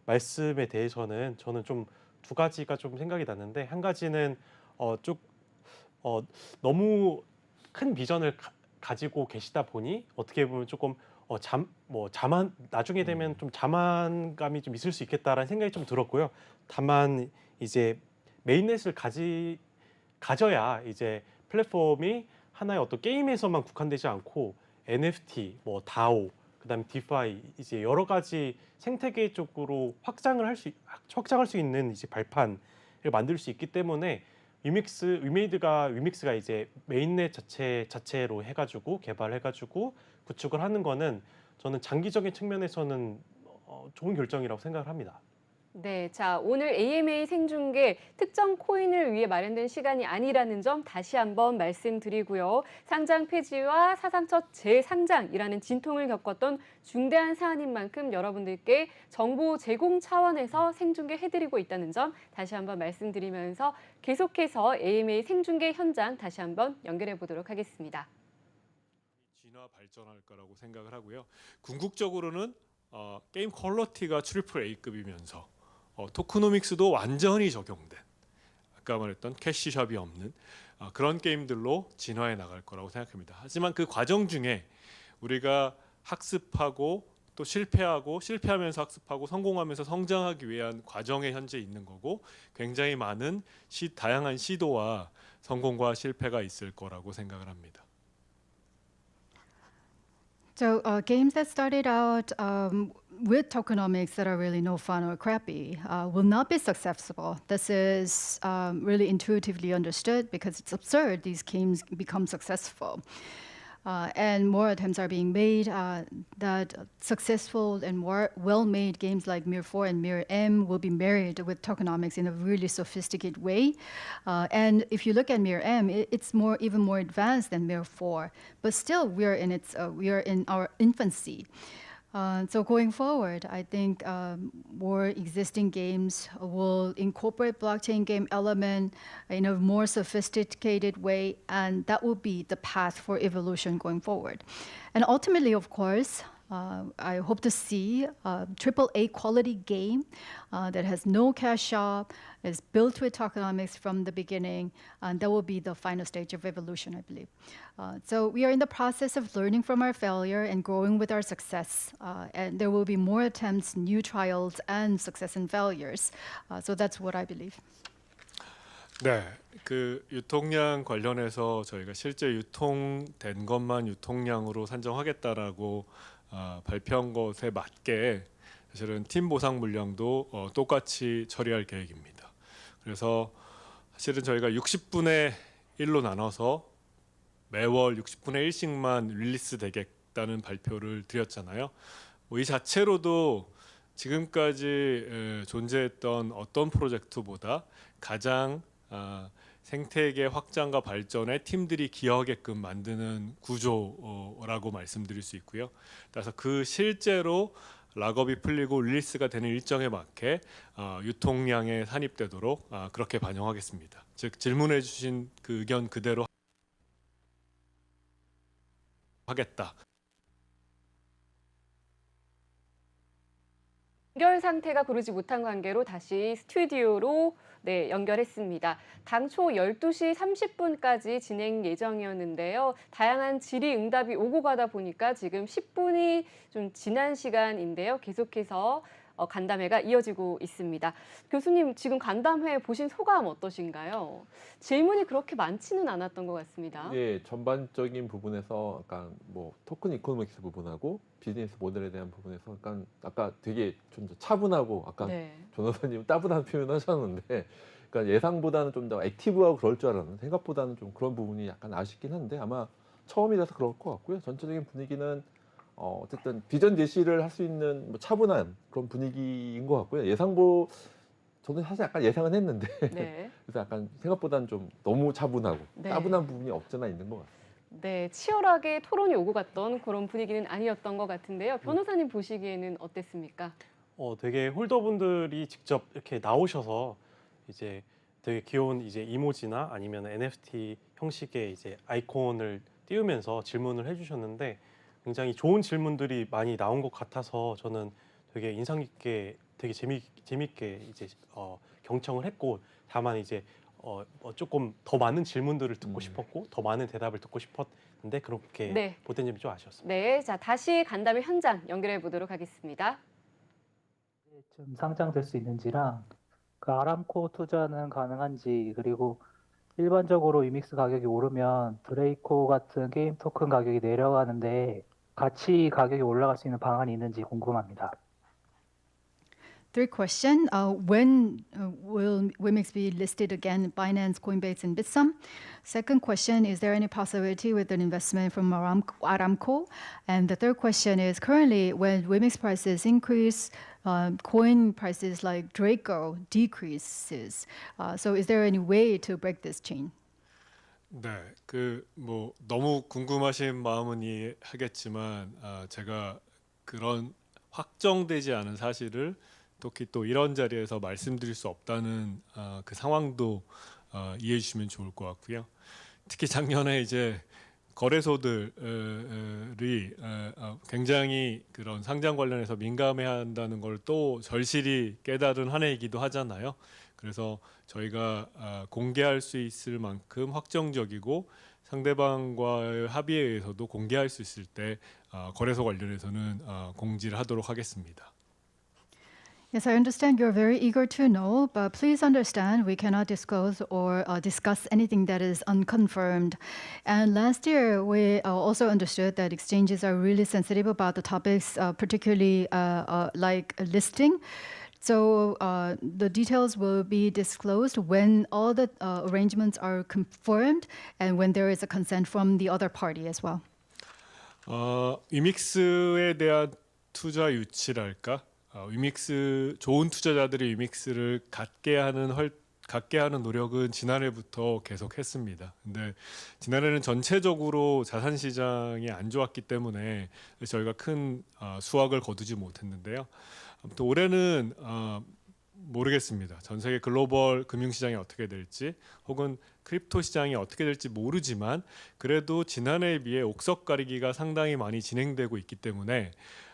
말씀에 대해서는 저는 좀 두 가지가 좀 생각이 났는데, 한 가지는 너무 큰 비전을 가지고 계시다 보니 어떻게 보면 조금 나중에 되면 좀 자만감이 좀 있을 수 있겠다라는 생각이 좀 들었고요. 다만 이제 메인넷을 가져야 이제 플랫폼이 하나의 어떤 게임에서만 국한되지 않고 NFT, 뭐 DAO, 그다음에 디파이, 이제 여러 가지 생태계 쪽으로 확장할 수 있는 이제 발판을 만들 수 있기 때문에 위믹스가 이제 메인넷 자체로 해가지고 개발해가지고 구축을 하는 거는 저는 장기적인 측면에서는 좋은 결정이라고 생각을 합니다. 네, 자, 오늘 AMA 생중계 특정 코인을 위해 마련된 시간이 아니라는 점 다시 한번 말씀드리고요. 상장 폐지와 사상 첫 재상장이라는 진통을 겪었던 중대한 사안인 만큼 여러분들께 정보 제공 차원에서 생중계해드리고 있다는 점 다시 한번 말씀드리면서 계속해서 AMA 생중계 현장 다시 한번 연결해 보도록 하겠습니다. 진화 발전할 거라고 생각을 하고요. 궁극적으로는 게임 퀄리티가 트리플 A급이면서 토크노믹스도 완전히 적용된, 아까 말했던 캐시샵이 없는 그런 게임들로 진화해 나갈 거라고 생각합니다. 하지만 그 과정 중에 우리가 학습하고 또 실패하면서 학습하고 성공하면서 성장하기 위한 과정에 현재 있는 거고, 굉장히 많은 다양한 시도와 성공과 실패가 있을 거라고 생각을 합니다. So games that started out with tokenomics that are really no fun or crappy will not be successful. This is really intuitively understood because it's absurd these games become successful. And more attempts are being made that successful and more well-made games like Mirror 4 and Mirror M will be married with tokenomics in a really sophisticated way. And if you look at Mirror M, it's even more advanced than Mirror 4, but still we are in our infancy. So going forward, I think more existing games will incorporate blockchain game element in a more sophisticated way, and that will be the path for evolution going forward. And ultimately, of course, I hope to see a AAA quality game that has no cash shop, is built with tokenomics from the beginning, and that will be the final stage of evolution, I believe. So we are in the process of learning from our failure and growing with our success, and there will be more attempts, new trials, and success and failures. So that's what I believe. 네, 그 유통량 관련해서 저희가 실제 유통된 것만 유통량으로 산정하겠다라고 발표한 것에 맞게 사실은 팀 보상 물량도 똑같이 처리할 계획입니다. 그래서 사실은 저희가 60분의 1로 나눠서 매월 60분의 1씩만 릴리스 되겠다는 발표를 드렸잖아요. 이 자체로도 지금까지 존재했던 어떤 프로젝트보다 가장 생태계 확장과 발전에 팀들이 기여하게끔 만드는 구조라고 말씀드릴 수 있고요. 따라서 그 실제로 락업이 풀리고 릴리스가 되는 일정에 맞게 유통량에 산입되도록 그렇게 반영하겠습니다. 즉 질문해 주신 그 의견 그대로 하겠다. 연결 상태가 고르지 못한 관계로 다시 스튜디오로 연결했습니다. 당초 12시 30분까지 진행 예정이었는데요. 다양한 질의응답이 오고 가다 보니까 지금 10분이 좀 지난 시간인데요. 계속해서 간담회가 이어지고 있습니다. 교수님, 지금 간담회 보신 소감 어떠신가요? 질문이 그렇게 많지는 않았던 것 같습니다. 예, 전반적인 부분에서 약간 뭐 토큰 이코노믹스 부분하고 비즈니스 모델에 대한 부분에서 약간 아까 되게 좀 더 차분하고 아까 변호사님 따분한 표현을 하셨는데 그러니까 예상보다는 좀 더 액티브하고 그럴 줄 알았는데 생각보다는 좀 그런 부분이 약간 아쉽긴 한데 아마 처음이라서 그럴 것 같고요. 전체적인 분위기는 어쨌든 비전 제시를 할 수 있는 뭐 차분한 그런 분위기인 것 같고요. 저는 사실 약간 예상은 했는데 그래서 약간 생각보다는 좀 너무 차분하고 따분한 부분이 없잖아 있는 것 같습니다. 네, 치열하게 토론이 오고 갔던 그런 분위기는 아니었던 것 같은데요. 변호사님 보시기에는 어땠습니까? 되게 홀더분들이 직접 이렇게 나오셔서 이제 되게 귀여운 이제 이모지나 아니면 NFT 형식의 이제 아이콘을 띄우면서 질문을 해주셨는데 굉장히 좋은 질문들이 많이 나온 것 같아서 저는 되게 인상 깊게 되게 재밌게 이제 경청을 했고 다만 이제 조금 더 많은 질문들을 듣고 싶었고 더 많은 대답을 듣고 싶었는데 그렇게 못된 점이 좀 아쉬웠습니다. 네, 자 다시 간담회 현장 연결해 보도록 하겠습니다. 좀 상장될 수 있는지랑 그 아람코 투자는 가능한지 그리고 일반적으로 위믹스 가격이 오르면 드레이코 같은 게임 토큰 가격이 내려가는데 같이 가격이 올라갈 수 있는 방안이 있는지 궁금합니다. Third question, when will Wimix be listed again, Binance, Coinbase, and Bitsum? Second question, is there any possibility with an investment from Aramco? And the third question is, currently, when Wimix prices increase, coin prices like Draco decreases. So is there any way to break this chain? 네, 그 뭐 너무 궁금하신 마음은 이해하겠지만 제가 그런 확정되지 않은 사실을 특히 또 이런 자리에서 말씀드릴 수 없다는 그 상황도 이해해 주시면 좋을 것 같고요. 특히 작년에 이제 거래소들이 굉장히 그런 상장 관련해서 민감해야 한다는 걸 또 절실히 깨달은 한 해이기도 하잖아요. 그래서 저희가 공개할 수 있을 만큼 확정적이고 상대방과의 합의에 의해서도 공개할 수 있을 때 거래소 관련해서는 공지를 하도록 하겠습니다. Yes, I understand you're very eager to know, but please understand we cannot disclose or discuss anything that is unconfirmed. And last year, we also understood that exchanges are really sensitive about the topics, particularly like listing. So the details will be disclosed when all the arrangements are confirmed and when there is a consent from the other party as well. 위믹스에 대한 투자 유치랄까? 위믹스 좋은 투자자들이 위믹스를 갖게 하는 노력은 지난해부터 계속했습니다. 근데 지난해는 전체적으로 자산 시장이 안 좋았기 때문에 저희가 큰 수확을 거두지 못했는데요. 아무튼 올해는 모르겠습니다. 전 세계 글로벌 금융시장이 어떻게 될지 혹은 크립토 시장이 어떻게 될지 모르지만 그래도 지난해에 비해 옥석 가리기가 상당히 많이 진행되고 있기 때문에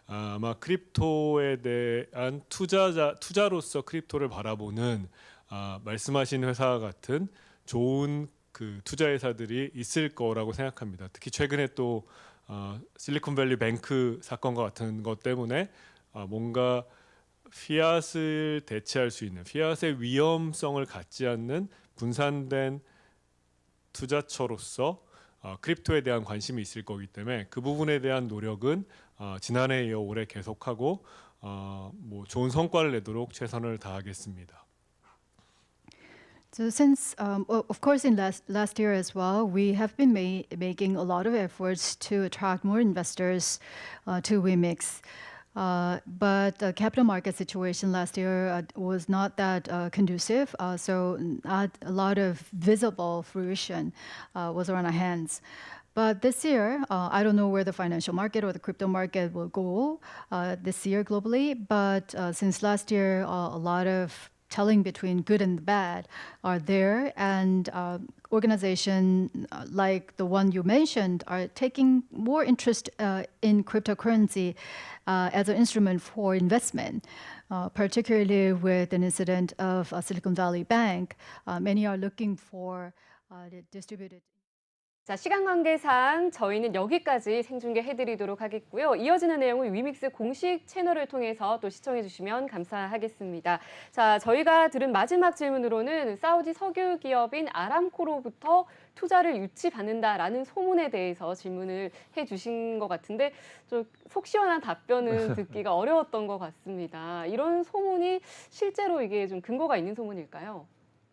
아마 크립토에 대한 투자로서 크립토를 바라보는 말씀하신 회사 같은 좋은 그 투자 회사들이 있을 거라고 생각합니다. 특히 최근에 또 실리콘밸리 뱅크 사건과 같은 것 때문에 뭔가 피앗을 대체할 수 있는 피앗의 위험성을 갖지 않는 분산된 투자처로서 크립토에 대한 관심이 있을 거기 때문에 그 부분에 대한 노력은 지난해 이어 올해 계속하고 뭐 좋은 성과를 내도록 최선을 다하겠습니다. So since, of course, in last year as well, we have been making a lot of efforts to attract more investors to Wemix. But the capital market situation last year was not that conducive, so not a lot of visible fruition was on our hands. But this year, I don't know where the financial market or the crypto market will go this year globally, but since last year, a lot of telling between good and bad are there, and organizations like the one you mentioned are taking more interest in cryptocurrency as an instrument for investment, particularly with an incident of Silicon Valley Bank. Many are looking for the distributed. 자, 시간 관계상 저희는 여기까지 생중계해드리도록 하겠고요. 이어지는 내용은 위믹스 공식 채널을 통해서 또 시청해주시면 감사하겠습니다. 자, 저희가 들은 마지막 질문으로는 사우디 석유 기업인 아람코로부터 투자를 유치받는다라는 소문에 대해서 질문을 해주신 것 같은데 좀 속 시원한 답변은 듣기가 어려웠던 것 같습니다. 이런 소문이 실제로 이게 좀 근거가 있는 소문일까요?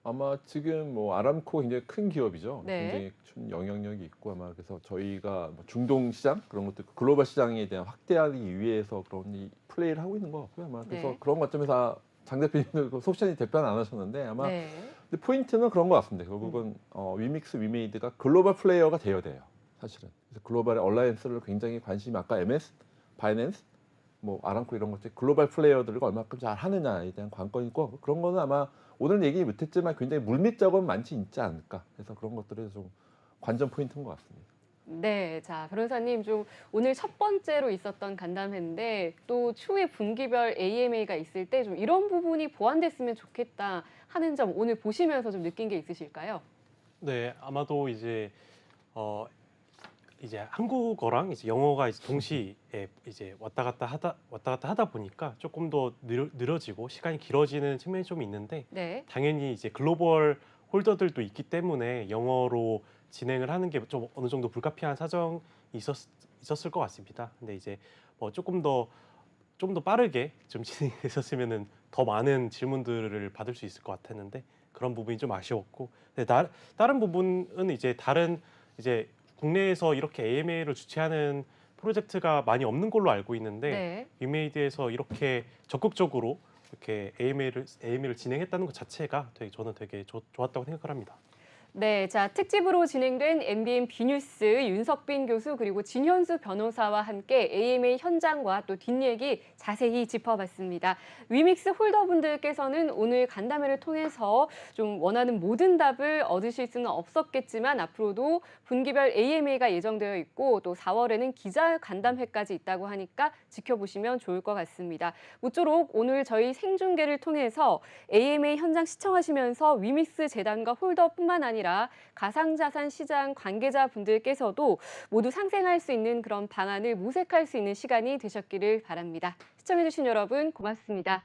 아마 지금 뭐 아람코 굉장히 큰 기업이죠. 네. 굉장히 큰 영향력이 있고 아마 그래서 저희가 뭐 중동 시장 그런 것도 있고 글로벌 시장에 대한 확대하기 위해서 그런 이 플레이를 하고 있는 것 같고요. 아마 그래서 네. 그런 관점에서 장 대표님도 속시원히 대표는 안 하셨는데 아마 네. 근데 포인트는 그런 것 같습니다. 결국은 위믹스 위메이드가 글로벌 플레이어가 되어야 돼요. 사실은 그래서 글로벌의 얼라이언스를 굉장히 관심이 아까 MS, 바이낸스, 뭐 아람코 이런 것들 글로벌 플레이어들과 얼마큼 잘 하느냐에 대한 관건이 있고 그런 거는 아마 오늘 얘기 못했지만 굉장히 물밑적으로 많이 있지 않을까. 그래서 그런 것들이 좀 관전 포인트인 것 같습니다. 네, 자 변호사님 좀 오늘 첫 번째로 있었던 간담회인데 또 추후에 분기별 AMA가 있을 때 좀 이런 부분이 보완됐으면 좋겠다 하는 점 오늘 보시면서 좀 느낀 게 있으실까요? 네, 아마도 이제 이제 한국어랑 이제 영어가 이제 동시에 이제 왔다 갔다 하다 보니까 조금 더 늘어지고 시간이 길어지는 측면이 좀 있는데 네. 당연히 이제 글로벌 홀더들도 있기 때문에 영어로 진행을 하는 게 좀 어느 정도 불가피한 사정이 있었을 것 같습니다. 근데 이제 뭐 좀 더 빠르게 좀 진행했었으면은 더 많은 질문들을 받을 수 있을 것 같았는데 그런 부분이 좀 아쉬웠고, 근데 다른 부분은 이제 이제 국내에서 이렇게 AMA를 주최하는 프로젝트가 많이 없는 걸로 알고 있는데 네. 위메이드에서 이렇게 적극적으로 이렇게 AMA를 진행했다는 것 자체가 저는 되게 좋았다고 생각을 합니다. 네, 자 특집으로 진행된 MBN B뉴스 윤석빈 교수 그리고 진현수 변호사와 함께 AMA 현장과 또 뒷얘기 자세히 짚어봤습니다. 위믹스 홀더분들께서는 오늘 간담회를 통해서 좀 원하는 모든 답을 얻으실 수는 없었겠지만 앞으로도 분기별 AMA가 예정되어 있고 또 4월에는 기자 간담회까지 있다고 하니까 지켜보시면 좋을 것 같습니다. 모쪼록 오늘 저희 생중계를 통해서 AMA 현장 시청하시면서 위믹스 재단과 홀더뿐만 아니라 가상자산 시장 관계자분들께서도 모두 상생할 수 있는 그런 방안을 모색할 수 있는 시간이 되셨기를 바랍니다. 시청해주신 여러분 고맙습니다.